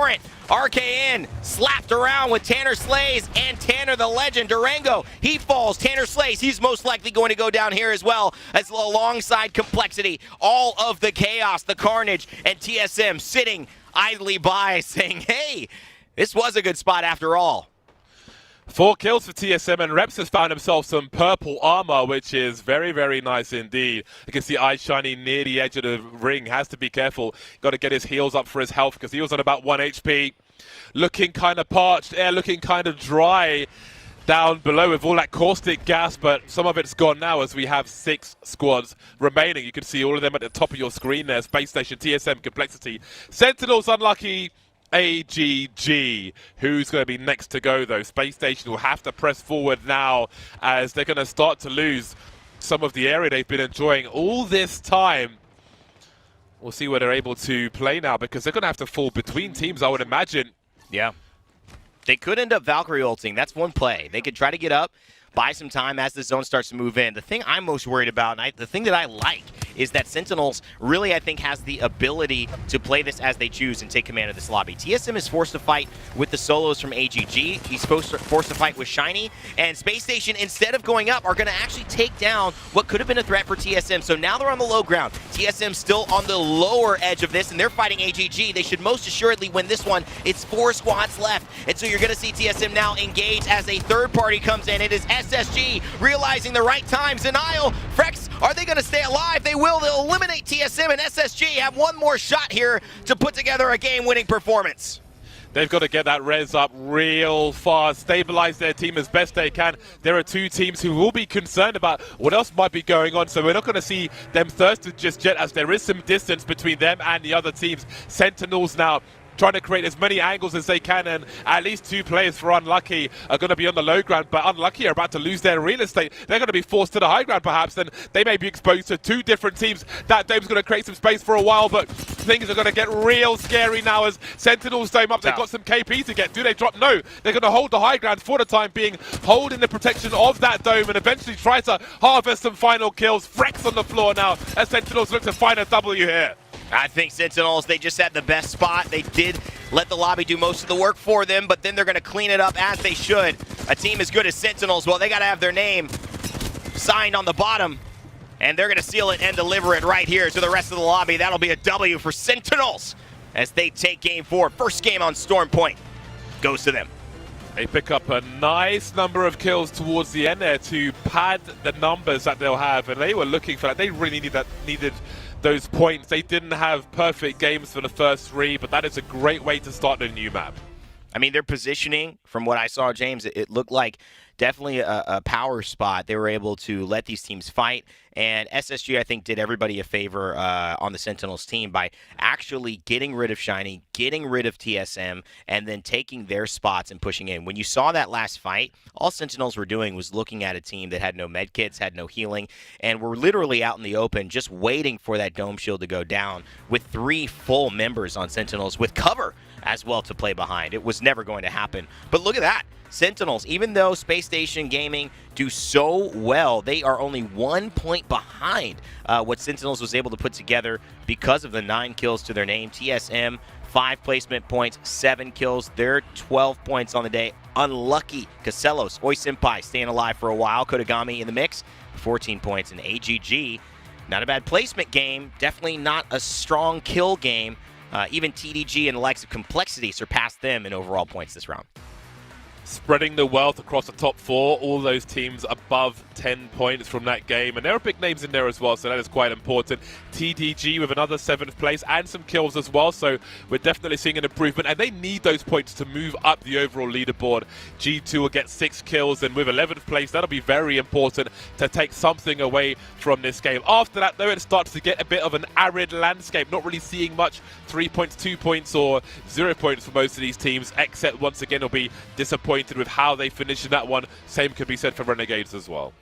RKN slapped around with Tanner Slays and Tanner the Legend. Durango, he falls. Tanner Slays, he's most likely going to go down here as well, as alongside Complexity. All of the chaos, the carnage, and TSM sitting idly by saying, hey, this was a good spot after all.
4 kills for TSM, and Reps has found himself some purple armor, which is very, very nice indeed. You can see eyes shining near the edge of the ring. Has to be careful. Got to get his heals up for his health because he was on about 1 HP. Looking kind of parched, air looking kind of dry down below with all that caustic gas, but some of it's gone now as we have 6 squads remaining. You can see all of them at the top of your screen there. Space Station, TSM, Complexity. Sentinels unlucky. AGG, who's going to be next to go though? Space Station will have to press forward now as they're going to start to lose some of the area they've been enjoying all this time. We'll see where they're able to play now because they're going to have to fall between teams, I would imagine.
Yeah. They could end up Valkyrie ulting. That's one play. They could try to get up, buy some time as the zone starts to move in. The thing I'm most worried about, and the thing that I like, is that Sentinels really, I think, has the ability to play this as they choose and take command of this lobby. TSM is forced to fight with the solos from AGG. He's forced to fight with Shiny. And Space Station, instead of going up, are going to actually take down what could have been a threat for TSM. So now they're on the low ground. TSM still on the lower edge of this, and they're fighting AGG. They should most assuredly win this one. It's 4 squads left. And so you're going to see TSM now engage as a third party comes in. It is SSG realizing the right time. Zenile, Frex, are they going to stay alive? They will. They'll eliminate TSM, and SSG have one more shot here to put together a game-winning performance.
They've got to get that res up real fast, stabilize their team as best they can. There are 2 teams who will be concerned about what else might be going on, so we're not going to see them thirsted just yet, as there is some distance between them and the other teams. Sentinels now trying to create as many angles as they can, and at least 2 players for Unlucky are going to be on the low ground, but Unlucky are about to lose their real estate. They're going to be forced to the high ground perhaps, and they may be exposed to 2 different teams. That dome's going to create some space for a while, but things are going to get real scary now as Sentinels dome up. They've got some KP to get. Do they drop? No. They're going to hold the high ground for the time being, holding the protection of that dome, and eventually try to harvest some final kills. Frex on the floor now as Sentinels look to find a W here.
I think Sentinels, they just had the best spot. They did let the lobby do most of the work for them, but then they're going to clean it up as they should. A team as good as Sentinels, well, they got to have their name signed on the bottom, and they're going to seal it and deliver it right here to the rest of the lobby. That'll be a W for Sentinels as they take game 4. First game on Storm Point goes to them.
They pick up a nice number of kills towards the end there to pad the numbers that they'll have, and they were looking for that. They really needed those points. They didn't have perfect games for the first 3, but that is a great way to start a new map.
I mean, their positioning, from what I saw, James, it looked like definitely a power spot. They were able to let these teams fight, and SSG, I think, did everybody a favor on the Sentinels team by actually getting rid of Shiny, getting rid of TSM, and then taking their spots and pushing in. When you saw that last fight, all Sentinels were doing was looking at a team that had no med kits, had no healing, and were literally out in the open just waiting for that dome shield to go down with 3 full members on Sentinels with cover as well to play behind. It was never going to happen. But look at that. Sentinels, even though Space Station Gaming do so well, they are only 1 point behind what Sentinels was able to put together because of the 9 kills to their name. TSM, 5 placement points, 7 kills. They're 12 points on the day. Unlucky Casellos, Oi Senpai staying alive for a while. Kodagami in the mix, 14 points. And AGG, not a bad placement game. Definitely not a strong kill game. Even TDG and the likes of Complexity surpassed them in overall points this round.
Spreading the wealth across the top 4, all those teams above 10 points from that game, and there are big names in there as well, so that is quite important. TDG with another 7th place and some kills as well, so we're definitely seeing an improvement, and they need those points to move up the overall leaderboard. G2 will get 6 kills, and with 11th place, that'll be very important to take something away from this game. After that, though, it starts to get a bit of an arid landscape, not really seeing much 3 points, 2 points, or 0 points for most of these teams, except once again will be disappointed with how they finish in that one. Same could be said for Renegades as well.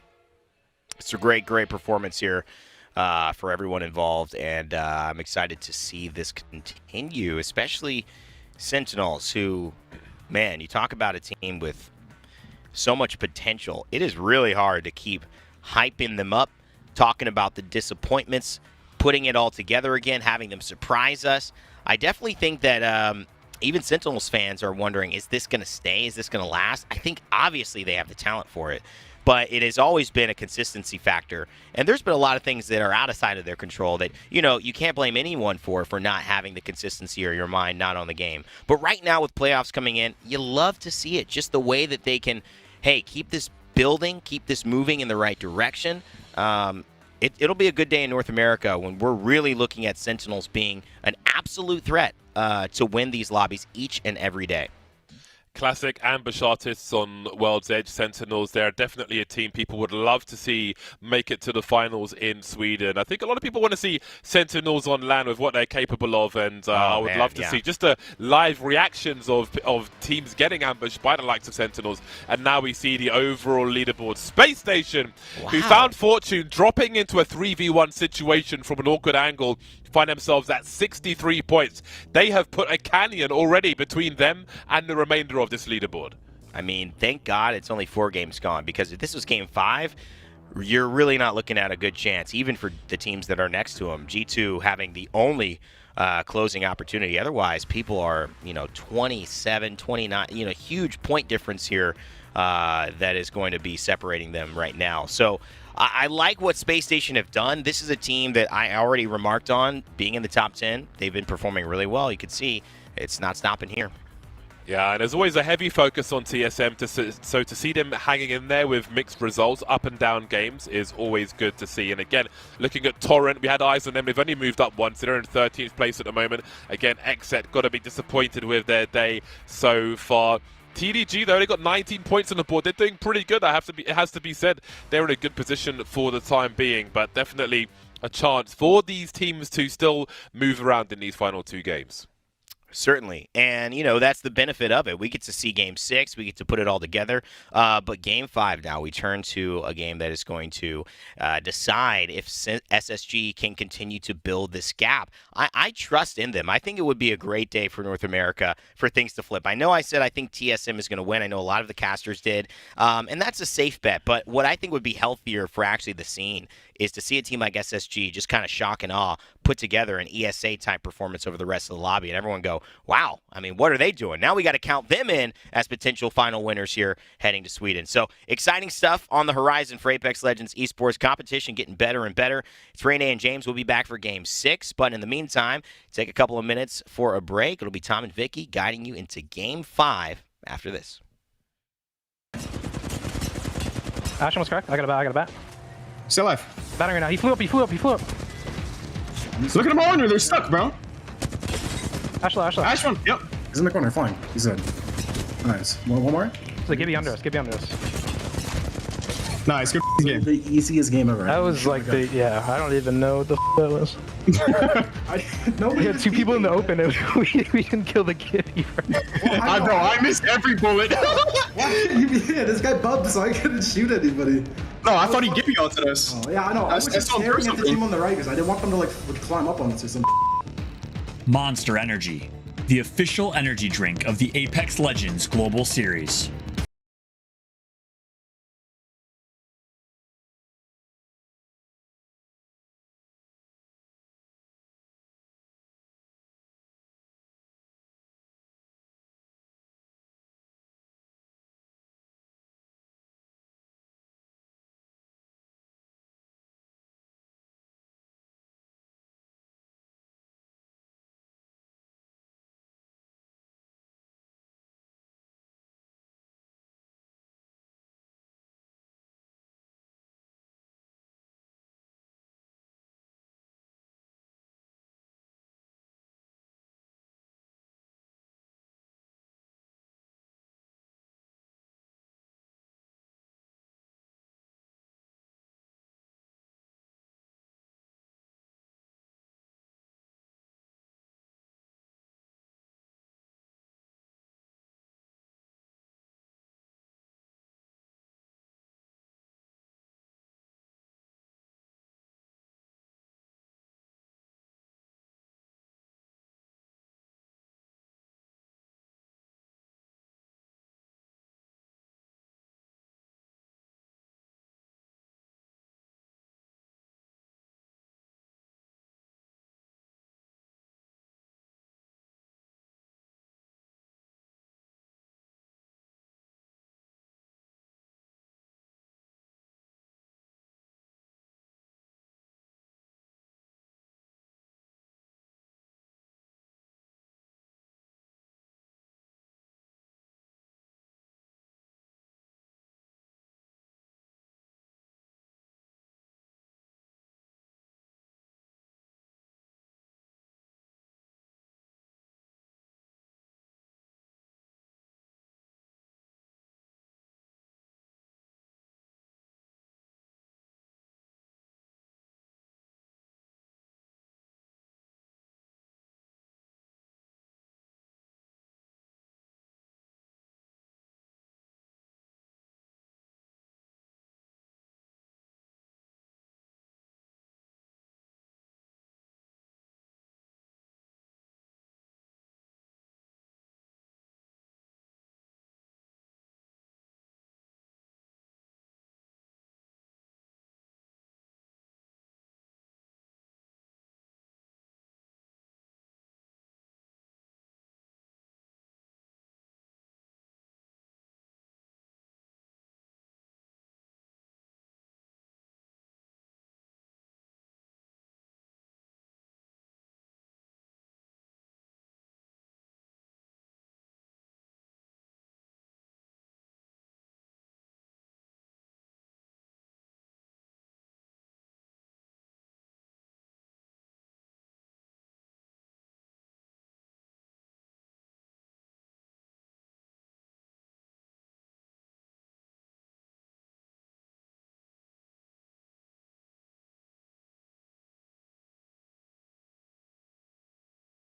It's a great performance here for everyone involved, and I'm excited to see this continue, especially Sentinels, who, man, you talk about a team with so much potential. It is really hard to keep hyping them up, talking about the disappointments, putting it all together again, having them surprise us. I definitely think that even Sentinels fans are wondering, is this going to stay? Is this going to last? I think obviously they have the talent for it, but it has always been a consistency factor. And there's been a lot of things that are outside of their control that, you know, you can't blame anyone for not having the consistency or your mind not on the game. But right now with playoffs coming in, you love to see it. Just the way that they can, hey, keep this building, keep this moving in the right direction. It'll be a good day in North America when we're really looking at Sentinels being an absolute threat to win these lobbies each and every day.
Classic ambush artists on World's Edge. Sentinels, they're definitely a team people would love to see make it to the finals in Sweden. I think a lot of people want to see Sentinels on LAN with what they're capable of, and I would love to see just the live reactions of teams getting ambushed by the likes of Sentinels. And now we see the overall leaderboard. Space Station, who found fortune dropping into a 3v1 situation from an awkward angle, find themselves at 63 points. They have put a canyon already between them and the remainder of this leaderboard.
I mean, thank God it's only 4 games gone, because if this was game 5, you're really not looking at a good chance, even for the teams that are next to them. G2 having the only closing opportunity. Otherwise, people are, 27, 29, huge point difference here that is going to be separating them right now. So I like what Space Station have done. This is a team that I already remarked on being in the top 10. They've been performing really well. You can see it's not stopping here.
Yeah, and there's always a heavy focus on TSM, so to see them hanging in there with mixed results, up and down games, is always good to see. And again, looking at Torrent, we had eyes on them. They've only moved up once. They're in 13th place at the moment. Again, Xset got to be disappointed with their day so far. TDG, they only got 19 points on the board. They're doing pretty good. It has to be said. They're in a good position for the time being, but definitely a chance for these teams to still move around in these final 2 games.
Certainly. And, that's the benefit of it. We get to see Game 6. We get to put it all together. But Game 5 now, we turn to a game that is going to decide if SSG can continue to build this gap. I trust in them. I think it would be a great day for North America for things to flip. I know I said I think TSM is going to win. I know a lot of the casters did. And that's a safe bet. But what I think would be healthier for actually the scene is to see a team like SSG just kind of shock and awe, put together an ESA-type performance over the rest of the lobby, and everyone go, wow, I mean, what are they doing? Now we got to count them in as potential final winners here heading to Sweden. So exciting stuff on the horizon for Apex Legends esports competition, getting better and better. It's Rene and James. We'll be back for Game 6, but in the meantime, take a couple of minutes for a break. It'll be Tom and Vicky guiding you into Game 5 after this.
Ash was cracked. I got a bat.
Still alive.
Batting right now. He flew up.
Look at them all under. They're stuck, bro.
Ash one.
Yep. He's in the corner. Fine. He's dead. Nice. One more.
So Gibby under us.
Nice, good game.
The easiest game ever.
That was like the, yeah, I don't even know what the that was. We had two people in the open and we didn't kill the kid either.
Bro, I missed every bullet.
Yeah, this guy bubbed so I couldn't shoot anybody.
No, I thought he'd give me onto this.
Oh, yeah, I know. I was just staring at the team on the right because I didn't want them to like climb up on us or something.
Monster Energy, the official energy drink of the Apex Legends Global Series.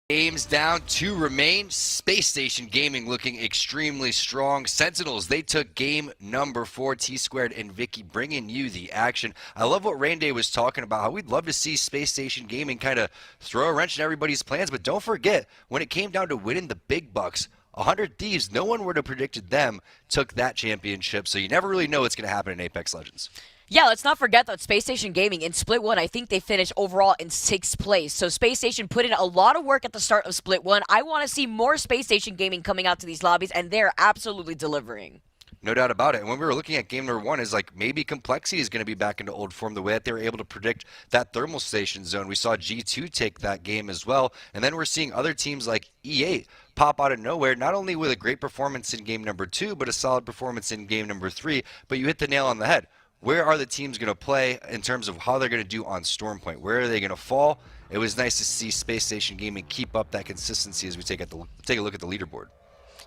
Games down, 2 remain. Space Station Gaming looking extremely strong. Sentinels, they took game number 4. T-Squared and Vicky bringing you the action. I love what Rainday was talking about, how we'd love to see Space Station Gaming kind of throw a wrench in everybody's plans, but don't forget, when it came down to winning the big bucks, 100 Thieves, no one would have predicted them, took that championship, so you never really know what's going to happen in Apex Legends.
Yeah, let's not forget that Space Station Gaming in Split 1, I think they finished overall in 6th place. So Space Station put in a lot of work at the start of Split 1. I want to see more Space Station Gaming coming out to these lobbies, and they're absolutely delivering.
No doubt about it. And when we were looking at game number 1, is like maybe Complexity is going to be back into old form the way that they were able to predict that thermal station zone. We saw G2 take that game as well. And then we're seeing other teams like E8 pop out of nowhere, not only with a great performance in game number 2, but a solid performance in game number 3. But you hit the nail on the head. Where are the teams going to play in terms of how they're going to do on Stormpoint? Where are they going to fall? It was nice to see Space Station Gaming keep up that consistency as we take a look at the leaderboard.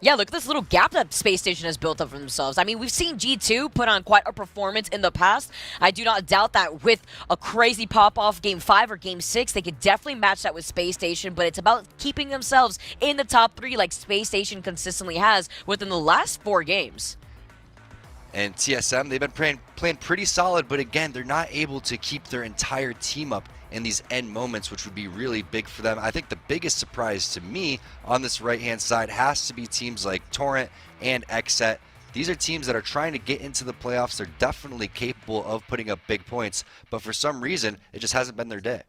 Yeah, look at this little gap that Space Station has built up for themselves. I mean, we've seen G2 put on quite a performance in the past. I do not doubt that with a crazy pop-off Game 5 or Game 6, they could definitely match that with Space Station, but it's about keeping themselves in the top 3 like Space Station consistently has within the last 4 games.
And TSM, they've been playing pretty solid, but again, they're not able to keep their entire team up in these end moments, which would be really big for them. I think the biggest surprise to me on this right-hand side has to be teams like Torrent and Xset. These are teams that are trying to get into the playoffs. They're definitely capable of putting up big points, but for some reason, it just hasn't been their day.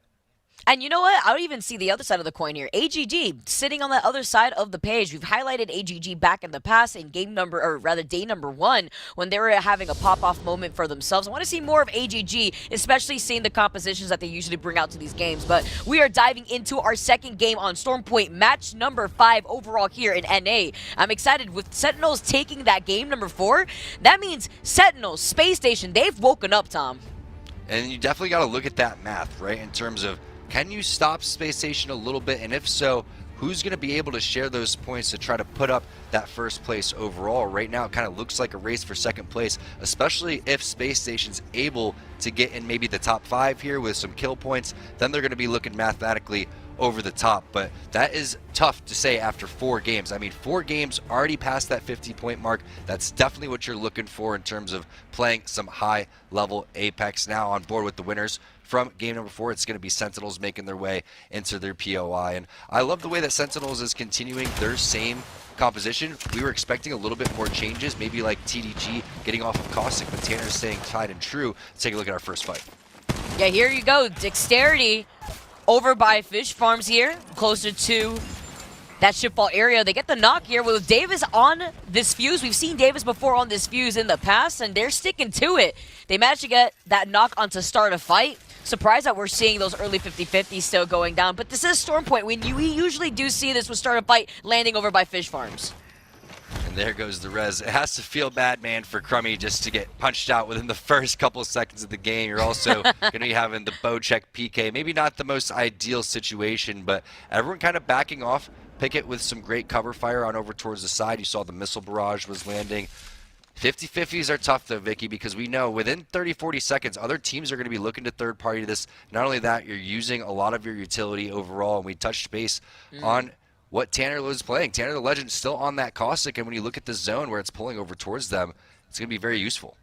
And you know what? I don't even see the other side of the coin here. AGG sitting on the other side of the page. We've highlighted AGG back in the past in day number 1 when they were having a pop-off moment for themselves. I want to see more of AGG, especially seeing the compositions that they usually bring out to these games. But we are diving into our second game on Storm Point, match number 5 overall here in NA. I'm excited with Sentinels taking that game number 4. That means Sentinels, Space Station, they've woken up, Tom.
And you definitely got to look at that math, right, in terms of can you stop Space Station a little bit? And if so, who's going to be able to share those points to try to put up that first place overall? Right now, it kind of looks like a race for second place, especially if Space Station's able to get in maybe the top 5 here with some kill points. Then they're going to be looking mathematically over the top. But that is tough to say after 4 games. I mean, 4 games already past that 50-point mark. That's definitely what you're looking for in terms of playing some high-level Apex. Now on board with the winners from game number 4, it's going to be Sentinels making their way into their POI. And I love the way that Sentinels is continuing their same composition. We were expecting a little bit more changes, maybe like TDG getting off of Caustic, but Tanner's staying tied and true. Let's take a look at our first fight.
Yeah, here you go. Dexterity over by Fish Farms here, closer to that shipfall area. They get the knock here with Davis on this fuse. We've seen Davis before on this fuse in the past, and they're sticking to it. They managed to get that knock on to start a fight. Surprised that we're seeing those early 50-50s still going down, but this is Storm Point. We usually do see this with start a fight landing over by Fish Farms.
And there goes the res. It has to feel bad, man, for Crummy just to get punched out within the first couple of seconds of the game. You're also going to be having the bow check PK. Maybe not the most ideal situation, but everyone kind of backing off. Pickett with some great cover fire on over towards the side. You saw the missile barrage was landing. 50-50s are tough, though, Vicky, because we know within 30-40 seconds, other teams are going to be looking to third-party this. Not only that, you're using a lot of your utility overall, and we touched base on what Tanner was playing. Tanner the Legend still on that Caustic, and when you look at the zone where it's pulling over towards them, it's going to be very useful.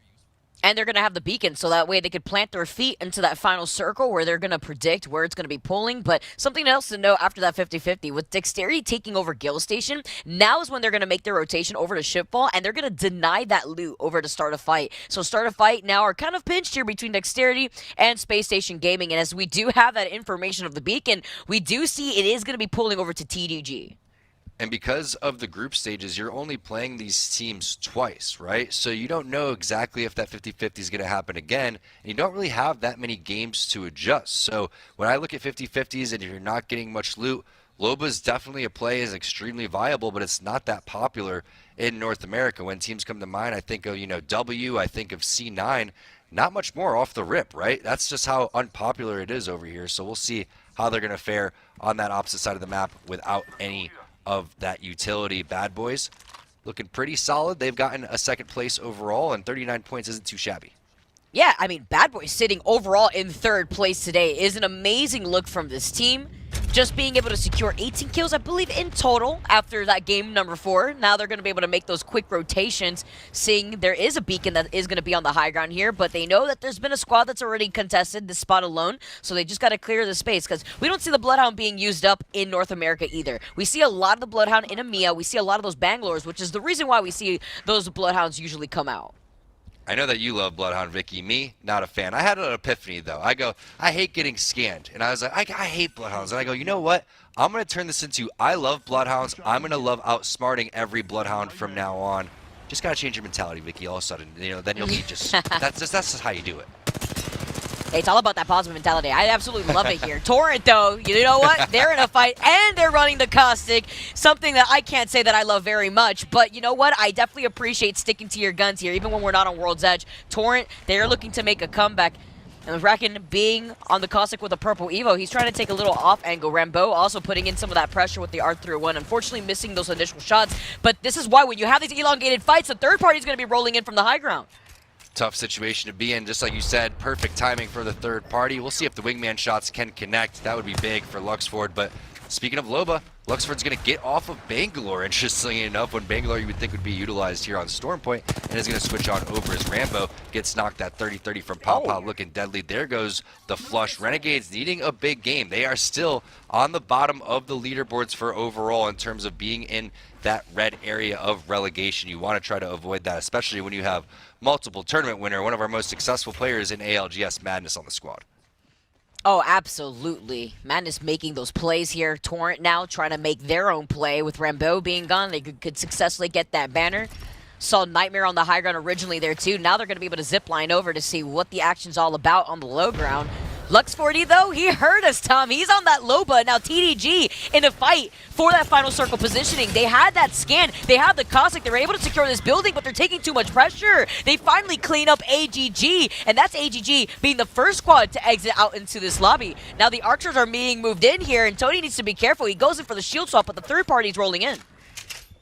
And they're going to have the beacon, so that way they could plant their feet into that final circle where they're going to predict where it's going to be pulling. But something else to know after that 50-50, with Dexterity taking over Gill Station, now is when they're going to make their rotation over to Shipfall, and they're going to deny that loot over to Start a Fight. So Start a Fight now are kind of pinched here between Dexterity and Space Station Gaming. And as we do have that information of the beacon, we do see it is going to be pulling over to TDG.
And because of the group stages, you're only playing these teams twice, right? So you don't know exactly if that 50-50 is going to happen again, and you don't really have that many games to adjust. So when I look at 50-50s and you're not getting much loot, Loba's definitely a play, is extremely viable, but it's not that popular in North America. When teams come to mind, I think of, W, I think of C9, not much more off the rip, right? That's just how unpopular it is over here. So we'll see how they're going to fare on that opposite side of the map without any of that utility. Bad Boys looking pretty solid. They've gotten a second place overall, and 39 points isn't too shabby.
Yeah, I mean, Bad Boys sitting overall in 3rd place today is an amazing look from this team. Just being able to secure 18 kills, I believe, in total after that game number 4. Now they're going to be able to make those quick rotations, seeing there is a beacon that is going to be on the high ground here, but they know that there's been a squad that's already contested this spot alone, so they just got to clear the space, because we don't see the Bloodhound being used up in North America either. We see a lot of the Bloodhound in EMEA. We see a lot of those Bangalores, which is the reason why we see those Bloodhounds usually come out.
I know that you love Bloodhound, Vicky. Me, not a fan. I had an epiphany, though. I go, I hate getting scanned. And I was like, I hate Bloodhounds. And I go, you know what? I'm going to turn this into, I love Bloodhounds. I'm going to love outsmarting every Bloodhound from now on. Just got to change your mentality, Vicky, all of a sudden. Then you'll be just, that's just how you do it.
Hey, it's all about that positive mentality. I absolutely love it here. Torrent, though, you know what? They're in a fight, and they're running the Caustic, something that I can't say that I love very much. But you know what? I definitely appreciate sticking to your guns here, even when we're not on World's Edge. Torrent, they're looking to make a comeback. And Racken being on the Cossack with a purple Evo, he's trying to take a little off angle. Rambo also putting in some of that pressure with the R301, unfortunately missing those initial shots. But this is why when you have these elongated fights, the third party is going to be rolling in from the high ground.
Tough situation to be in, just like you said, perfect timing for the third party. We'll see if the wingman shots can connect. That would be big for Luxford, but speaking of Loba, Luxford's going to get off of Bangalore, interestingly enough, when Bangalore you would think would be utilized here on Stormpoint, and is going to switch on over as Rambo gets knocked that 30-30 from Papa, looking deadly. There goes the flush. Renegades needing a big game. They are still on the bottom of the leaderboards for overall in terms of being in that red area of relegation. You want to try to avoid that, especially when you have multiple tournament winner, one of our most successful players in ALGS Madness on the squad.
Oh, absolutely. Madness making those plays here. Torrent now trying to make their own play. With Rambo being gone, they could successfully get that banner. Saw Nightmare on the high ground originally there too. Now they're going to be able to zip line over to see what the action's all about on the low ground. Lux40 though, he heard us, Tom. He's on that Loba. Now TDG in a fight for that final circle positioning. They had that scan. They had the Cossack. They were able to secure this building, but they're taking too much pressure. They finally clean up AGG, and that's AGG being the first squad to exit out into this lobby. Now the archers are being moved in here, and Tony needs to be careful. He goes in for the shield swap, but the third party's rolling in.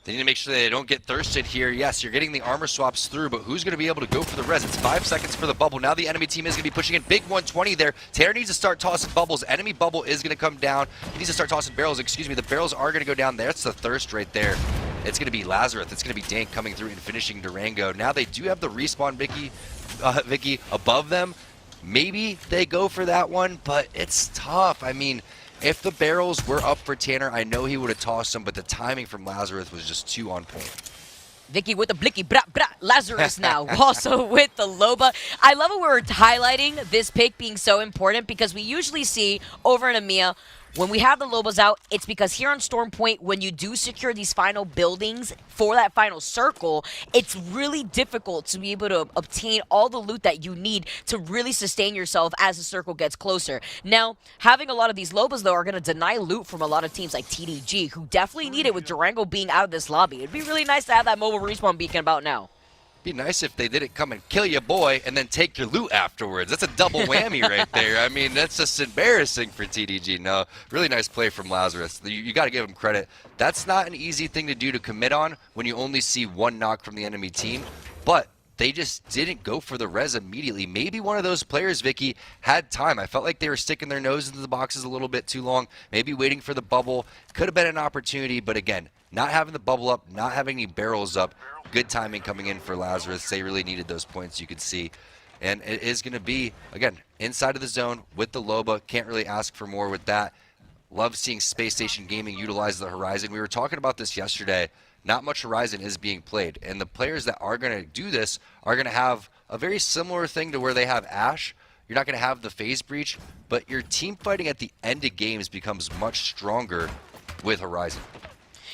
They need to make sure they don't get thirsted here. Yes, you're getting the armor swaps through, but who's going to be able to go for the res? It's 5 seconds for the bubble. Now the enemy team is going to be pushing in. Big 120 there. Terror needs to start tossing bubbles. Enemy bubble is going to come down. He needs to start tossing barrels. Excuse me. The barrels are going to go down there. That's the thirst right there. It's going to be Lazarus. It's going to be Dank coming through and finishing Durango. Now they do have the respawn Vicky above them. Maybe they go for that one, but it's tough. I mean, if the barrels were up for Tanner, I know he would have tossed them, but the timing from Lazarus was just too on point.
Vicky with the blicky, bra, bra. Lazarus now also with the Loba. I love it we're highlighting this pick being so important because we usually see over in EMEA, when we have the Lobas out, it's because here on Stormpoint, when you do secure these final buildings for that final circle, it's really difficult to be able to obtain all the loot that you need to really sustain yourself as the circle gets closer. Now, having a lot of these Lobas, though, are going to deny loot from a lot of teams like TDG, who definitely need it with Durango being out of this lobby. It'd be really nice to have that mobile respawn beacon about now.
Be nice if they didn't come and kill your boy and then take your loot afterwards. That's a double whammy right there. I mean, that's just embarrassing for TDG. No, really nice play from Lazarus. You got to give him credit. That's not an easy thing to do to commit on when you only see one knock from the enemy team, but they just didn't go for the res immediately. Maybe one of those players, Vicky, had time. I felt like they were sticking their nose into the boxes a little bit too long, maybe waiting for the bubble. Could have been an opportunity, but again, not having the bubble up, not having any barrels up, good timing coming in for Lazarus. They really needed those points, you could see. And it is going to be, again, inside of the zone with the Loba. Can't really ask for more with that. Love seeing Space Station Gaming utilize the Horizon. We were talking about this yesterday. Not much Horizon is being played. And the players that are going to do this are going to have a very similar thing to where they have Ash. You're not going to have the phase breach, but your team fighting at the end of games becomes much stronger with Horizon.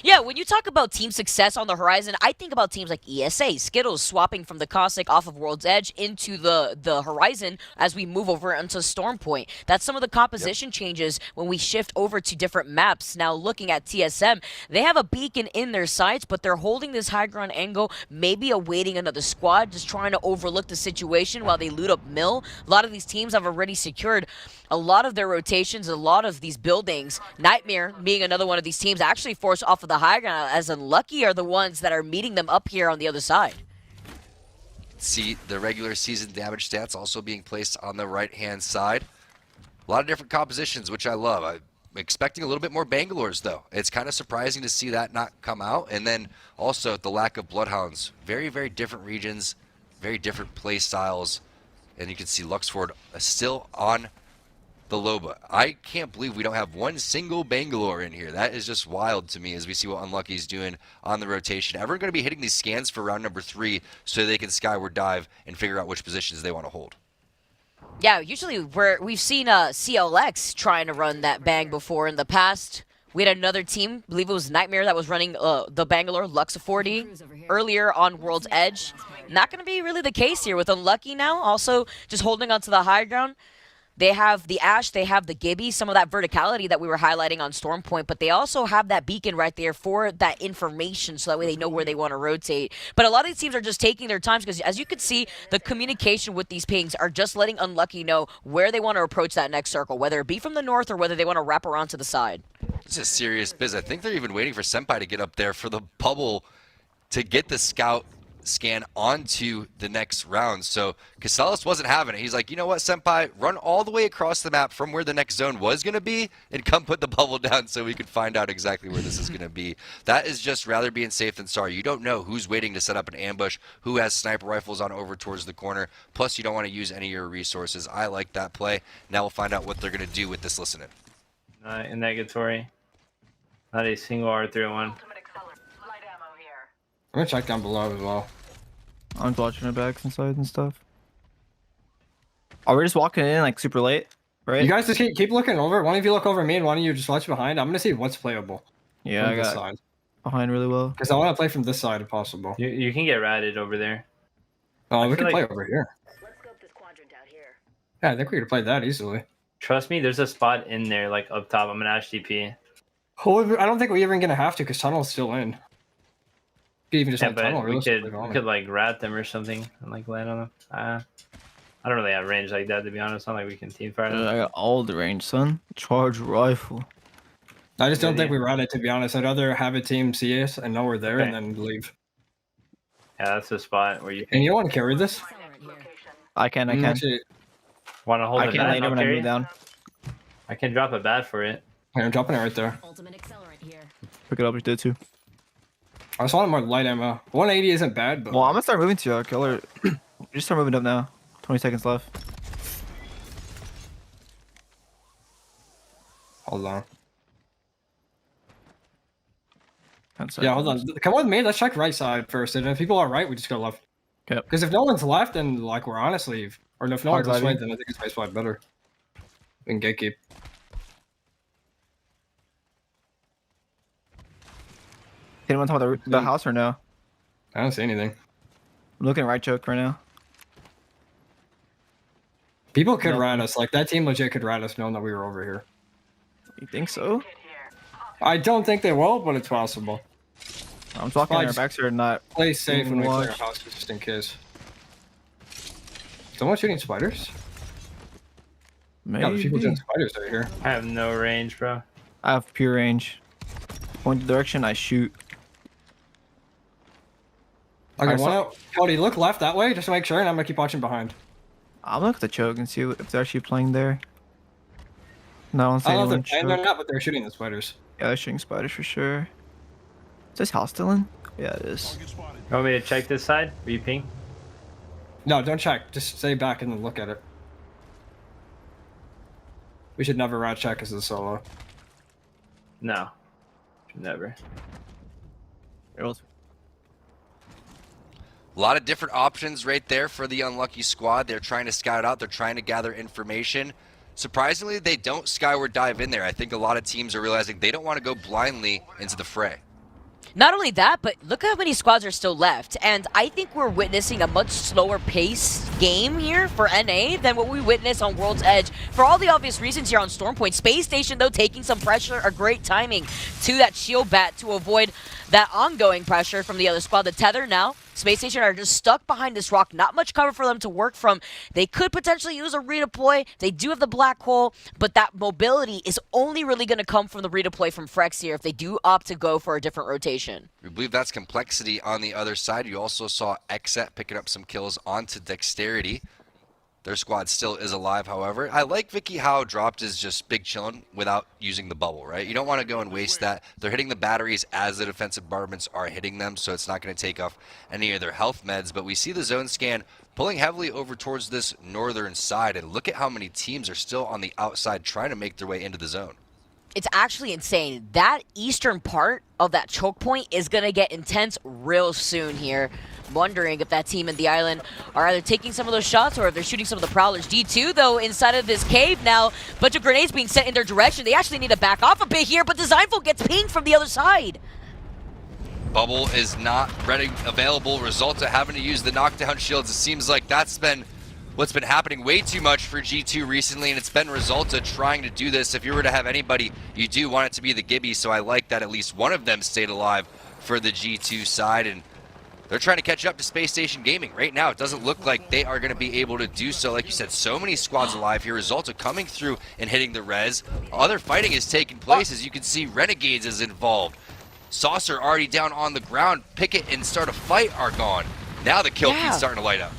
Yeah, when you talk about team success on the Horizon, I think about teams like ESA, Skittles swapping from the Cossack off of World's Edge into the Horizon as we move over into Stormpoint. That's some of the composition changes when we shift over to different maps. Now looking at TSM, they have a beacon in their sights, but they're holding this high ground angle, maybe awaiting another squad, just trying to overlook the situation while they loot up Mill. A lot of these teams have already secured a lot of their rotations, a lot of these buildings. Nightmare, being another one of these teams, actually forced off of the high ground, as Unlucky are the ones that are meeting them up here on the other side.
See the regular season damage stats also being placed on the right-hand side. A lot of different compositions, which I love. I'm expecting a little bit more Bangalore's, though. It's kind of surprising to see that not come out. And then also the lack of Bloodhounds. Very, very different regions, very different play styles. And you can see Luxford still on the Loba. I can't believe we don't have one single Bangalore in here. That is just wild to me as we see what Unlucky's doing on the rotation. Everyone going to be hitting these scans for round number 3 so they can skyward dive and figure out which positions they want to hold.
Yeah, usually we've seen CLX trying to run that bang before in the past. We had another team, I believe it was Nightmare, that was running the Bangalore Lux40 earlier on World's Edge. Not going to be really the case here with Unlucky now, also just holding onto the high ground. They have the Ash, they have the Gibby, some of that verticality that we were highlighting on Storm Point, but they also have that beacon right there for that information so that way they know where they want to rotate. But a lot of these teams are just taking their time because as you can see, the communication with these pings are just letting Unlucky know where they want to approach that next circle, whether it be from the north or whether they want to wrap around to the side.
This is serious biz. I think they're even waiting for Senpai to get up there for the bubble to get the scout scan onto the next round. So Casellas wasn't having it. He's like, you know what, Senpai, run all the way across the map from where the next zone was going to be and come put the bubble down so we could find out exactly where this is going to be. That is just rather being safe than sorry. You don't know who's waiting to set up an ambush, who has sniper rifles on over towards the corner. Plus, you don't want to use any of your resources. I like that play. Now we'll find out what they're going to do with this listening.
Negatory. Not a single R301.
I'm gonna check down below as well.
I'm watching it back inside and stuff. Are we just walking in like super late? Right?
You guys just keep looking over. One of you look over me and one of you just watch behind. I'm gonna see what's playable.
Yeah, I got behind really well.
Because I want to play from this side if possible.
You can get ratted over there.
Oh, we can play over here. Yeah, I think we could play that easily.
Trust me, there's a spot in there, like up top. I'm an Ash TP.
Oh, I don't think we're even gonna have to because tunnel's still in. You even just
Yeah,
have
but
tunnel.
we could like rat them or something and like land on them. I don't really have range like that, to be honest. Not like we can team fire them.
I got all the range, son. Charge rifle.
I just don't think we rat it, to be honest. I'd rather have a team see us and know we're there and then leave.
Yeah, that's the spot where you can.
And you want to carry this?
I can.
Actually,
want to hold
I
it
can't
back,
later when I
carry?
move down.
I can drop a bat for it.
I'm dropping it right there.
Pick it up, you did too.
I just wanted more light ammo. 180 isn't bad, but...
Well, I'm gonna start moving to you, killer. Just start moving up now. 20 seconds left.
Hold on.
10 seconds.
Yeah, hold on. Come with me. Let's check right side first. And if people are right, we just go left.
Yep.
Because if no one's left, then like we're honestly... Or if no one's this way, then I think it's space wide better. We can gatekeep.
Anyone talk about the house or no?
I don't see anything.
I'm looking at right choke right now.
People could rat us. Like, that team legit could rat us knowing that we were over here.
You think so?
I don't think they will, but it's possible.
I'm talking on our backs here and not...
Play safe when we clear our
watch.
house, just in case. Someone shooting spiders?
Maybe.
Yeah, there's people shooting spiders over here.
I have no range, bro.
I have pure range. Point the direction I shoot.
Okay, Cody, look left that way, just to make sure, and I'm gonna keep watching behind.
I'll look at the choke and see if they're actually playing there. No, I don't see
I don't know
anyone
if they're playing or
choke.
not, but they're shooting the spiders.
Yeah, they're shooting spiders for sure. Is this house still in? Yeah, it is.
You want me to check this side? Are you ping?
No, don't check. Just stay back and then look at it. We should never rat check as a solo.
No. Never.
A lot of different options right there for the Unlucky squad. They're trying to scout out. They're trying to gather information. Surprisingly, they don't skyward dive in there. I think a lot of teams are realizing they don't want to go blindly into the fray.
Not only that, but look how many squads are still left. And I think we're witnessing a much slower pace game here for NA than what we witnessed on World's Edge. For all the obvious reasons here on Stormpoint. Space Station, though, taking some pressure, a great timing to that shield bat to avoid that ongoing pressure from the other squad. The Tether now, Space Station are just stuck behind this rock. Not much cover for them to work from. They could potentially use a redeploy. They do have the black hole, but that mobility is only really going to come from the redeploy from Frex here if they do opt to go for a different rotation.
We believe that's complexity on the other side. You also saw Xet picking up some kills onto Dexterity. Their squad still is alive, however. I like Vicky how Dropped is just big chilling without using the bubble, right? You don't want to go and waste that. They're hitting the batteries as the defensive bombardments are hitting them, so it's not going to take off any of their health meds. But we see the zone scan pulling heavily over towards this northern side, and look at how many teams are still on the outside trying to make their way into the zone.
It's actually insane. That eastern part of that choke point is going to get intense real soon here. I'm wondering if that team in the island are either taking some of those shots or if they're shooting some of the prowlers. D2, though, inside of this cave now. Bunch of grenades being sent in their direction. They actually need to back off a bit here, but Designful gets pinged from the other side.
Bubble is not ready, available. Result of having to use the knockdown shields. It seems like that's been what's been happening way too much for G2 recently, and it's been Resulta trying to do this. If you were to have anybody, you do want it to be the Gibby, so I like that at least one of them stayed alive for the G2 side, and they're trying to catch up to Space Station Gaming. Right now, it doesn't look like they are going to be able to do so. Like you said, so many squads alive here. Resulta coming through and hitting the res. Other fighting is taking place. As you can see, Renegades is involved. Saucer already down on the ground. Picket and Start a Fight are gone. Now the kill feed's starting to light up.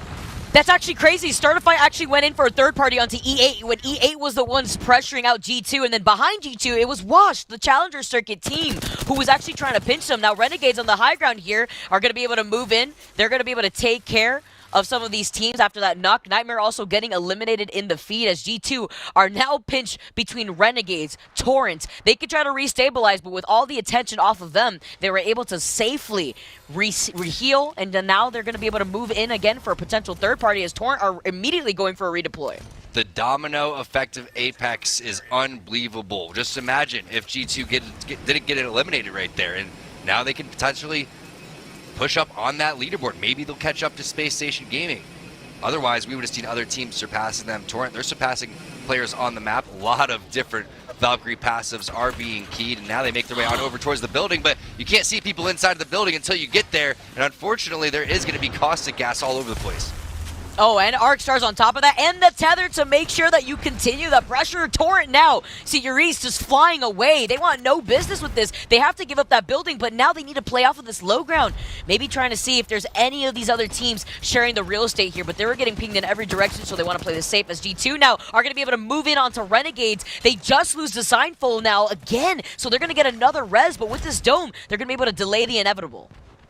That's actually crazy. Start a Fight actually went in for a third party onto E8 when E8 was the ones pressuring out G2, and then behind G2 it was Wash, the Challenger Circuit team, who was actually trying to pinch them. Now Renegades on the high ground here are going to be able to move in. They're going to be able to take care of some of these teams after that knock. Nightmare also getting eliminated in the feed as G2 are now pinched between Renegades, Torrent. They could try to restabilize, but with all the attention off of them, they were able to safely reheal, and then now they're going to be able to move in again for a potential third party as Torrent are immediately going for a redeploy.
The domino effect of Apex is unbelievable. Just imagine if G2 didn't get it eliminated right there, and now they can potentially push up on that leaderboard. Maybe they'll catch up to Space Station Gaming. Otherwise, we would have seen other teams surpassing them. Torrent, they're surpassing players on the map. A lot of different Valkyrie passives are being keyed, and now they make their way on over towards the building, but you can't see people inside of the building until you get there, and unfortunately, there is going to be caustic gas all over the place.
Oh, and Arcstars on top of that, and the tether to make sure that you continue the pressure. Torrent now, see Uri's just flying away. They want no business with this. They have to give up that building, but now they need to play off of this low ground. Maybe trying to see if there's any of these other teams sharing the real estate here, but they were getting pinged in every direction, so they want to play this safe as G2 now are going to be able to move in onto Renegades. They just lose the Signful now again, so they're going to get another res, but with this dome, they're going to be able to delay the inevitable.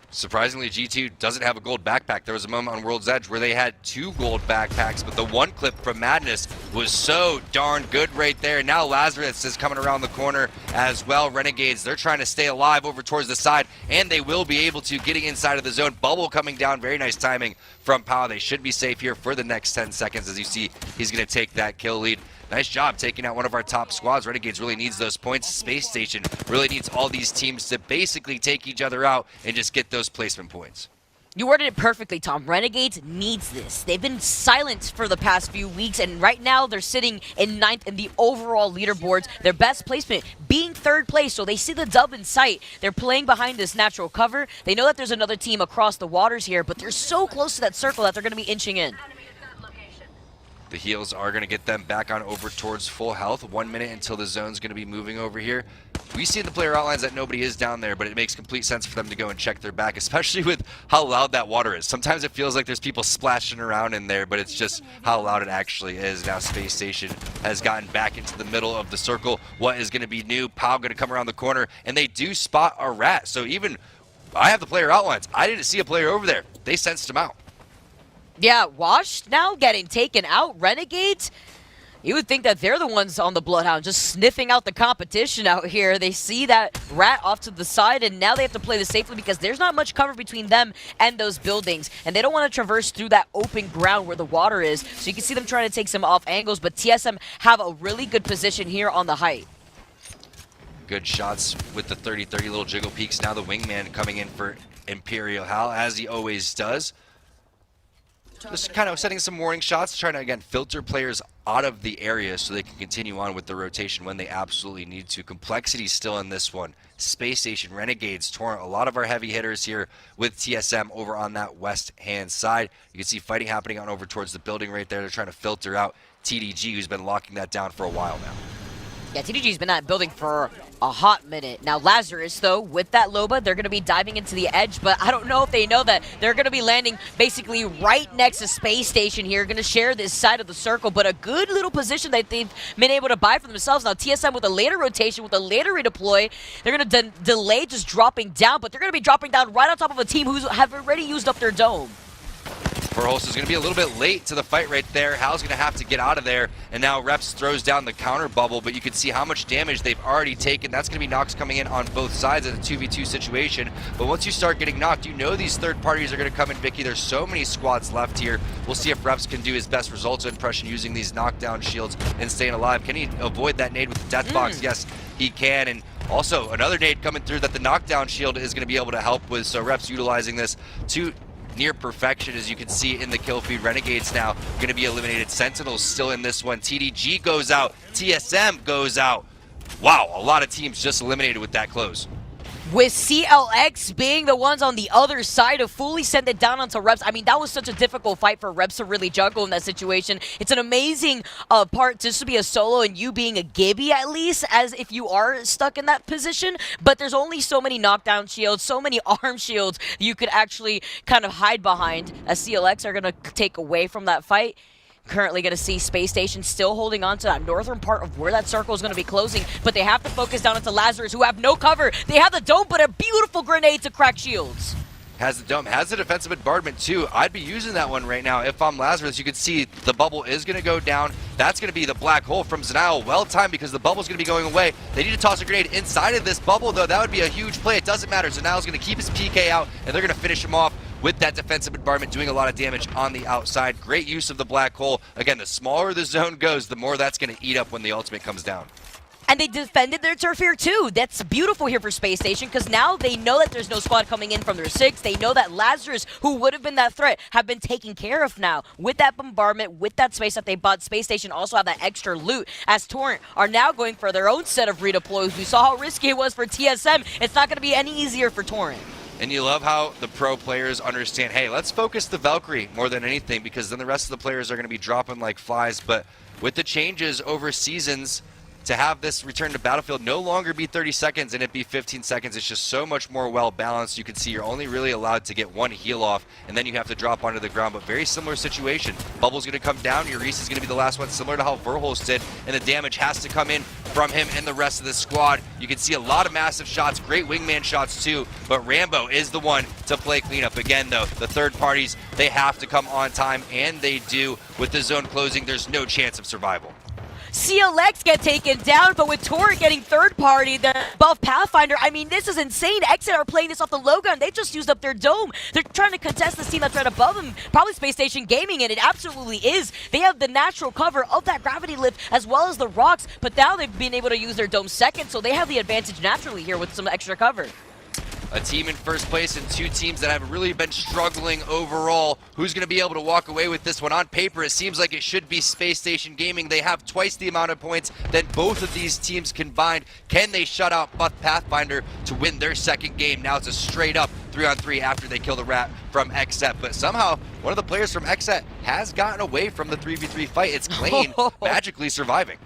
Surprisingly, G2 doesn't have a gold backpack. There was a moment on World's Edge where they had 2 gold backpacks, but the one clip from Madness was so darn good right there. Now Lazarus is coming around the corner as well. Renegades, they're trying to stay alive over towards the side, and they will be able to, getting inside of the zone. Bubble coming down, very nice timing from Pau. They should be safe here for the next 10 seconds. As you see, he's going to take that kill lead. Nice job taking out one of our top squads. Renegades really needs those points. Space Station really needs all these teams to basically take each other out and just get those placement points.
You worded it perfectly, Tom. Renegades needs this. They've been silent for the past few weeks, and right now they're sitting in 9th in the overall leaderboards. Their best placement being 3rd place, so they see the dub in sight. They're playing behind this natural cover. They know that there's another team across the waters here, but they're so close to that circle that they're going to be inching in.
The heals are going to get them back on over towards full health. 1 minute until the zone's going to be moving over here. We see in the player outlines that nobody is down there, but it makes complete sense for them to go and check their back, especially with how loud that water is. Sometimes it feels like there's people splashing around in there, but it's just how loud it actually is. Now Space Station has gotten back into the middle of the circle. What is going to be new? Pau going to come around the corner, and they do spot a rat. So even, I have the player outlines. I didn't see a player over there. They sensed him out.
Yeah, Wash now getting taken out. Renegades, you would think that they're the ones on the Bloodhound just sniffing out the competition out here. They see that rat off to the side, and now they have to play this safely because there's not much cover between them and those buildings, and they don't want to traverse through that open ground where the water is. So you can see them trying to take some off angles, but TSM have a really good position here on the height.
Good shots with the 30-30 little jiggle peaks. Now the wingman coming in for Imperial Hal, as he always does. Just kind of setting some warning shots, trying to, again, filter players out of the area so they can continue on with the rotation when they absolutely need to. Complexity still in this one. Space Station, Renegades, Torrent, a lot of our heavy hitters here with TSM over on that west-hand side. You can see fighting happening on over towards the building right there. They're trying to filter out TDG, who's been locking that down for a while now.
Yeah, TDG's been at building for a hot minute. Now Lazarus, though, with that Loba, they're going to be diving into the edge, but I don't know if they know that they're going to be landing basically right next to Space Station here, going to share this side of the circle, but a good little position that they've been able to buy for themselves. Now TSM with a later rotation, with a later redeploy, they're going to delay just dropping down, but they're going to be dropping down right on top of a team who have already used up their dome.
Verholst is going to be a little bit late to the fight right there. Hal's going to have to get out of there, and now Reps throws down the counter bubble, but you can see how much damage they've already taken. That's going to be knocks coming in on both sides of the 2v2 situation, but once you start getting knocked, you know these third parties are going to come in, Vicky. There's so many squads left here. We'll see if Reps can do his best results impression using these knockdown shields and staying alive. Can he avoid that nade with the death box? Yes, he can, and also another nade coming through that the knockdown shield is going to be able to help with, so Reps utilizing this to near perfection, as you can see in the kill feed. Renegades now going to be eliminated. Sentinels still in this one. TDG goes out. TSM goes out. Wow, a lot of teams just eliminated with that close.
With CLX being the ones on the other side to fully send it down onto Reps. I mean, that was such a difficult fight for Reps to really juggle in that situation. It's an amazing part just to be a solo and you being a Gibby at least, as if you are stuck in that position. But there's only so many knockdown shields, so many arm shields you could actually kind of hide behind, as CLX are going to take away from that fight. Currently going to see Space Station still holding on to that northern part of where that circle is going to be closing, but they have to focus down into Lazarus, who have no cover. They have the dome, but a beautiful grenade to crack shields.
Has the dome, has the defensive bombardment too. I'd be using that one right now if I'm Lazarus. You can see the bubble is going to go down. That's going to be the black hole from Zanile. Well timed, because the bubble's going to be going away. They need to toss a grenade inside of this bubble, though. That would be a huge play. It doesn't matter. Zanile's going to keep his PK out, and they're going to finish him off with that defensive bombardment, doing a lot of damage on the outside. Great use of the black hole. Again, the smaller the zone goes, the more that's going to eat up when the ultimate comes down.
And they defended their turf here too. That's beautiful here for Space Station, because now they know that there's no squad coming in from their 6. They know that Lazarus, who would have been that threat, have been taken care of now. With that bombardment, with that space that they bought, Space Station also have that extra loot, as Torrent are now going for their own set of redeploys. We saw how risky it was for TSM. It's not going to be any easier for Torrent.
And you love how the pro players understand, hey, let's focus the Valkyrie more than anything, because then the rest of the players are going to be dropping like flies. But with the changes over seasons, to have this return to Battlefield no longer be 30 seconds and it be 15 seconds, it's just so much more well balanced. You can see you're only really allowed to get one heal off, and then you have to drop onto the ground. But very similar situation. Bubble's going to come down. Urice is going to be the last one, similar to how Verholst did, and the damage has to come in from him and the rest of the squad. You can see a lot of massive shots, great wingman shots too, but Rambo is the one to play cleanup. Again, though, the third parties, they have to come on time, and they do. With the zone closing, there's no chance of survival.
CLX get taken down, but with Torrent getting third party, the buff Pathfinder, I mean, this is insane. Exit are playing this off the low gun. They just used up their dome. They're trying to contest this team that's right above them, probably Space Station Gaming, and it absolutely is. They have the natural cover of that gravity lift as well as the rocks, but now they've been able to use their dome second, so they have the advantage naturally here with some extra cover.
A team in first place and two teams that have really been struggling overall. Who's going to be able to walk away with this one? On paper, it seems like it should be Space Station Gaming. They have twice the amount of points than both of these teams combined. Can they shut out Buff Pathfinder to win their second game? Now it's a straight up 3-on-3 after they kill the rat from XSET. But somehow, one of the players from XSET has gotten away from the 3v3 fight. It's Klain magically surviving.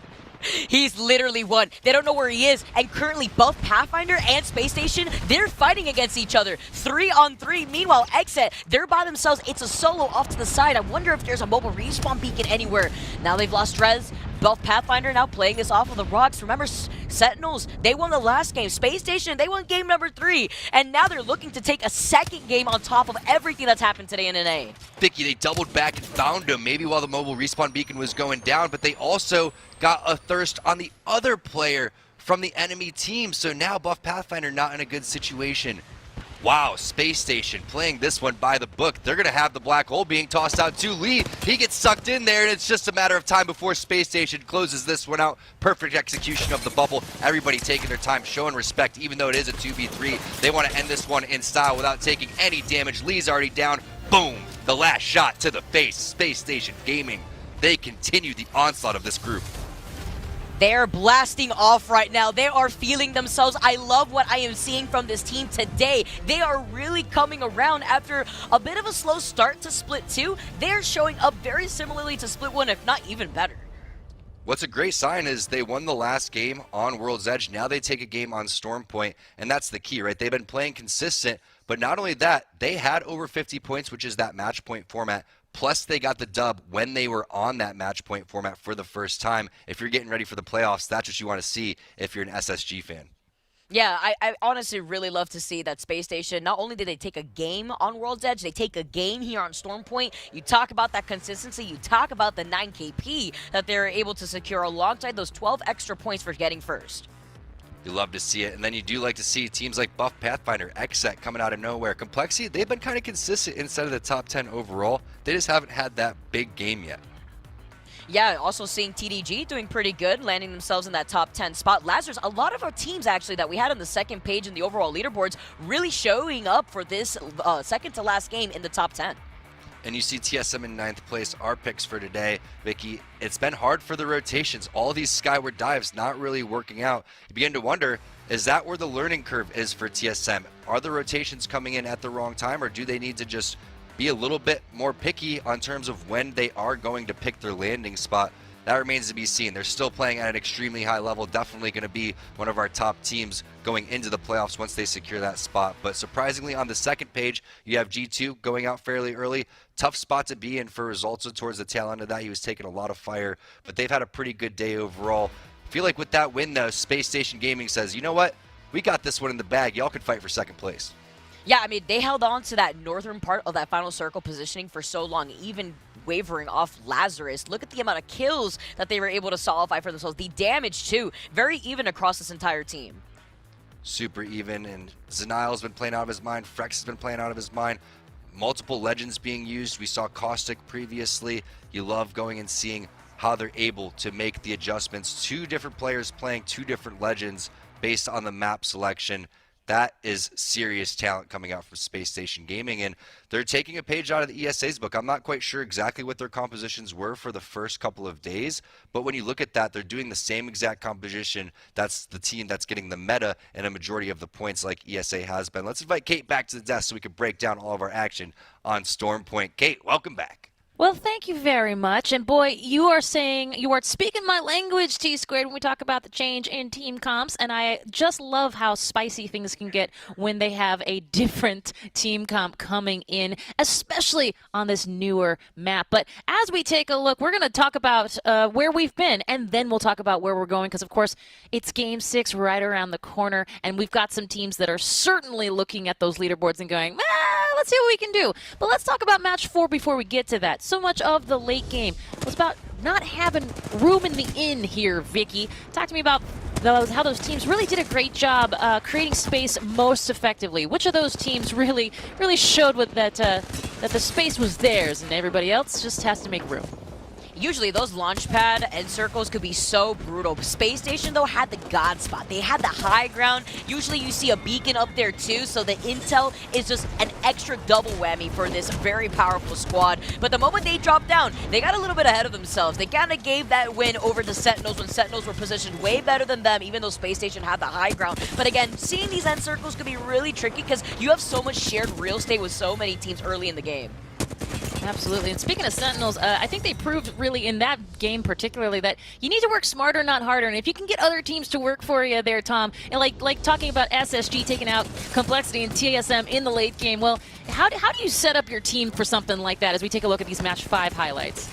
He's literally won. They don't know where he is, and currently both Pathfinder and Space Station, they're fighting against each other. 3-on-3. Meanwhile, XSET, they're by themselves. It's a solo off to the side. I wonder if there's a mobile respawn beacon anywhere. Now they've lost Rez. Both Pathfinder now playing this off of the rocks. Remember, Sentinels, they won the last game. Space Station, they won game number 3. And now they're looking to take a second game on top of everything that's happened today in NA.
Vicky, they doubled back and found him, maybe while the mobile respawn beacon was going down, but they also got a thirst on the other player from the enemy team. So now Buff Pathfinder not in a good situation. Wow, Space Station playing this one by the book. They're going to have the black hole being tossed out to Lee. He gets sucked in there, and it's just a matter of time before Space Station closes this one out. Perfect execution of the bubble. Everybody taking their time, showing respect, even though it is a 2v3. They want to end this one in style without taking any damage. Lee's already down. Boom! The last shot to the face. Space Station Gaming. They continue the onslaught of this group.
They're blasting off right now. They are feeling themselves. I love what I am seeing from this team today. They are really coming around after a bit of a slow start to Split 2. They're showing up very similarly to Split 1, if not even better.
What's a great sign is they won the last game on World's Edge. Now they take a game on Storm Point, and that's the key, right? They've been playing consistent, but not only that, they had over 50 points, which is that match point format. Plus, they got the dub when they were on that match point format for the first time. If you're getting ready for the playoffs, that's what you want to see if you're an SSG fan.
Yeah, I honestly really love to see that Space Station, not only did they take a game on World's Edge, they take a game here on Storm Point. You talk about that consistency, you talk about the 9 KP that they're able to secure alongside those 12 extra points for getting first.
You love to see it, and then you do like to see teams like Buff Pathfinder, XSET coming out of nowhere. Complexity, they've been kind of consistent inside of the top 10 overall. They just haven't had that big game yet.
Yeah, also seeing TDG doing pretty good, landing themselves in that top 10 spot. Lazarus, a lot of our teams actually that we had on the second page in the overall leaderboards really showing up for this second to last game in the top 10.
And you see TSM in 9th place. Our picks for today, Vicky, it's been hard for the rotations. All these skyward dives not really working out. You begin to wonder, is that where the learning curve is for TSM? Are the rotations coming in at the wrong time, or do they need to just be a little bit more picky on terms of when they are going to pick their landing spot? That remains to be seen. They're still playing at an extremely high level, definitely going to be one of our top teams going into the playoffs once they secure that spot. But surprisingly, on the second page, you have G2 going out fairly early. Tough spot to be in for results towards the tail end of that. He was taking a lot of fire, but they've had a pretty good day overall. I feel like with that win, though, Space Station Gaming says, you know what? We got this one in the bag. Y'all could fight for second place.
Yeah, I mean, they held on to that northern part of that final circle positioning for so long, even wavering off Lazarus. Look at the amount of kills that they were able to solidify for themselves. The damage, too, very even across this entire team.
Super even, and Zenial's been playing out of his mind. Frex has been playing out of his mind. Multiple legends being used. We saw Caustic previously. You love going and seeing how they're able to make the adjustments. 2 different players playing 2 different legends based on the map selection. That is serious talent coming out from Space Station Gaming, and they're taking a page out of the ESA's book. I'm not quite sure exactly what their compositions were for the first couple of days, but when you look at that, they're doing the same exact composition. That's the team that's getting the meta and a majority of the points like ESA has been. Let's invite Kate back to the desk so we can break down all of our action on Stormpoint. Kate, welcome back.
Well, thank you very much. And boy, you are speaking my language, T-Squared, when we talk about the change in team comps. And I just love how spicy things can get when they have a different team comp coming in, especially on this newer map. But as we take a look, we're going to talk about where we've been, and then we'll talk about where we're going. Because, of course, it's Game 6 right around the corner, and we've got some teams that are certainly looking at those leaderboards and going, let's see what we can do. But let's talk about match 4 before we get to that. So much of the late game was about not having room in the inn here, Vicky. Talk to me about how those teams really did a great job creating space most effectively. Which of those teams really showed that the space was theirs and everybody else just has to make room?
Usually those launch pad and circles could be so brutal. Space Station, though, had the god spot. They had the high ground. Usually you see a beacon up there, too, so the intel is just an extra double whammy for this very powerful squad. But the moment they dropped down, they got a little bit ahead of themselves. They kind of gave that win over to Sentinels when Sentinels were positioned way better than them, even though Space Station had the high ground. But again, seeing these end circles could be really tricky because you have so much shared real estate with so many teams early in the game.
Absolutely. And speaking of Sentinels, I think they proved really in that game particularly that you need to work smarter, not harder. And if you can get other teams to work for you there, Tom, and like talking about SSG taking out Complexity and TSM in the late game, well, how do you set up your team for something like that as we take a look at these Match 5 highlights?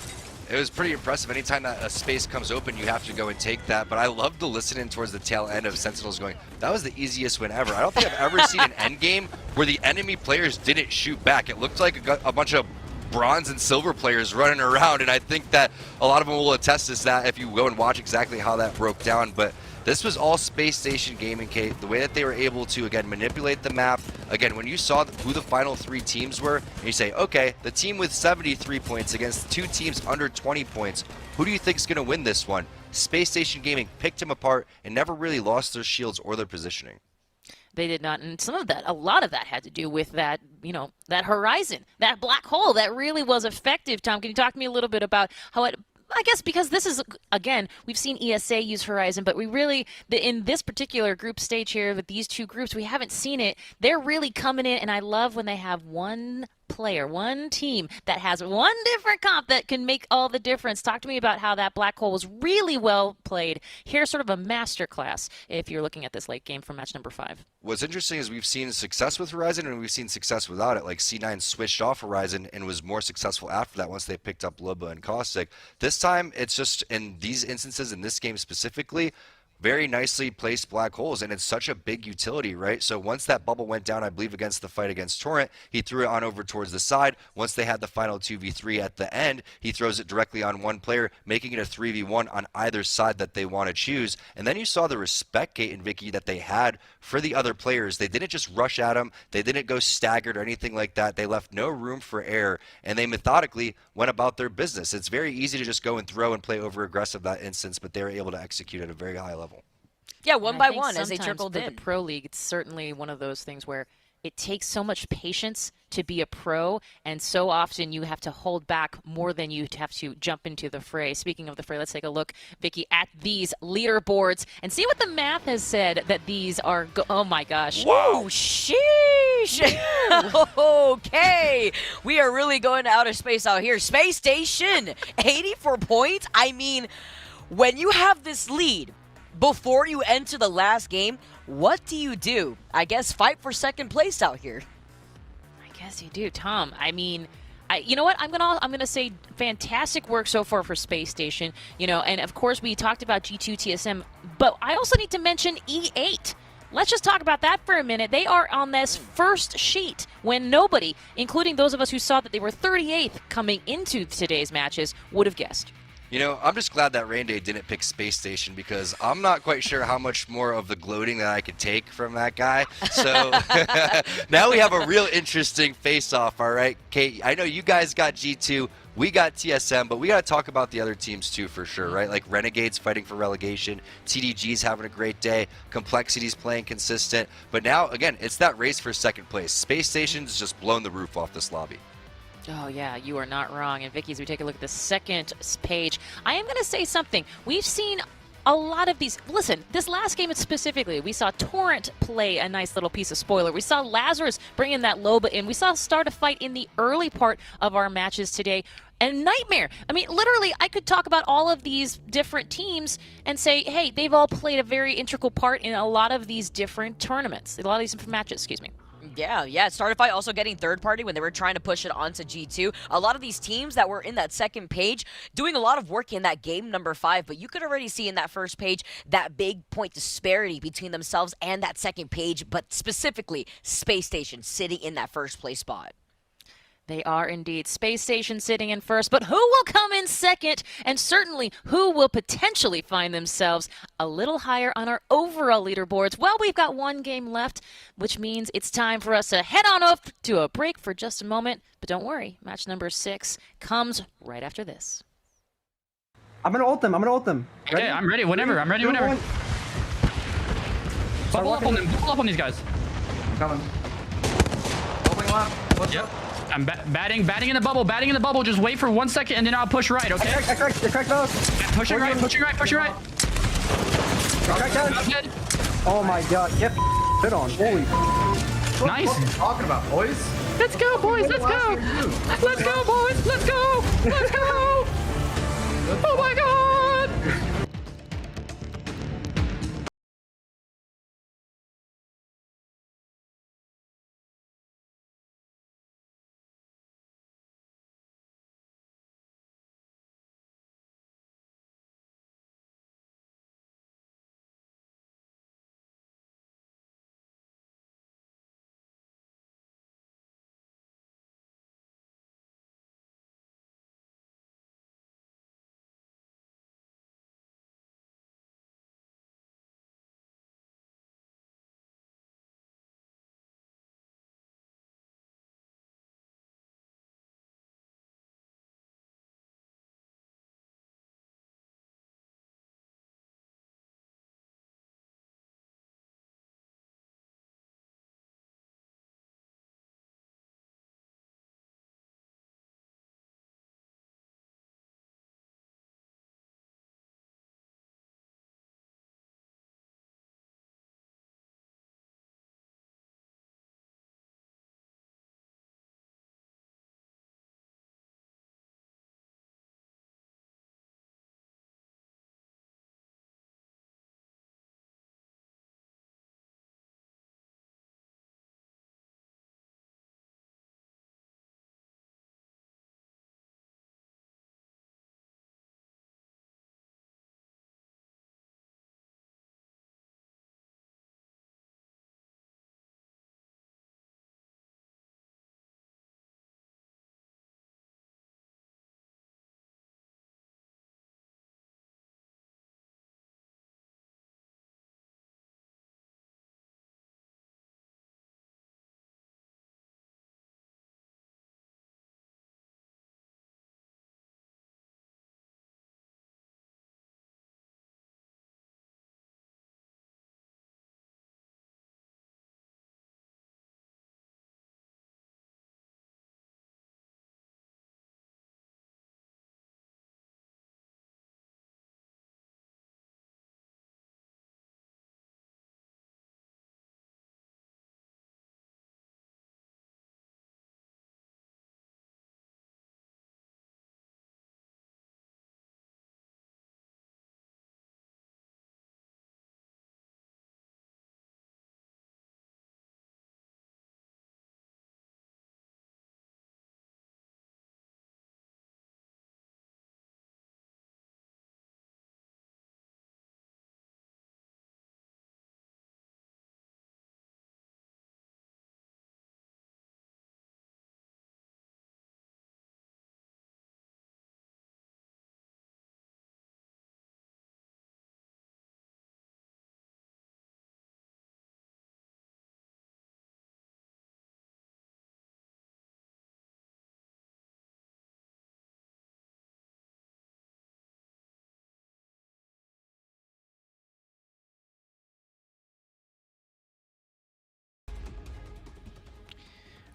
It was pretty impressive. Anytime that a space comes open, you have to go and take that. But I love the listening towards the tail end of Sentinels going, that was the easiest win ever. I don't think I've ever seen an end game where the enemy players didn't shoot back. It looked like a bunch of bronze and silver players running around, and I think that a lot of them will attest to that if you go and watch exactly how that broke down. But this was all Space Station Gaming, Kate. The way that they were able to, again, manipulate the map. Again, when you saw who the final 3 teams were, and you say, okay, the team with 73 points against 2 teams under 20 points, who do you think is going to win this one? Space Station Gaming picked him apart and never really lost their shields or their positioning.
They did not, and a lot of that had to do with that, that horizon, that black hole that really was effective. Tom, can you talk to me a little bit about how it, I guess because this is, again, we've seen ESA use Horizon, but we really, in this particular group stage here with these 2 groups, we haven't seen it. They're really coming in, and I love when they have one player, one team that has one different comp that can make all the difference. Talk to me about how that black hole was really well played. Here's sort of a masterclass if you're looking at this late game from match number 5.
What's interesting is we've seen success with Horizon and we've seen success without it. Like C9 switched off Horizon and was more successful after that once they picked up Loba and Caustic. This time, it's just in these instances, in this game specifically, very nicely placed black holes, and it's such a big utility, right? So once that bubble went down, I believe against the fight against Torrent, he threw it on over towards the side. Once they had the final 2v3 at the end, he throws it directly on one player, making it a 3v1 on either side that they want to choose. And then you saw the respect, Kate and Vicky, that they had for the other players. They didn't just rush at them. They didn't go staggered or anything like that. They left no room for error, and they methodically went about their business. It's very easy to just go and throw and play over aggressive that instance, but they were able to execute at a very high level.
Yeah, one
And
by
I think
one as they
sometimes
trickled
for
in.
the pro league, it's certainly one of those things where it takes so much patience to be a pro, and so often you have to hold back more than you have to jump into the fray. Speaking of the fray, let's take a look, Vicky, at these leaderboards and see what the math has said that these are. Oh my gosh!
Wow! Sheesh! Okay, we are really going to outer space out here. Space Station, 84 points. I mean, when you have this lead before you enter the last game, what do? I guess fight for second place out here.
I guess you do, Tom. I mean, you know what? I'm gonna say fantastic work so far for Space Station. You know, and of course we talked about G2 TSM, but I also need to mention E8. Let's just talk about that for a minute. They are on this first sheet when nobody, including those of us who saw that they were 38th coming into today's matches, would have guessed.
You know, I'm just glad that Rainday didn't pick Space Station, because I'm not quite sure how much more of the gloating that I could take from that guy. So now we have a real interesting face-off, all right? Kate, I know you guys got G2, we got TSM, but we got to talk about the other teams too for sure, right? Like Renegades fighting for relegation, TDG's having a great day, Complexity's playing consistent. But now, again, it's that race for second place. Space Station's just blown the roof off this lobby.
Oh, yeah, you are not wrong. And Vicky, as we take a look at the second page, I am going to say something. We've seen a lot of these. Listen, this last game specifically, we saw Torrent play a nice little piece of spoiler. We saw Lazarus bring in that Loba in. We saw start a fight in the early part of our matches today. And Nightmare. I mean, literally, I could talk about all of these different teams and say, hey, they've all played a very integral part in a lot of these different tournaments, a lot of these different matches, excuse me.
Yeah. Startify also getting third party when they were trying to push it onto G2. A lot of these teams that were in that second page doing a lot of work in that game number 5, but you could already see in that first page that big point disparity between themselves and that second page, but specifically Space Station sitting in that first place spot.
They are indeed. Space Station sitting in first, but who will come in second? And certainly, who will potentially find themselves a little higher on our overall leaderboards? Well, we've got one game left, which means it's time for us to head on up to a break for just a moment. But don't worry, match number 6 comes right after this.
I'm gonna ult them.
Okay, I'm ready whenever. Bubble up on them. Bubble up on these guys.
I'm coming. Bubbling left. What's up?
I'm batting in the bubble. Just wait for 1 second and then I'll push right, okay?
I cracked those.
Pushing right.
Crack down. Oh my god, get fit on. Holy.
Nice.
What are you talking about, boys?
Let's go, boys. Let's go. Let's go, boys. Let's go. Let's go. Oh my god.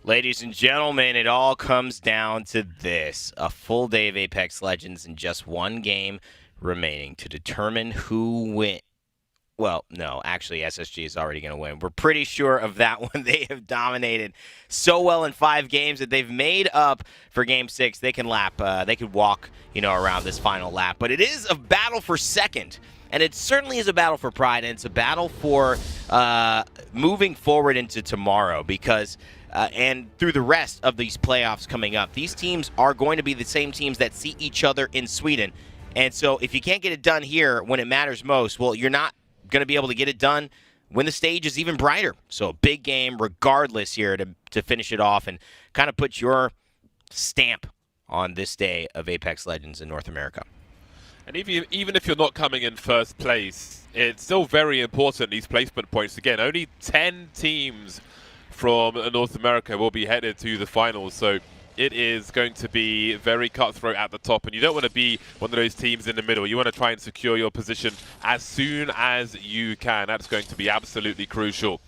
Ladies and gentlemen, it all comes down to this. A full day of Apex Legends and just one game remaining to determine who wins. Well, no, actually, SSG is already going to win. We're pretty sure of that one. They have dominated so well in 5 games that they've made up for Game 6. They can they could walk, around this final lap. But it is a battle for second, and it certainly is a battle for pride, and it's a battle for moving forward into tomorrow because and through the rest of these playoffs coming up, these teams are going to be the same teams that see each other in Sweden. And so if you can't get it done here when it matters most, well, you're not going to be able to get it done when the stage is even brighter. So a big game regardless here to finish it off and kind of put your stamp on this day of Apex Legends in North America.
And even if you're not coming in first place, it's still very important, these placement points. Again, only 10 teams from North America will be headed to the finals. So it is going to be very cutthroat at the top, and you don't want to be one of those teams in the middle. You want to try and secure your position as soon as you can. That's going to be absolutely crucial.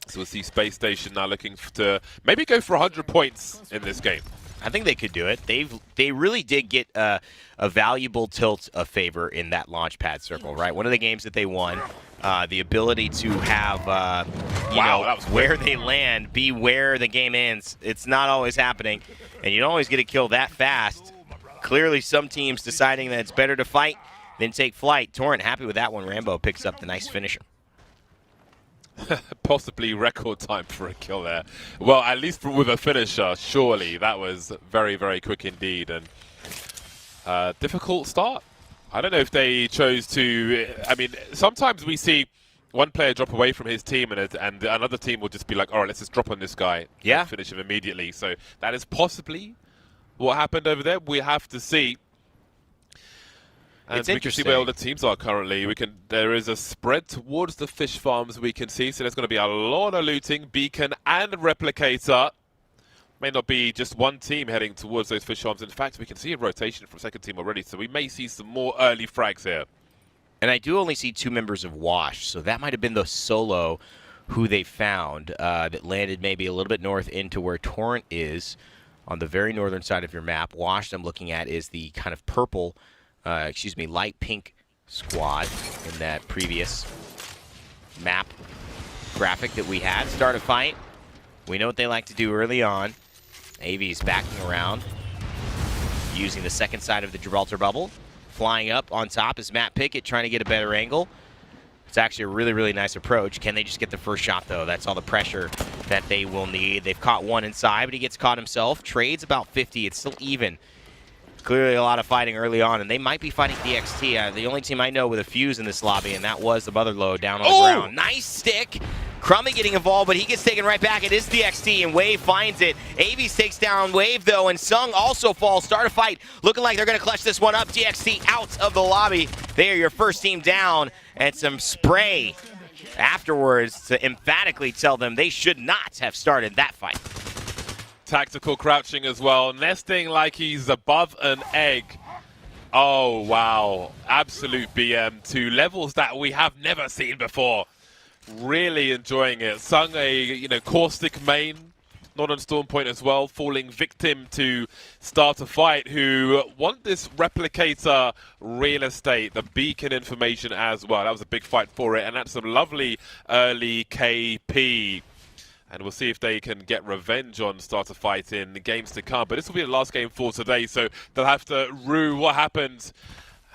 So we'll see Space Station now looking to maybe go for 100 points in this game.
I think they could do it. They really did get a valuable tilt of favor in that launch pad circle, right? One of the games that they won, the ability to have, where they land, be where the game ends. It's not always happening, and you don't always get a kill that fast. Clearly, some teams deciding that it's better to fight than take flight. Torrent happy with that one. Rambo picks up the nice finisher.
Possibly record time for a kill there. Well, at least with a finisher, surely. That was very, very quick indeed. And difficult start. I don't know if they chose to... I mean, sometimes we see one player drop away from his team and another team will just be like, all right, let's just drop on this guy and finish him immediately. So that is possibly what happened over there. We have to see. And we can see where all the teams are currently. There is a spread towards the fish farms we can see, so there's going to be a lot of looting. Beacon and Replicator. May not be just one team heading towards those fish farms. In fact, we can see a rotation from second team already, so we may see some more early frags here.
And I do only see 2 members of Wash, so that might have been the solo who they found that landed maybe a little bit north into where Torrent is on the very northern side of your map. Wash, I'm looking at, is the kind of purple... light pink squad in that previous map graphic that we had. Start a fight. We know what they like to do early on. AV's backing around, using the second side of the Gibraltar bubble. Flying up on top is Matt Pickett, trying to get a better angle. It's actually a really, really nice approach. Can they just get the first shot, though? That's all the pressure that they will need. They've caught one inside, but he gets caught himself. Trades about 50. It's still even. Clearly a lot of fighting early on, and they might be fighting DXT. The only team I know with a fuse in this lobby, and that was the Motherload down on the ground. Nice stick. Crummy getting involved, but he gets taken right back. It is DXT, and Wave finds it. Avies takes down Wave, though, and Sung also falls. Start a fight. Looking like they're going to clutch this one up. DXT out of the lobby. They are your first team down, and some spray afterwards to emphatically tell them they should not have started that fight.
Tactical crouching as well, nesting like he's above an egg. Oh, wow. Absolute BM to levels that we have never seen before. Really enjoying it. Sung a, caustic main, not on Storm Point as well, falling victim to Start a Fight, who want this Replicator real estate, the beacon information as well. That was a big fight for it, and that's some lovely early KP. And we'll see if they can get revenge on Start a Fight in the games to come. But this will be the last game for today, so they'll have to rue what happened.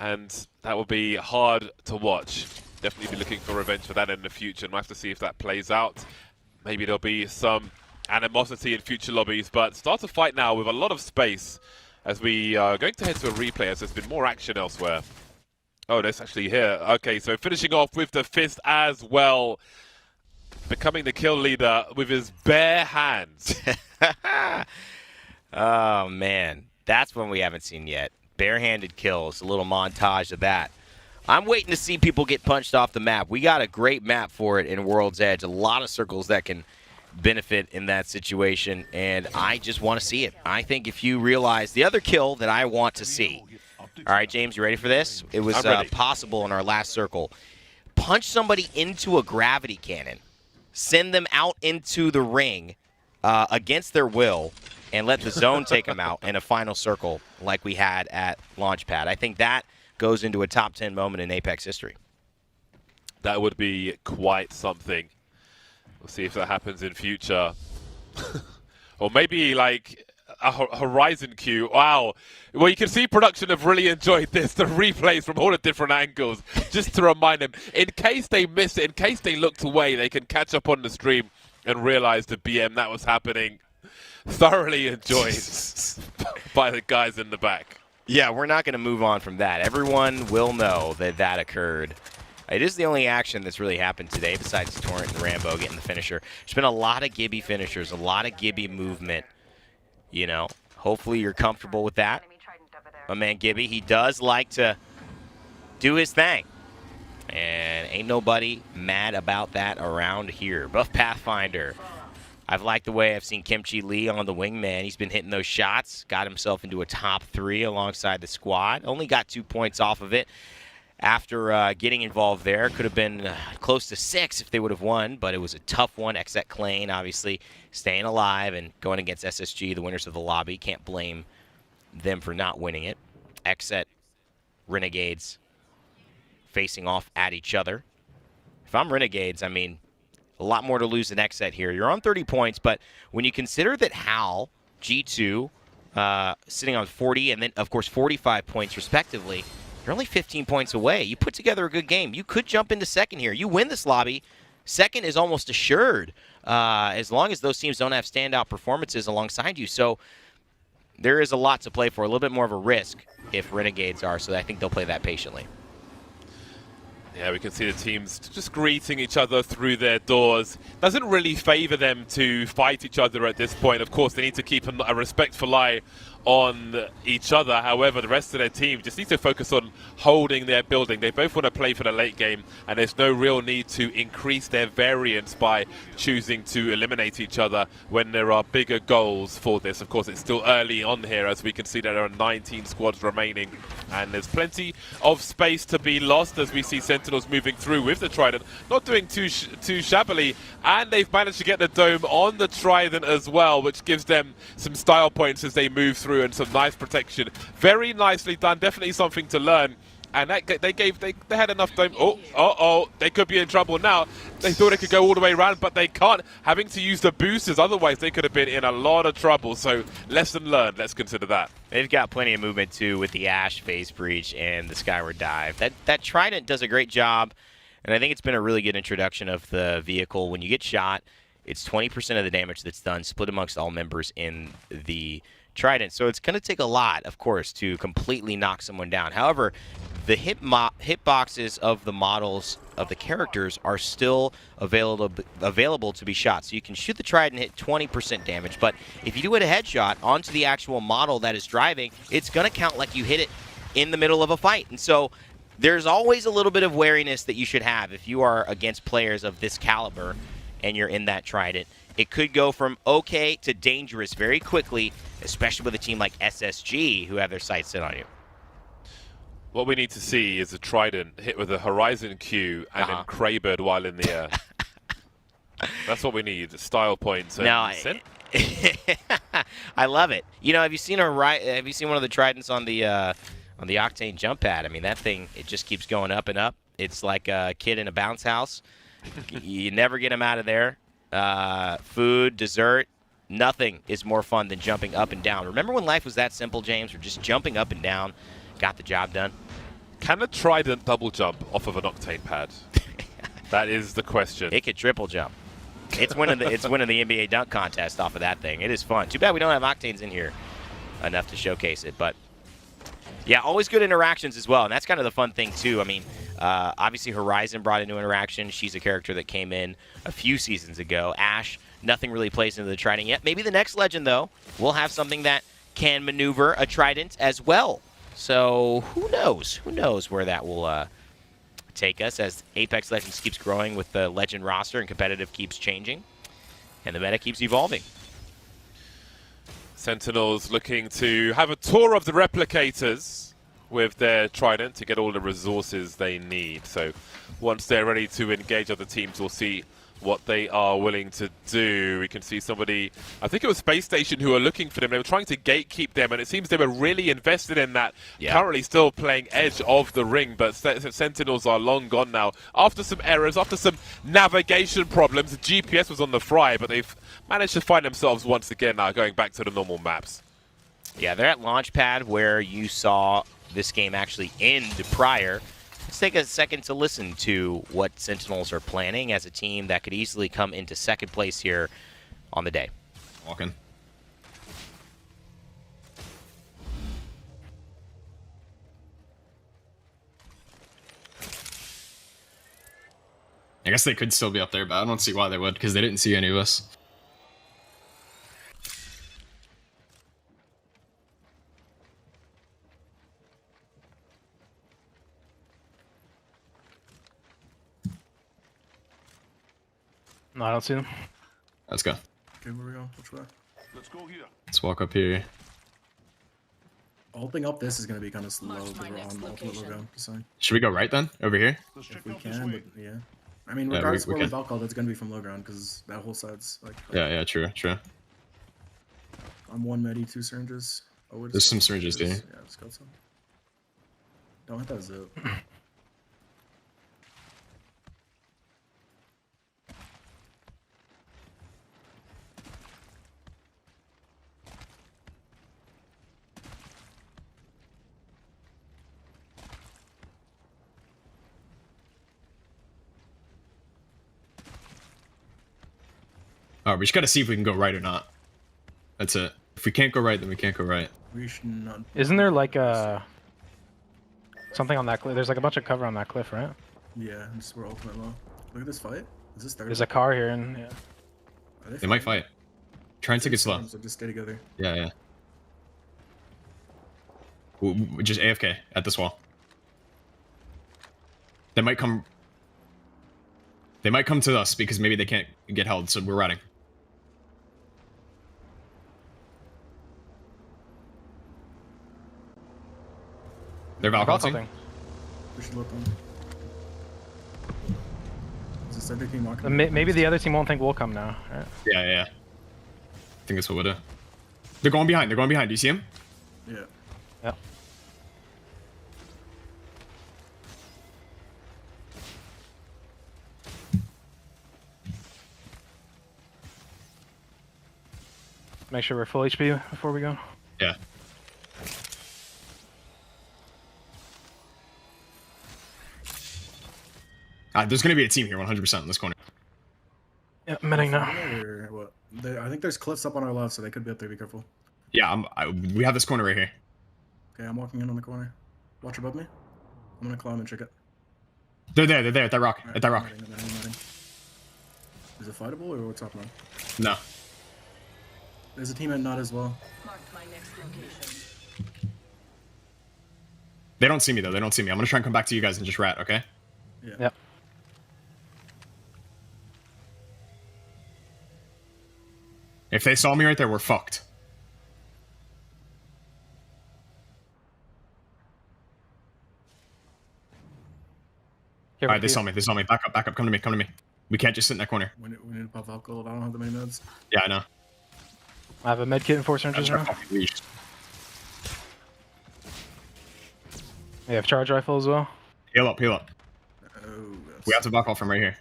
And that will be hard to watch. Definitely be looking for revenge for that in the future. And we'll have to see if that plays out. Maybe there'll be some animosity in future lobbies. But Start a Fight now with a lot of space as we are going to head to a replay as there's been more action elsewhere. Oh, that's actually here. Okay, so finishing off with the fist as well. Becoming the kill leader with his bare hands.
Oh, man. That's one we haven't seen yet. Barehanded kills, a little montage of that. I'm waiting to see people get punched off the map. We got a great map for it in World's Edge. A lot of circles that can benefit in that situation, and I just want to see it. I think if you realize the other kill that I want to see. All right, James, you ready for this? It was possible in our last circle. Punch somebody into a gravity cannon. Send them out into the ring against their will and let the zone take them out in a final circle like we had at Launchpad. I think that goes into a top 10 moment in Apex history.
That would be quite something. We'll see if that happens in future. Or maybe like a Horizon queue. Wow. Well, you can see production have really enjoyed this, the replays from all the different angles, just to remind them, in case they miss it, in case they looked away, they can catch up on the stream and realize the BM that was happening. Thoroughly enjoyed by the guys in the back.
Yeah, we're not going to move on from that. Everyone will know that that occurred. It is the only action that's really happened today besides Torrent and Rambo getting the finisher. There's been a lot of Gibby finishers, a lot of Gibby movement. You know, hopefully you're comfortable with that. My man Gibby, he does like to do his thing. And ain't nobody mad about that around here. Buff Pathfinder. I've liked the way I've seen Kimchi Lee on the wingman. He's been hitting those shots, got himself into a top 3 alongside the squad. Only got 2 points off of it after getting involved there. Could have been close to 6 if they would have won, but it was a tough one. Exet Klein, obviously, staying alive and going against SSG, the winners of the lobby. Can't blame them for not winning it. Exet Renegades facing off at each other. If I'm Renegades, I mean, a lot more to lose than Exet here. You're on 30 points, but when you consider that Hal, G2, sitting on 40, and then, of course, 45 points respectively, you're only 15 points away. You put together a good game. You could jump into second here. You win this lobby. Second is almost assured as long as those teams don't have standout performances alongside you. So there is a lot to play for, a little bit more of a risk if Renegades are, so I think they'll play that patiently.
Yeah, we can see the teams just greeting each other through their doors. Doesn't really favor them to fight each other at this point. Of course, they need to keep a respectful eye on each other. However, the rest of their team just need to focus on holding their building. They both want to play for the late game, and there's no real need to increase their variance by choosing to eliminate each other when there are bigger goals for this. Of course, it's still early on here, as we can see that there are 19 squads remaining, and there's plenty of space to be lost as we see Sentinels moving through with the Trident, not doing too shabbily, and they've managed to get the dome on the Trident as well, which gives them some style points as they move through and some nice protection. Very nicely done, definitely something to learn. And that, they had enough dome. Oh, they could be in trouble now. They thought they could go all the way around, but they can't, having to use the boosters. Otherwise, they could have been in a lot of trouble. So, lesson learned. Let's consider that.
They've got plenty of movement, too, with the Ash phase breach and the Skyward Dive. That Trident does a great job, and I think it's been a really good introduction of the vehicle. When you get shot, it's 20% of the damage that's done, split amongst all members in the Trident. So it's going to take a lot, of course, to completely knock someone down. However, the hitboxes of the models of the characters are still available to be shot. So you can shoot the Trident, hit 20% damage, but if you do it a headshot onto the actual model that is driving, it's going to count like you hit it in the middle of a fight. And so there's always a little bit of wariness that you should have if you are against players of this caliber and you're in that Trident. It could go from okay to dangerous very quickly, especially with a team like SSG who have their sights set on you.
What we need to see is a Trident hit with a Horizon Q and then Kraybird while in the air. That's what we need, style points.
No, I love it. You know, have you seen one of the Tridents on the Octane jump pad? I mean, that thing, it just keeps going up and up. It's like a kid in a bounce house. You never get him out of there. Food, dessert, nothing is more fun than jumping up and down. Remember when life was that simple, James? We're just jumping up and down, got the job done.
Can a Trident double jump off of an Octane pad? That is the question.
It could triple jump. It's winning the NBA dunk contest off of that thing. It is fun. Too bad we don't have Octanes in here enough to showcase it, but yeah, always good interactions as well, and that's kind of the fun thing too. I mean, obviously Horizon brought a new interaction. She's a character that came in a few seasons ago. Ash, nothing really plays into the Trident yet. Maybe the next Legend, though, will have something that can maneuver a Trident as well. So who knows? Who knows where that will take us as Apex Legends keeps growing with the Legend roster and competitive keeps changing and the meta keeps evolving.
Sentinels looking to have a tour of the replicators with their Trident to get all the resources they need. So once they're ready to engage other teams, we'll see what they are willing to do. We can see somebody, I think it was Space Station, who are looking for them. They were trying to gatekeep them, and it seems they were really invested in that.
Yeah.
Currently still playing edge of the ring, but Sentinels are long gone now. After some errors, after some navigation problems, the GPS was on the fry, but they've managed to find themselves once again now going back to the normal maps.
Yeah, they're at Launchpad, where you saw this game actually end prior. Let's take a second to listen to what Sentinels are planning as a team that could easily come into second place here on the day.
Walking. I guess they could still be up there, but I don't see why they would, because they didn't see any of us.
No, I don't see them.
Let's go.
Okay, where we go? Which way?
Let's go here.
Let's walk up here.
Ulting up this is gonna be kind of slow because we're on ultimate logo.
Should we go right then? Over here?
If we can, but yeah. I mean,
Yeah,
regardless
we
of where we
can.
Valkyrie, that's gonna be from low ground because that whole side's like.
Yeah, true.
I'm 1 medi, 2 syringes. Oh,
There's some syringes here.
Yeah, let's go some. Don't hit that zip.
Alright, we just gotta see if we can go right or not. That's it. If we can't go right, then we can't go right.
We should not.
Isn't there like something on that cliff? There's like a bunch of cover on that cliff, right?
Yeah, just we're ultimate low. Look at this fight. Is this third?
There's a car here, and yeah.
They might fight. Try and take it slow.
So just stay together.
Yeah. We just AFK at this wall. They might come. They might come to us because maybe they can't get held, so we're routing. They're Valkyrie.
We should look them. Is this other team walking?
Maybe the other team won't think we'll come now. Right?
Yeah. I think that's what we'll do. They're going behind. Do you see him?
Yeah.
Yeah. Make sure we're full HP before we go.
Yeah. There's gonna be a team here, 100% in this corner.
Yeah, medding now.
Or what? I think there's cliffs up on our left, so they could be up there. Be careful.
Yeah, we have this corner right here.
Okay, I'm walking in on the corner. Watch above me. I'm gonna climb and check it.
They're there at that rock.
Right,
at that rock.
I'm medding. Is it fightable or what's up now?
No.
There's a team at Nut as well.
They don't see me though. I'm gonna try and come back to you guys and just rat, okay?
Yeah.
Yep.
If they saw me right there, we're fucked. Alright, they saw me. Back up. Come to me. We can't just sit in that corner.
We need to pop alcohol. I don't have that many meds.
Yeah, I know.
I have a med kit and 4 syringes now. We have charge rifle as well.
Heal up.
Oh,
We have to back off from right here.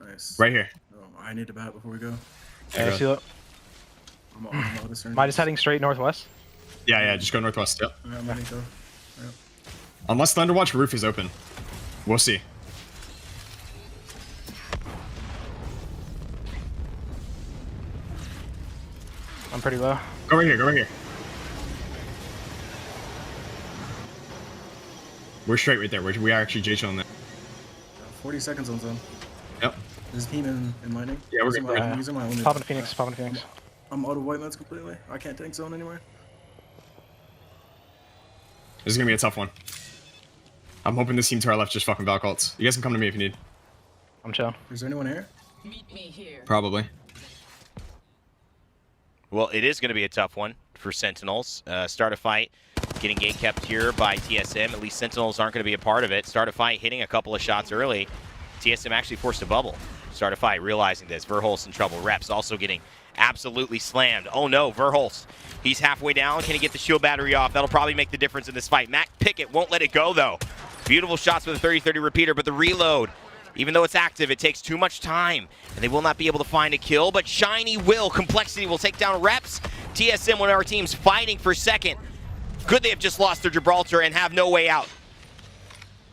Nice.
Right here.
Oh, I need to bat before we go.
Yeah, heal up.
I'm out of syringes.
Am I just heading straight northwest?
Yeah, just go northwest. Yep.
Yeah, I'm ready to go. Yep.
Unless Thunderwatch roof is open. We'll see.
I'm pretty low.
Go right here. We're straight right there. We are actually J chilling there.
40 seconds on zone.
Yep.
There's a team in lightning.
Yeah, we're
using
good.
I'm using my own.
Popping a Phoenix.
I'm out of white meds completely. I can't tank zone anymore.
This is gonna be a tough one. I'm hoping this team to our left just fucking Valkults. You guys can come to me if you need.
I'm chill.
Is there anyone here?
Meet me here.
Probably.
Well, it is going to be a tough one for Sentinels. Start a fight, getting gate kept here by TSM. At least Sentinels aren't going to be a part of it. Start a fight, hitting a couple of shots early. TSM actually forced a bubble. start a fight, realizing this. Verholst in trouble. Reps also getting absolutely slammed. Oh no, Verholst. He's halfway down. Can he get the shield battery off? That'll probably make the difference in this fight. Matt Pickett won't let it go, though. Beautiful shots with a 30-30 repeater, but the reload, even though it's active, it takes too much time, and they will not be able to find a kill, but Shiny will. Complexity will take down Reps. TSM, one of our teams, fighting for second. Could they have just lost their Gibraltar and have no way out?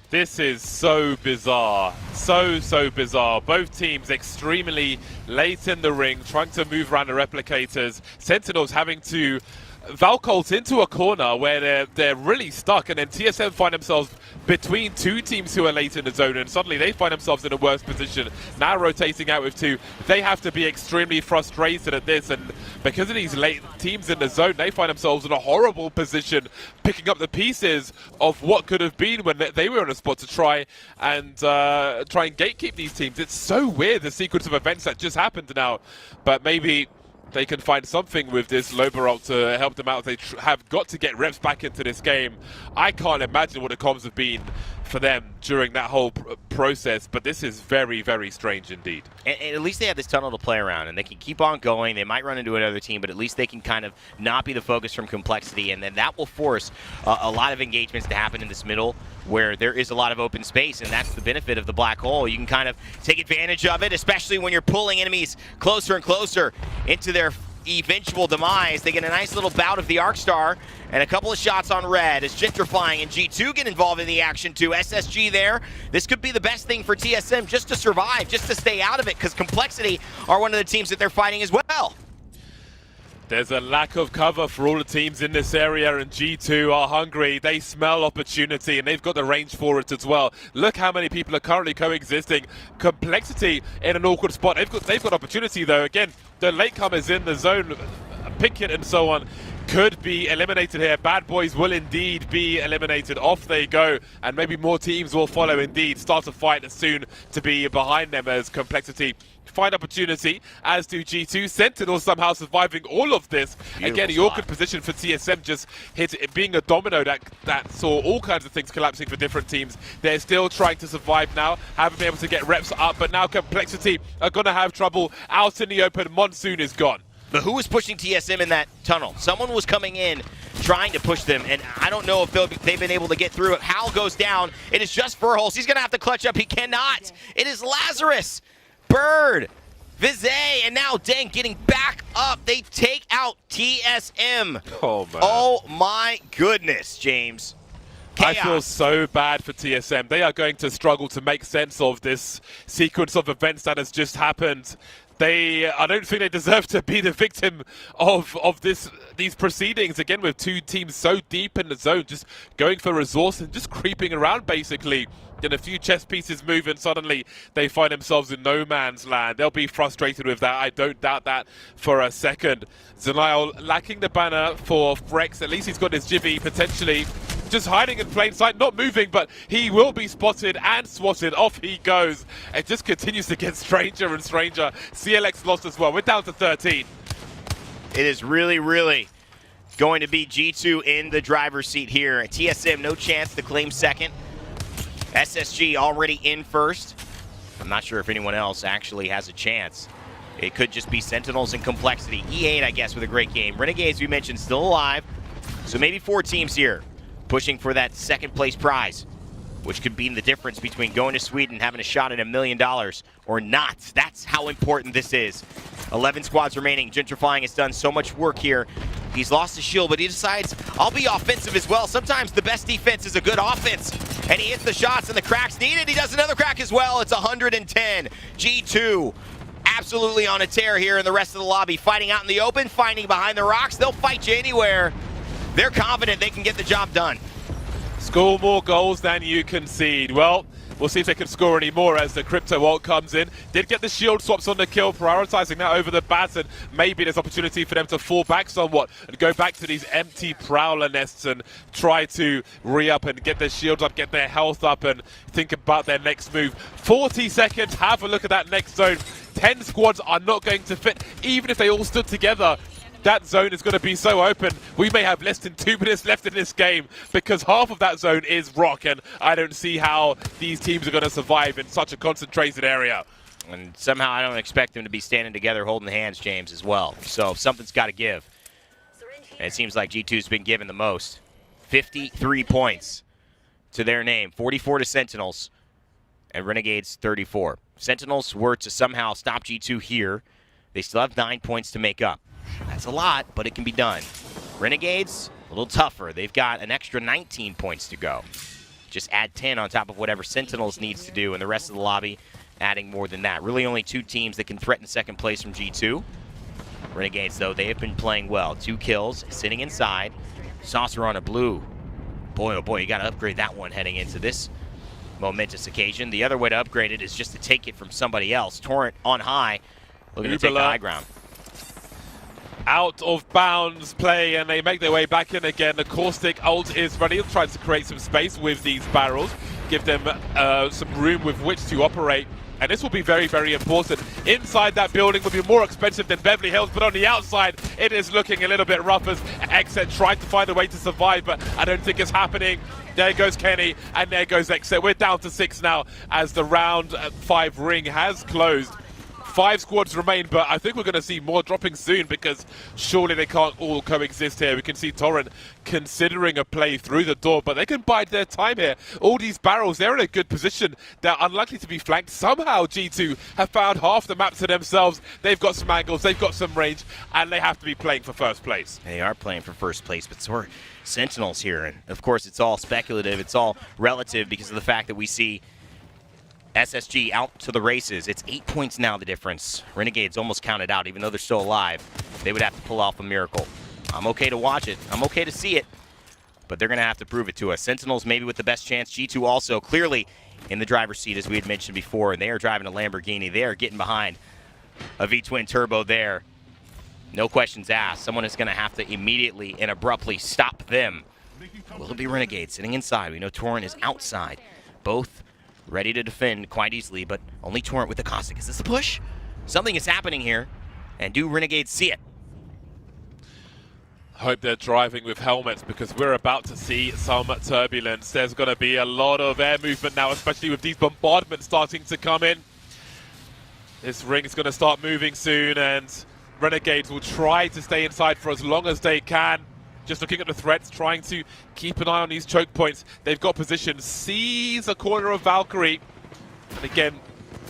This is so bizarre. So bizarre. Both teams extremely late in the ring, trying to move around the replicators. Sentinels having to Valcolt into a corner where they're really stuck, and then TSM find themselves between two teams who are late in the zone, and suddenly they find themselves in a worse position. Now rotating out with two, they have to be extremely frustrated at this, and because of these late teams in the zone, they find themselves in a horrible position, picking up the pieces of what could have been when they were in a spot to try and gatekeep these teams. It's so weird, the sequence of events that just happened now, but maybe they can find something with this Loberalt to help them out. They have got to get Reps back into this game. I can't imagine what the comms have been for them during that whole process, but this is very, very strange indeed.
And at least they have this tunnel to play around, and they can keep on going. They might run into another team, but at least they can kind of not be the focus from Complexity, and then that will force a lot of engagements to happen in this middle where there is a lot of open space, and that's the benefit of the black hole. You can kind of take advantage of it, especially when you're pulling enemies closer and closer into their eventual demise. They get a nice little bout of the Arc Star and a couple of shots on red as Gentrifying and G2 get involved in the action too. SSG there. This could be the best thing for TSM just to survive, just to stay out of it, because Complexity are one of the teams that they're fighting as well.
There's a lack of cover for all the teams in this area, and G2 are hungry. They smell opportunity, and they've got the range for it as well. Look how many people are currently coexisting. Complexity in an awkward spot. They've got opportunity, though. Again, the latecomers in the zone, Pickett and so on, could be eliminated here. Bad Boys will indeed be eliminated. Off they go, and maybe more teams will follow indeed. Start a fight soon to be behind them as Complexity find opportunity, as do G2. Sentinel somehow surviving all of this. Beautiful again, the awkward position for TSM just hit it, being a domino that saw all kinds of things collapsing for different teams. They're still trying to survive now, haven't been able to get Reps up, but now Complexity are going to have trouble out in the open. Monsoon is gone.
But who was pushing TSM in that tunnel? Someone was coming in, trying to push them, and I don't know if they've been able to get through it. Hal goes down. It is just Verholst. He's going to have to clutch up. He cannot. It is Lazarus, Bird, Vizay, and now Deng getting back up. They take out TSM.
Oh, man.
Oh, my goodness, James. Chaos.
I feel so bad for TSM. They are going to struggle to make sense of this sequence of events that has just happened. I don't think they deserve to be the victim of these proceedings. Again, with two teams so deep in the zone, just going for resource and just creeping around, basically. Then a few chess pieces move, and suddenly they find themselves in no man's land. They'll be frustrated with that. I don't doubt that for a second. Zenial lacking the banner for Frex. At least he's got his Jivvy, potentially just hiding in plain sight, not moving, but he will be spotted and swatted. Off he goes. It just continues to get stranger and stranger. CLX lost as well. We're down to 13.
It is really, really going to be G2 in the driver's seat here. TSM, no chance to claim second. SSG already in first. I'm not sure if anyone else actually has a chance. It could just be Sentinels and Complexity. E8, I guess, with a great game. Renegades, we mentioned, still alive. So maybe 4 teams here pushing for that second place prize, which could be the difference between going to Sweden and having a shot at $1 million or not. That's how important this is. 11 squads remaining. Gentrifying has done so much work here. He's lost his shield, but he decides, I'll be offensive as well. Sometimes the best defense is a good offense. And he hits the shots, and the cracks needed. He does another crack as well. It's 110. G2 absolutely on a tear here in the rest of the lobby. Fighting out in the open, fighting behind the rocks. They'll fight you anywhere. They're confident they can get the job done.
Score more goals than you concede. Well, we'll see if they can score any more as the Crypto ult comes in. Did get the shield swaps on the kill, prioritizing that over the bat, and maybe there's opportunity for them to fall back somewhat and go back to these empty Prowler nests and try to re-up and get their shields up, get their health up, and think about their next move. 40 seconds, have a look at that next zone. 10 squads are not going to fit, even if they all stood together. That zone is going to be so open. We may have less than 2 minutes left in this game because half of that zone is rock, and I don't see how these teams are going to survive in such a concentrated area.
And somehow I don't expect them to be standing together holding hands, James, as well. So something's got to give. And it seems like G2's been given the most. 53 points to their name. 44 to Sentinels. And Renegades 34. Sentinels were to somehow stop G2 here. They still have 9 points to make up. That's a lot, but it can be done. Renegades, a little tougher. They've got an extra 19 points to go. Just add 10 on top of whatever Sentinels needs to do, and the rest of the lobby adding more than that. Really only 2 teams that can threaten second place from G2. Renegades, though, they have been playing well. 2 kills, sitting inside. Saucer on a blue. Boy, oh boy, you got to upgrade that one heading into this momentous occasion. The other way to upgrade it is just to take it from somebody else. Torrent on high, looking to take the high ground.
Out of bounds play, and they make their way back in again. The Caustic ult is ready, trying to create some space with these barrels, give them some room with which to operate. And this will be very, very important. Inside that building will be more expensive than Beverly Hills, but on the outside, it is looking a little bit rough as Exet tried to find a way to survive, but I don't think it's happening. There goes Kenny, and there goes Exet. We're down to 6 now as the round 5 ring has closed. 5 squads remain, but I think we're going to see more dropping soon because surely they can't all coexist here. We can see Torrent considering a play through the door, but they can bide their time here. All these barrels, they're in a good position. They're unlikely to be flanked. Somehow G2 have found half the map to themselves. They've got some angles, they've got some range, and they have to be playing for first place.
They are playing for first place, but so are Sentinels here. And of course, it's all speculative. It's all relative because of the fact that we see SSG out to the races. It's 8 points now, the difference. Renegades almost counted out, even though they're still alive. They would have to pull off a miracle. I'm okay to watch it. I'm okay to see it. But they're going to have to prove it to us. Sentinels maybe with the best chance. G2 also clearly in the driver's seat, as we had mentioned before. And they are driving a Lamborghini. They are getting behind a V-twin turbo there. No questions asked. Someone is going to have to immediately and abruptly stop them. Will it be Renegades sitting inside? We know Torrent is outside. Both ready to defend quite easily, but only Torrent with the Caustic. Is this a push? Something is happening here, and do Renegades see it?
Hope they're driving with helmets because we're about to see some turbulence. There's going to be a lot of air movement now, especially with these bombardments starting to come in. This ring is going to start moving soon, and Renegades will try to stay inside for as long as they can. Just looking at the threats, trying to keep an eye on these choke points. They've got position. Sees a corner of Valkyrie. And again,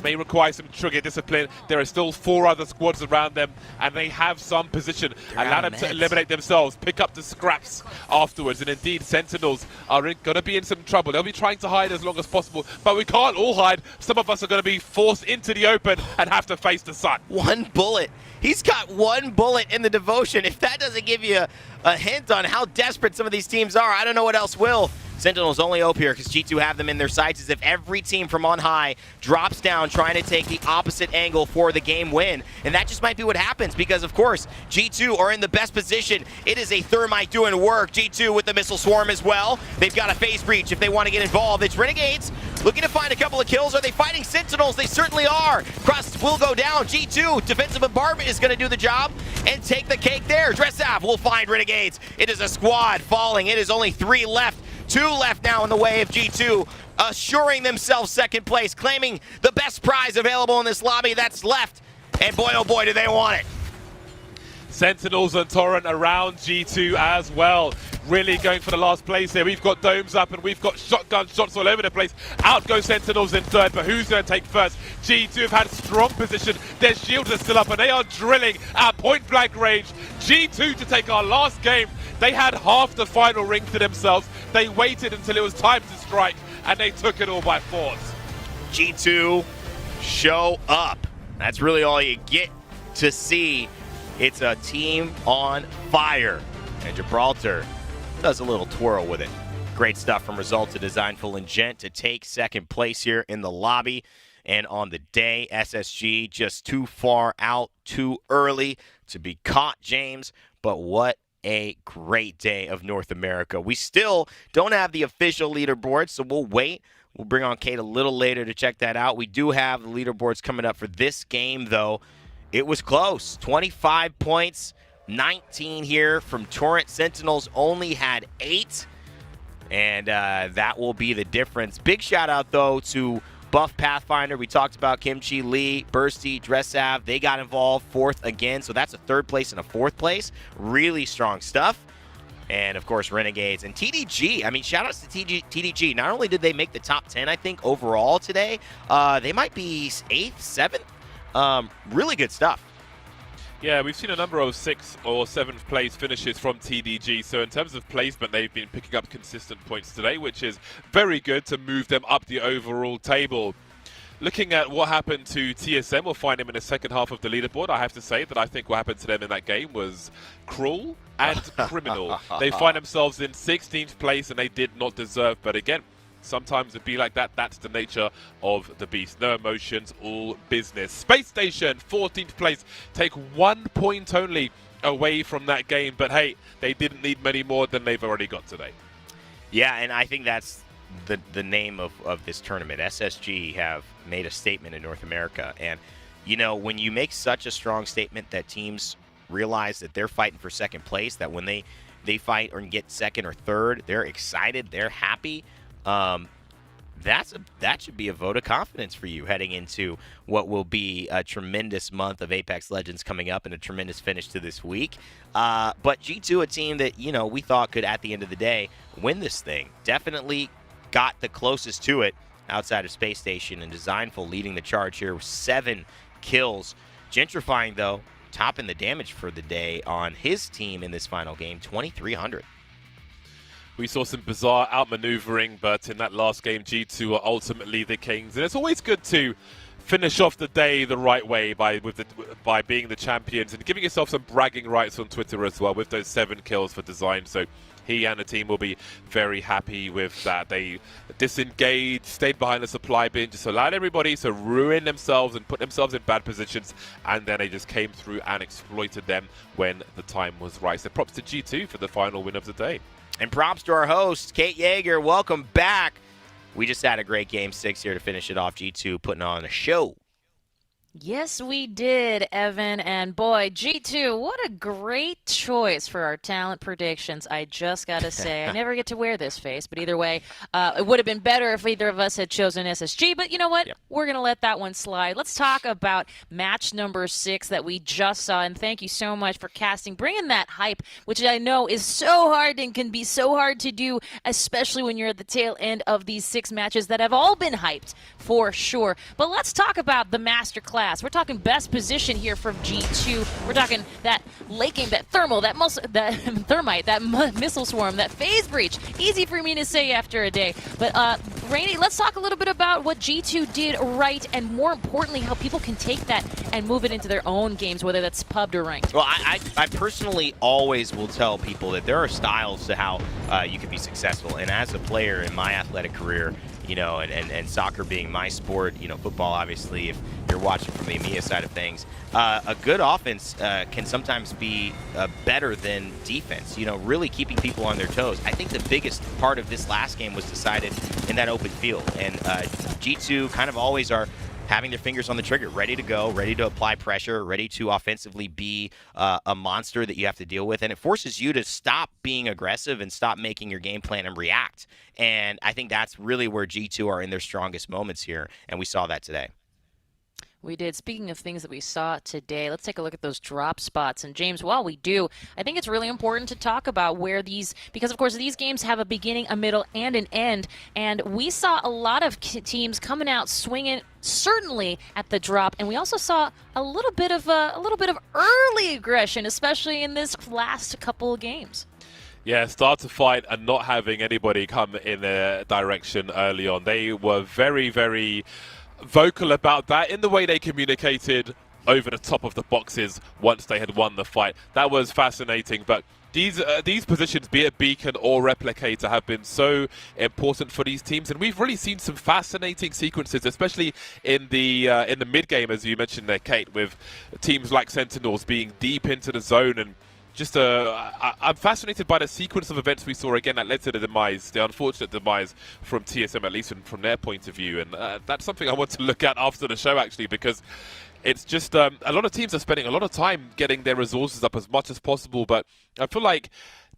may require some trigger discipline. There are still 4 other squads around them, and they have some position. Allow them to eliminate themselves, pick up the scraps afterwards. And indeed, Sentinels are going to be in some trouble. They'll be trying to hide as long as possible, but we can't all hide. Some of us are going to be forced into the open and have to face the sun.
1 bullet. He's got 1 bullet in the devotion. If that doesn't give you a hint on how desperate some of these teams are, I don't know what else will. Sentinels only hope here because G2 have them in their sights as if every team from on high drops down trying to take the opposite angle for the game win. And that just might be what happens because, of course, G2 are in the best position. It is a Thermite doing work. G2 with the missile swarm as well. They've got a phase breach if they want to get involved. It's Renegades looking to find a couple of kills. Are they fighting Sentinels? They certainly are. Crust will go down. G2, defensive bombardment is going to do the job and take the cake there. Dressav will find Renegades. It is a squad falling. It is only 3 left. 2 left now in the way of G2, assuring themselves second place, claiming the best prize available in this lobby that's left. And boy, oh boy, do they want it.
Sentinels and Torrent around G2 as well. Really going for the last place here. We've got domes up and we've got shotgun shots all over the place. Out goes Sentinels in third, but who's going to take first? G2 have had strong position. Their shields are still up and they are drilling at point blank range. G2 to take our last game. They had half the final ring to themselves. They waited until it was time to strike and they took it all by force.
G2 show up. That's really all you get to see. It's a team on fire. And Gibraltar does a little twirl with it. Great stuff from Resulta, Designful, and Gent to take second place here in the lobby. And on the day, SSG just too far out, too early to be caught, James. But what a great day of North America. We still don't have the official leaderboard, so we'll wait. We'll bring on Kate a little later to check that out. We do have the leaderboards coming up for this game, though. It was close. 25 points, 19 here from Torrent. Sentinels only had 8, and that will be the difference. Big shout out, though, to Buff Pathfinder, we talked about Kimchi, Lee, Bursty, Dressav. They got involved, 4th again. So that's a 3rd place and a 4th place. Really strong stuff. And, of course, Renegades and TDG. I mean, shout-outs to TDG. Not only did they make the top 10, I think, overall today, they might be 8th, 7th. Really good stuff.
Yeah, we've seen a number of 6th or 7th place finishes from TDG. So in terms of placement, they've been picking up consistent points today, which is very good to move them up the overall table. Looking at what happened to TSM, we'll find him in the second half of the leaderboard. I have to say that I think what happened to them in that game was cruel and criminal. They find themselves in 16th place and they did not deserve. But again, sometimes it be like that. That's the nature of the beast. No emotions, all business. Space Station, 14th place. Take 1 point only away from that game. But hey, they didn't need many more than they've already got today.
Yeah, and I think that's the name of this tournament. SSG have made a statement in North America. And, you know, when you make such a strong statement that teams realize that they're fighting for second place, that when they fight or get second or third, they're excited, they're happy. That should be a vote of confidence for you heading into what will be a tremendous month of Apex Legends coming up and a tremendous finish to this week. But G2, a team that, you know, we thought could, at the end of the day, win this thing, definitely got the closest to it outside of Space Station, and Designful leading the charge here with 7 kills. Gentrifying, though, topping the damage for the day on his team in this final game, 2,300.
We saw some bizarre outmaneuvering, but in that last game, G2 are ultimately the kings. And it's always good to finish off the day the right way by being the champions and giving yourself some bragging rights on Twitter as well with those 7 kills for Design. So he and the team will be very happy with that. They disengaged, stayed behind the supply bin, just allowed everybody to ruin themselves and put themselves in bad positions, and then they just came through and exploited them when the time was right. So props to G2 for the final win of the day.
And props to our host, Kate Yeager. Welcome back. We just had a great Game 6 here to finish it off. G2 putting on a show.
Yes, we did, Evan. And boy, G2, what a great choice for our talent predictions. I just got to say, I never get to wear this face, but either way, it would have been better if either of us had chosen SSG. But you know what? Yep. We're going to let that one slide. Let's talk about match number 6 that we just saw. And thank you so much for casting, bringing that hype, which I know is so hard and can be so hard to do, especially when you're at the tail end of these 6 matches that have all been hyped for sure. But let's talk about the masterclass. We're talking best position here from G2. We're talking that late game, that thermal, that thermite, that missile swarm, that phase breach. Easy for me to say after a day. But Rainy, let's talk a little bit about what G2 did right, and more importantly, how people can take that and move it into their own games, whether that's pubbed or ranked.
Well, I personally always will tell people that there are styles to how you can be successful. And as a player in my athletic career, you know, and soccer being my sport, you know, football, obviously, if you're watching from the EMEA side of things, a good offense can sometimes be better than defense, you know, really keeping people on their toes. I think the biggest part of this last game was decided in that open field, and G2 kind of always are having their fingers on the trigger, ready to go, ready to apply pressure, ready to offensively be a monster that you have to deal with. And it forces you to stop being aggressive and stop making your game plan and react. And I think that's really where G2 are in their strongest moments here, and we saw that today.
We did. Speaking of things that we saw today, let's take a look at those drop spots. And James, while we do, I think it's really important to talk about where these, because of course these games have a beginning, a middle, and an end. And we saw a lot of teams coming out swinging, certainly at the drop, and we also saw a little bit of early aggression, especially in this last couple of games.
Yeah, start to fight and not having anybody come in their direction early on. They were very, very vocal about that in the way they communicated over the top of the boxes once they had won the fight. That was fascinating, but these positions, be it Beacon or Replicator, have been so important for these teams, and we've really seen some fascinating sequences, especially in the mid game, as you mentioned there, Kate, with teams like Sentinels being deep into the zone. And just I'm fascinated by the sequence of events we saw again that led to the demise, the unfortunate demise from TSM, at least from their point of view. And that's something I want to look at after the show, actually, because it's just a lot of teams are spending a lot of time getting their resources up as much as possible. But I feel like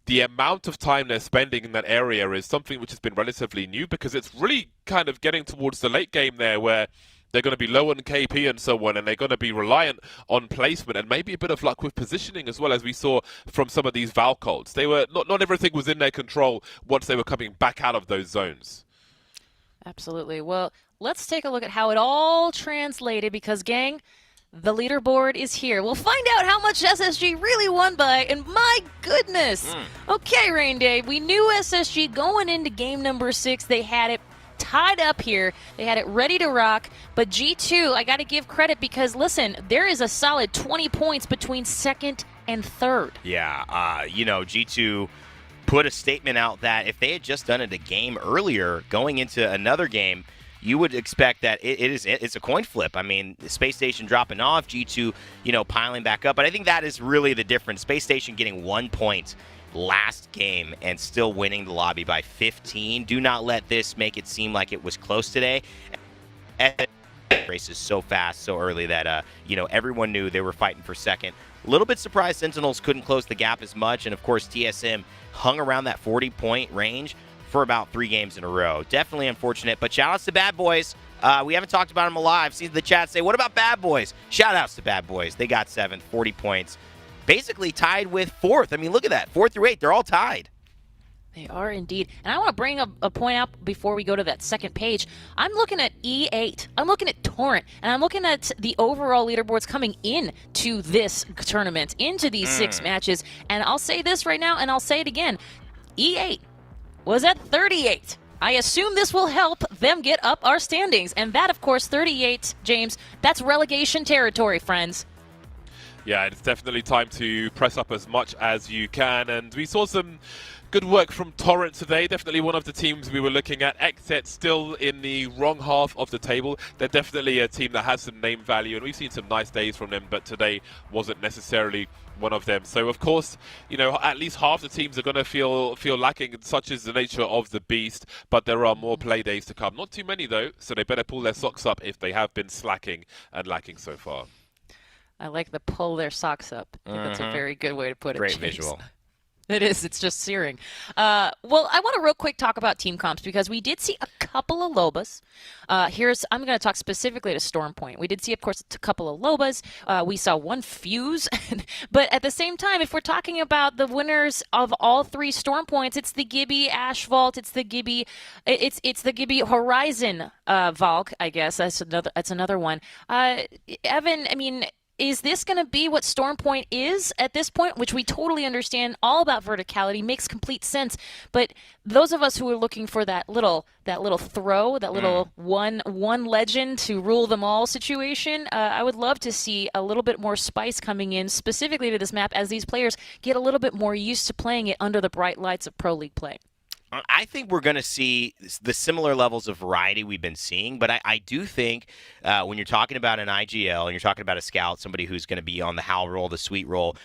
the amount of time they're spending in that area is something which has been relatively new, because it's really kind of getting towards the late game there where they're going to be low on KP and so on, and they're going to be reliant on placement and maybe a bit of luck with positioning as well, as we saw from some of these Valcolds. They were not everything was in their control once they were coming back out of those zones.
Absolutely. Well, let's take a look at how it all translated, because, gang, the leaderboard is here. We'll find out how much SSG really won by, and my goodness. Okay, Rain Day, we knew SSG going into game number 6. They had it tied up here. They had it ready to rock. But G2, I got to give credit, because, listen, there is a solid 20 points between second and third.
Yeah, you know, G2 put a statement out that if they had just done it a game earlier, going into another game, you would expect that it's a coin flip. I mean, Space Station dropping off, G2, you know, piling back up. But I think that is really the difference. Space Station getting 1 point last game and still winning the lobby by 15. Do not let this make it seem like it was close today. Race is so fast, so early that, you know, everyone knew they were fighting for second. A little bit surprised Sentinels couldn't close the gap as much. And, of course, TSM hung around that 40-point range for about 3 games in a row. Definitely unfortunate, but shout-outs to Bad Boys. We haven't talked about them alive. Seen the chat say, what about Bad Boys? Shout-outs to Bad Boys. They got 7th, 40 points. Basically tied with 4th. I mean, look at that. 4 through 8, they're all tied.
They are indeed. And I want to bring a point out before we go to that second page. I'm looking at E8. I'm looking at Torrent. And I'm looking at the overall leaderboards coming in to this tournament, into these 6 matches. And I'll say this right now, and I'll say it again. E8 was at 38. I assume this will help them get up our standings. And that, of course, 38, James, that's relegation territory, friends.
Yeah, it's definitely time to press up as much as you can. And we saw some good work from Torrent today. Definitely one of the teams we were looking at. Exet still in the wrong half of the table. They're definitely a team that has some name value, and we've seen some nice days from them, but today wasn't necessarily one of them. So, of course, you know, at least half the teams are going to feel lacking, and such is the nature of the beast, but there are more play days to come. Not too many, though, so they better pull their socks up if they have been slacking and lacking so far.
I like the pull their socks up. I think that's a very good way to put it.
Great
James.
visual.
It is. It's just searing. Well, I want to real quick talk about team comps, because we did see a couple of Lobas. I'm going to talk specifically to Stormpoint. We did see, of course, a couple of Lobas. We saw one Fuse. But at the same time, if we're talking about the winners of all 3 Stormpoints, it's the Gibby Ashvault. It's the Gibby. It's the Gibby Horizon Valk. I guess that's another one. Evan, I mean, is this going to be what Stormpoint is at this point, which we totally understand all about verticality, makes complete sense. But those of us who are looking for that little throw, that little one legend to rule them all situation, I would love to see a little bit more spice coming in specifically to this map as these players get a little bit more used to playing it under the bright lights of Pro League play.
I think we're going to see the similar levels of variety we've been seeing, but I do think when you're talking about an IGL and you're talking about a scout, somebody who's going to be on the Howl role, the Sweet role,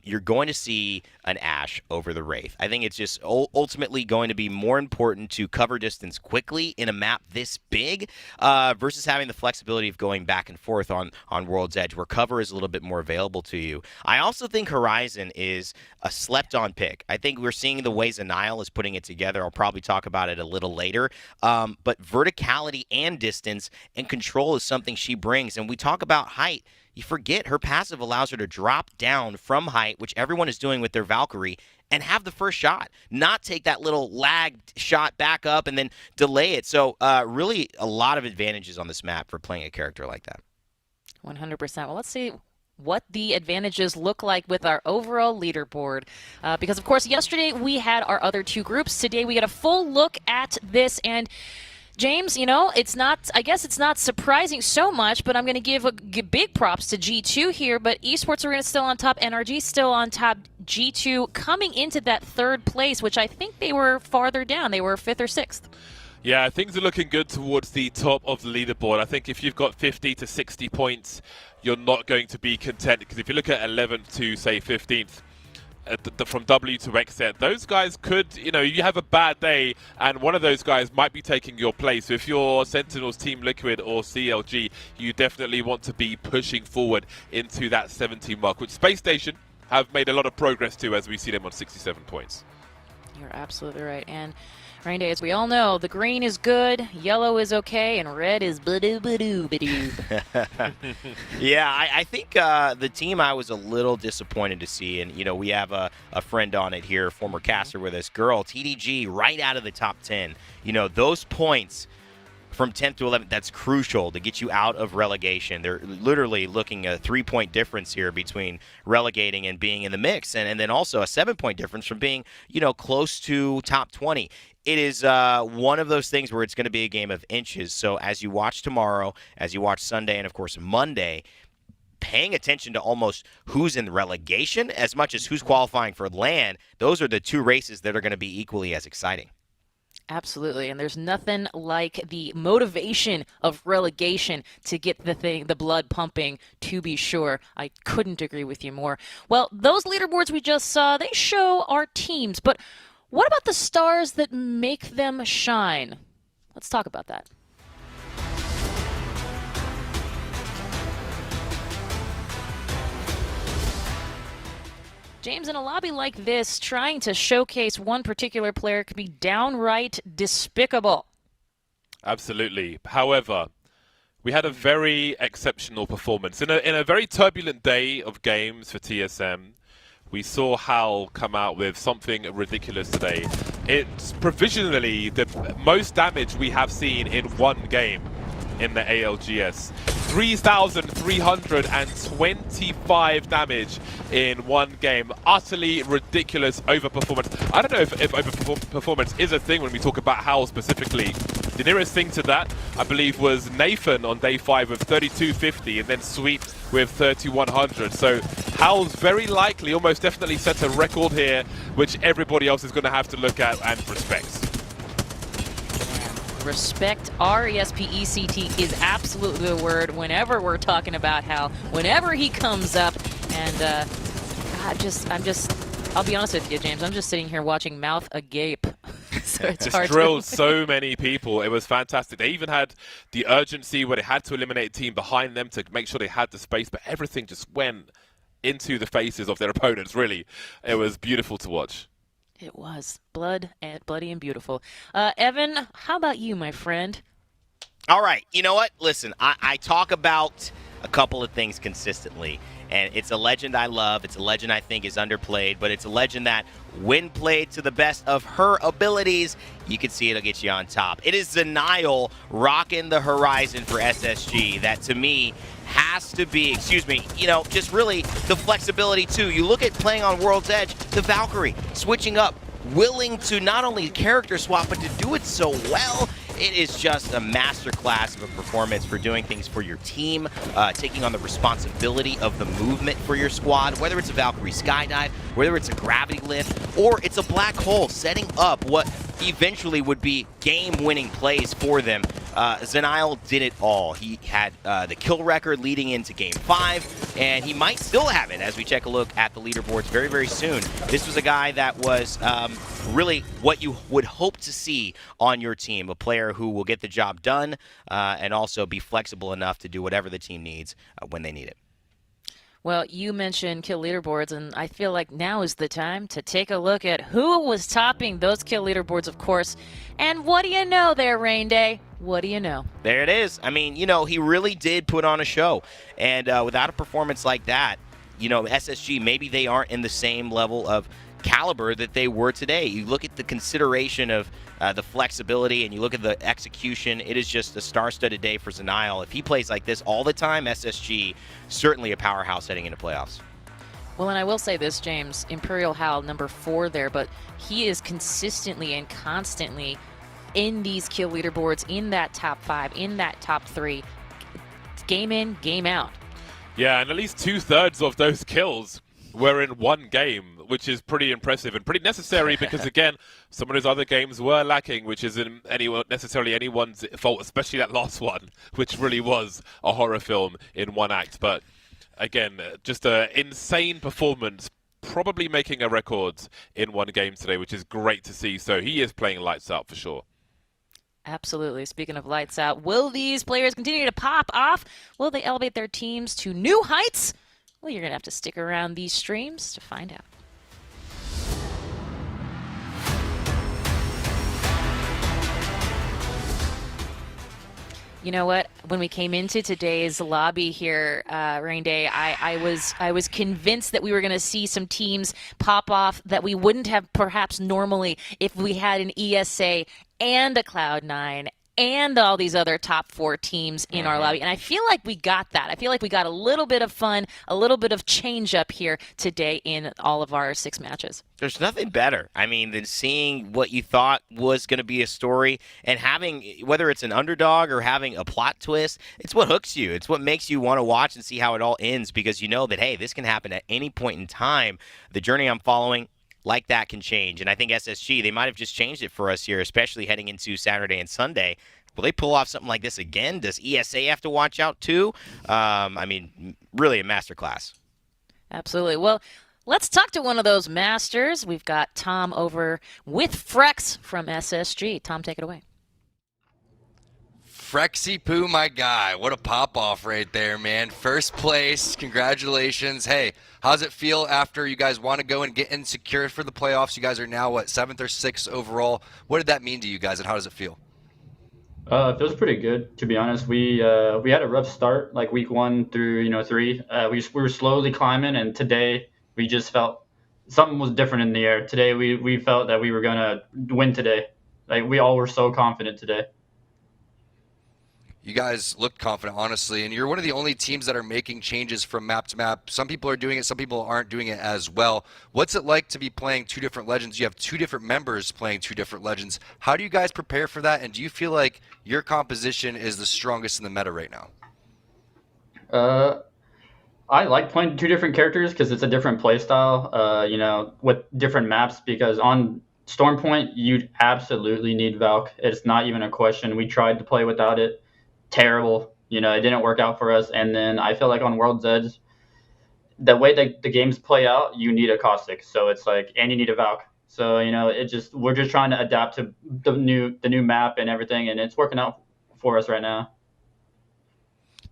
you're going to see an Ashe over the Wraith. I think it's just ultimately going to be more important to cover distance quickly in a map this big versus having the flexibility of going back and forth on World's Edge, where cover is a little bit more available to you. I also think Horizon is a slept-on pick. I think we're seeing the ways Anile is putting it together. I'll probably talk about it a little later. But verticality and distance and control is something she brings. And we talk about height. You forget her passive allows her to drop down from height, which everyone is doing with their Valkyrie, and have the first shot, not take that little lagged shot back up and then delay it. So really a lot of advantages on this map for playing a character like that.
100%. Well, let's see what the advantages look like with our overall leaderboard. Because, of course, yesterday we had our other 2 groups. Today we get a full look at this. And, James, you know, I guess it's not surprising so much, but I'm going to give big props to G2 here. But Esports Arena still on top, NRG still on top, G2 coming into that 3rd place, which I think they were farther down. They were 5th or 6th.
Yeah, things are looking good towards the top of the leaderboard. I think if you've got 50 to 60 points, you're not going to be content. Because if you look at 11th to, say, 15th, from W to XZ, those guys could, you know, you have a bad day and one of those guys might be taking your place. So if you're Sentinels, Team Liquid or CLG, you definitely want to be pushing forward into that 70 mark, which Space Station have made a lot of progress too, as we see them on 67 points.
You're absolutely right. And Rainday, as we all know, the green is good, yellow is okay, and red is ba-doo-ba-doo-ba-doo.
Yeah, I think the team I was a little disappointed to see, and, we have a friend on it here, former caster with us, Girl, TDG, right out of the top 10. Those points from 10th to 11th, that's crucial to get you out of relegation. They're literally looking at a 3-point difference here between relegating and being in the mix, and then also a 7-point difference from being, close to top 20. It is one of those things where it's going to be a game of inches. So as you watch tomorrow, as you watch Sunday, and of course Monday, paying attention to almost who's in relegation as much as who's qualifying for land, those are the two races that are going to be equally as exciting.
Absolutely, and there's nothing like the motivation of relegation to get the blood pumping, to be sure. I couldn't agree with you more. Well, those leaderboards we just saw, they show our teams, but what about the stars that make them shine? Let's talk about that. James, in a lobby like this, trying to showcase one particular player could be downright despicable.
Absolutely. However, we had a very exceptional performance. In a very turbulent day of games for TSM, we saw Hal come out with something ridiculous today. It's provisionally the most damage we have seen in one game in the ALGS. 3,325 damage in one game. Utterly ridiculous overperformance. I don't know if overperformance is a thing when we talk about Hal specifically. The nearest thing to that, I believe, was Nathan on day 5 with 3,250 and then Sweet with 3,100. So Hal's very likely, almost definitely set a record here, which everybody else is going to have to look at and respect.
Respect, R-E-S-P-E-C-T, is absolutely the word whenever we're talking about Hal, whenever he comes up. And I'll be honest with you, James, I'm just sitting here watching mouth agape. So it's
just drilled so many people. It was fantastic. They even had the urgency where they had to eliminate a team behind them to make sure they had the space, but everything just went into the faces of their opponents, really. It was beautiful to watch.
It was bloody and beautiful. Evan, how about you, my friend?
All right. You know what? Listen, I talk about a couple of things consistently, and it's a legend I love. It's a legend I think is underplayed, but it's a legend that, when played to the best of her abilities, you can see it'll get you on top. It is Zenial rocking the horizon for SSG. That, to me, has to be, just really the flexibility too. You look at playing on World's Edge, the Valkyrie, switching up, willing to not only character swap, but to do it so well. It is just a masterclass of a performance for doing things for your team, taking on the responsibility of the movement for your squad, whether it's a Valkyrie skydive, whether it's a gravity lift, or it's a black hole, setting up what eventually would be game-winning plays for them. Zenial did it all. He had the kill record leading into Game 5, and he might still have it as we take a look at the leaderboards very, very soon. This was a guy that was really what you would hope to see on your team, a player who will get the job done and also be flexible enough to do whatever the team needs when they need it.
Well, you mentioned kill leaderboards, and I feel like now is the time to take a look at who was topping those kill leaderboards, of course. And what do you know there, Rain Day? What do you know? There
it is. I mean, he really did put on a show. And without a performance like that, SSG, maybe they aren't in the same level of caliber that they were today. You look at the consideration of the flexibility, and you look at the execution. It is just a star-studded day for Zenial. If he plays like this all the time, SSG, certainly a powerhouse heading into playoffs.
Well, and I will say this, James, Imperial Hal, number 4 there, but he is consistently and constantly in these kill leaderboards, in that top 5, in that top 3, game in, game out.
Yeah, and at least 2/3 of those kills were in one game, which is pretty impressive and pretty necessary because, again, some of his other games were lacking, which isn't necessarily anyone's fault, especially that last one, which really was a horror film in one act. But, again, just an insane performance, probably making a record in one game today, which is great to see. So he is playing lights out for sure.
Absolutely. Speaking of lights out, will these players continue to pop off? Will they elevate their teams to new heights? Well, you're going to have to stick around these streams to find out. You know what? When we came into today's lobby here, Rain Day, I was convinced that we were going to see some teams pop off that we wouldn't have perhaps normally if we had an ESA and a Cloud9 and all these other top 4 teams in our lobby. And I feel like we got that. I feel like we got a little bit of fun, a little bit of change up here today in all of our 6 matches.
There's nothing better, I mean, than seeing what you thought was going to be a story and having, whether it's an underdog or having a plot twist, it's what hooks you. It's what makes you want to watch and see how it all ends, because you know that, hey, this can happen at any point in time. The journey I'm following, like that, can change. And I think SSG, they might have just changed it for us here, especially heading into Saturday and Sunday. Will they pull off something like this again? Does ESA have to watch out too? I mean, really a masterclass.
Absolutely. Well, let's talk to one of those masters. We've got Tom over with Frex from SSG. Tom, take it away.
Frexy Poo, my guy. What a pop-off right there, man. First place. Congratulations. Hey, how's it feel after you guys want to go and get insecure for the playoffs? You guys are now, what, 7th or 6th overall? What did that mean to you guys, and how does it feel?
It feels pretty good, to be honest. We had a rough start, like week 1 through 3. We were slowly climbing, and today we just felt something was different in the air. Today we felt that we were gonna win today. Like, we all were so confident today.
You guys looked confident, honestly, and you're one of the only teams that are making changes from map to map. Some people are doing it, some people aren't doing it as well. What's it like to be playing 2 different legends? You have 2 different members playing 2 different legends. How do you guys prepare for that, and do you feel like your composition is the strongest in the meta right now?
I like playing 2 different characters because it's a different play style, with different maps, because on Stormpoint, you absolutely need Valk. It's not even a question. We tried to play without it. Terrible. It didn't work out for us. And then I feel like on World's Edge, the way that the games play out, you need a Caustic. So it's like, and you need a Valk. So, we're just trying to adapt to the new map and everything, and it's working out for us right now.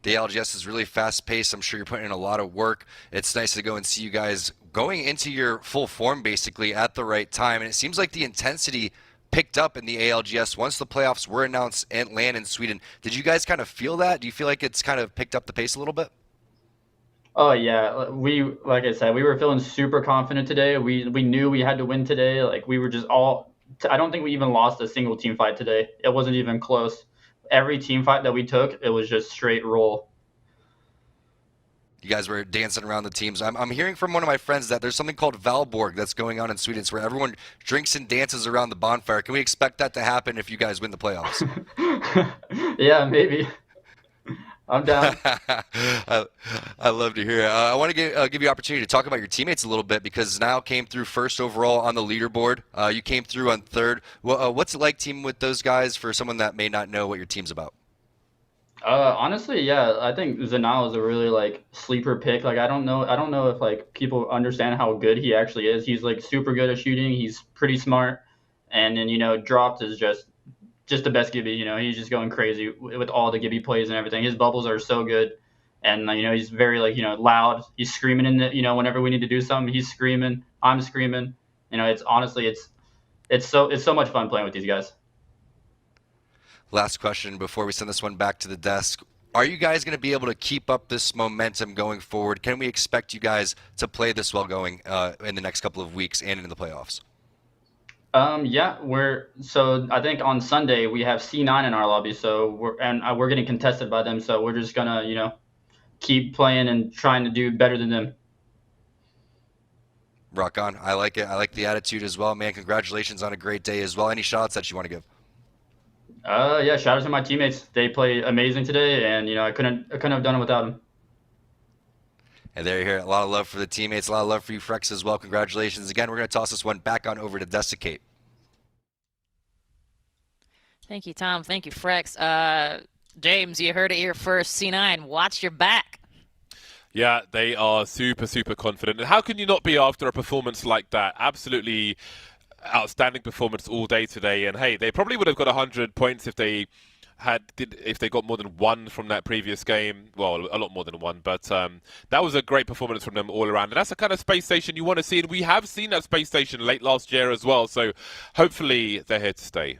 The ALGS is really fast-paced. I'm sure you're putting in a lot of work. It's nice to go and see you guys going into your full form, basically, at the right time. And it seems like the intensity picked up in the ALGS once the playoffs were announced and land in Sweden. Did you guys kind of feel that? Do you feel like it's kind of picked up the pace a little bit?
Oh yeah, like I said, we were feeling super confident today. We knew we had to win today. Like, we were just all. I don't think we even lost a single team fight today. It wasn't even close. Every team fight that we took, it was just straight roll.
You guys were dancing around the teams. I'm hearing from one of my friends that there's something called Valborg that's going on in Sweden. It's where everyone drinks and dances around the bonfire. Can we expect that to happen if you guys win the playoffs?
Yeah, maybe. I'm down.
I love to hear it. I want to give you an opportunity to talk about your teammates a little bit, because Niall came through 1st overall on the leaderboard. You came through on 3rd. What's it like teaming with those guys for someone that may not know what your team's about?
Honestly, yeah, I think Zanal is a really sleeper pick. I don't know if people understand how good he actually is. He's super good at shooting. He's pretty smart, and then dropped is just the best Gibby. He's just going crazy with all the Gibby plays and everything. His bubbles are so good, and he's very loud. He's screaming in the whenever we need to do something, he's screaming. I'm screaming. It's honestly it's so much fun playing with these guys.
Last question before we send this one back to the desk. Are you guys going to be able to keep up this momentum going forward? Can we expect you guys to play this well going in the next couple of weeks and in the playoffs?
Yeah, so I think on Sunday we have C9 in our lobby, so we're getting contested by them, so we're just gonna keep playing and trying to do better than them.
Rock on. I like it. I like the attitude as well, man. Congratulations on a great day as well. Any shout outs that you want to give?
Yeah, shout out to my teammates. They played amazing today, and I couldn't have done it without them.
And there you hear it. A lot of love for the teammates, a lot of love for you, Frex, as well. Congratulations again. We're going to toss this one back on over to Desiccate.
Thank you, Tom. Thank you, Frex. James, you heard it here first. C9, watch your back.
Yeah, they are super, super confident. And how can you not be after a performance like that? Absolutely outstanding performance all day today. And hey, they probably would have got 100 points if they if they got more than one from that previous game. Well, a lot more than one, but that was a great performance from them all around. And that's the kind of space station you want to see, and we have seen that space station late last year as well. So hopefully they're here to stay.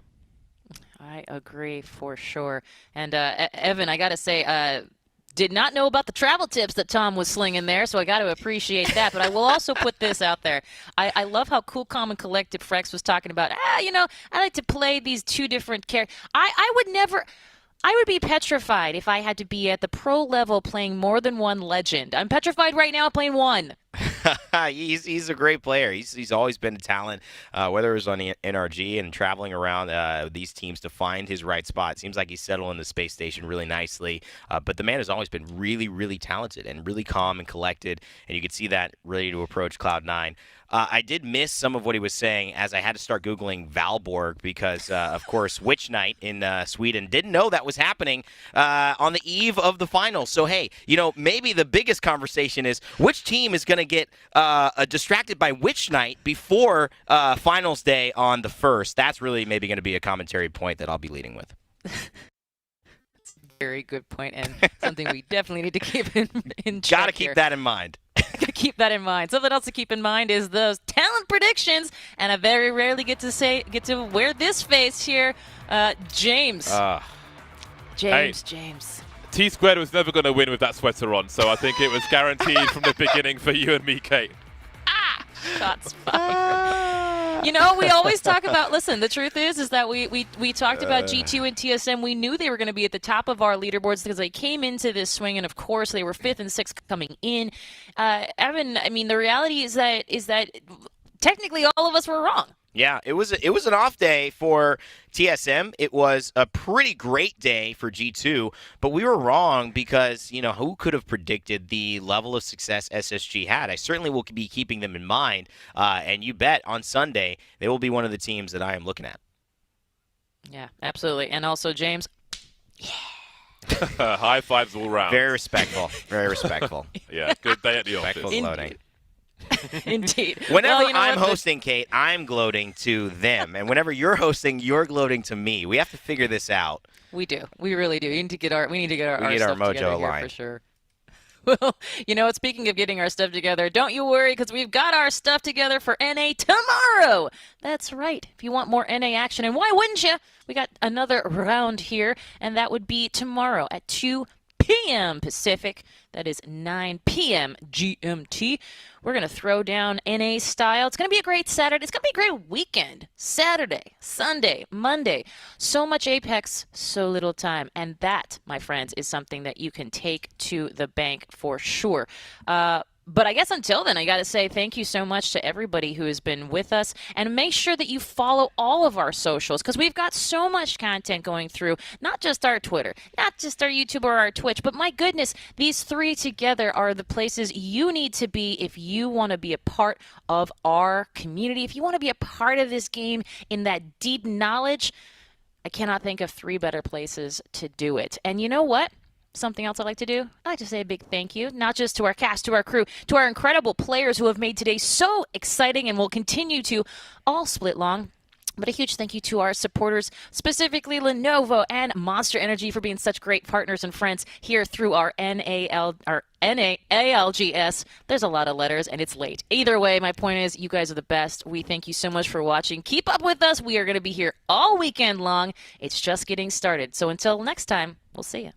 I agree for sure. And Evan, I got to say, did not know about the travel tips that Tom was slinging there, so I got to appreciate that. But I will also put this out there. I love how Cool, Calm, and Collected Frex was talking about, you know, I like to play these two different characters. I would be petrified if I had to be at the pro level playing more than one legend. I'm petrified right now playing one.
He's a great player. He's always been a talent, whether it was on the NRG and traveling around these teams to find his right spot. It seems like he's settled in the space station really nicely. But the man has always been really, really talented and really calm and collected, and you could see that ready to approach Cloud9. I did miss some of what he was saying as I had to start Googling Valborg because, of course, Witch Night in Sweden. Didn't know that was happening on the eve of the finals. So, hey, you know, maybe the biggest conversation is which team is going to get distracted by Witch Night before finals day on the 1st. That's really maybe going to be a commentary point that I'll be leading with.
Very good point, and something we definitely need to keep in check.
Gotta keep that in mind.
Keep that in mind. Something else to keep in mind is those talent predictions, and I very rarely get to wear this face here. James. James.
T-Squared was never going to win with that sweater on, so I think it was guaranteed from the beginning for you and me, Kate.
Shots fired. You know, we always talk about, listen, the truth is that we talked about G2 and TSM. We knew they were going to be at the top of our leaderboards because they came into this swing, and of course they were 5th and 6th coming in. Evan, I mean, the reality is that technically all of us were wrong.
Yeah, it was an off day for TSM. It was a pretty great day for G2, but we were wrong because, you know, who could have predicted the level of success SSG had? I certainly will be keeping them in mind, and you bet on Sunday they will be one of the teams that I am looking at.
Yeah, absolutely. And also, James,
high fives all round.
Very respectful. Very respectful.
Yeah, good day at the office.
Respectful gloating.
Indeed.
Whenever
well,
I'm hosting, Kate, I'm gloating to them. And whenever you're hosting, you're gloating to me. We have to figure this out.
We do. We really do. We need to get our
mojo
stuff together
aligned.
here for sure. Well, you know, speaking of getting our stuff together, don't you worry, because we've got our stuff together for NA tomorrow. That's right. If you want more NA action, and why wouldn't you? We got another round here, and that would be tomorrow at 2 p.m. Pacific. That is 9 p.m. GMT. We're going to throw down NA style. It's going to be a great Saturday. It's going to be a great weekend. Saturday, Sunday, Monday. So much Apex, so little time. And that, my friends, is something that you can take to the bank for sure. But I guess until then, I got to say thank you so much to everybody who has been with us. And make sure that you follow all of our socials, because we've got so much content going through, not just our Twitter, not just our YouTube or our Twitch, but my goodness, these three together are the places you need to be if you want to be a part of our community, if you want to be a part of this game in that deep knowledge. I cannot think of three better places to do it. And you know what? Something else I like to do? I like to say a big thank you, not just to our cast, to our crew, to our incredible players who have made today so exciting and will continue to all split long. But a huge thank you to our supporters, specifically Lenovo and Monster Energy, for being such great partners and friends here through our ALGS. There's a lot of letters, and it's late. Either way, my point is, you guys are the best. We thank you so much for watching. Keep up with us. We are going to be here all weekend long. It's just getting started. So until next time, we'll see you.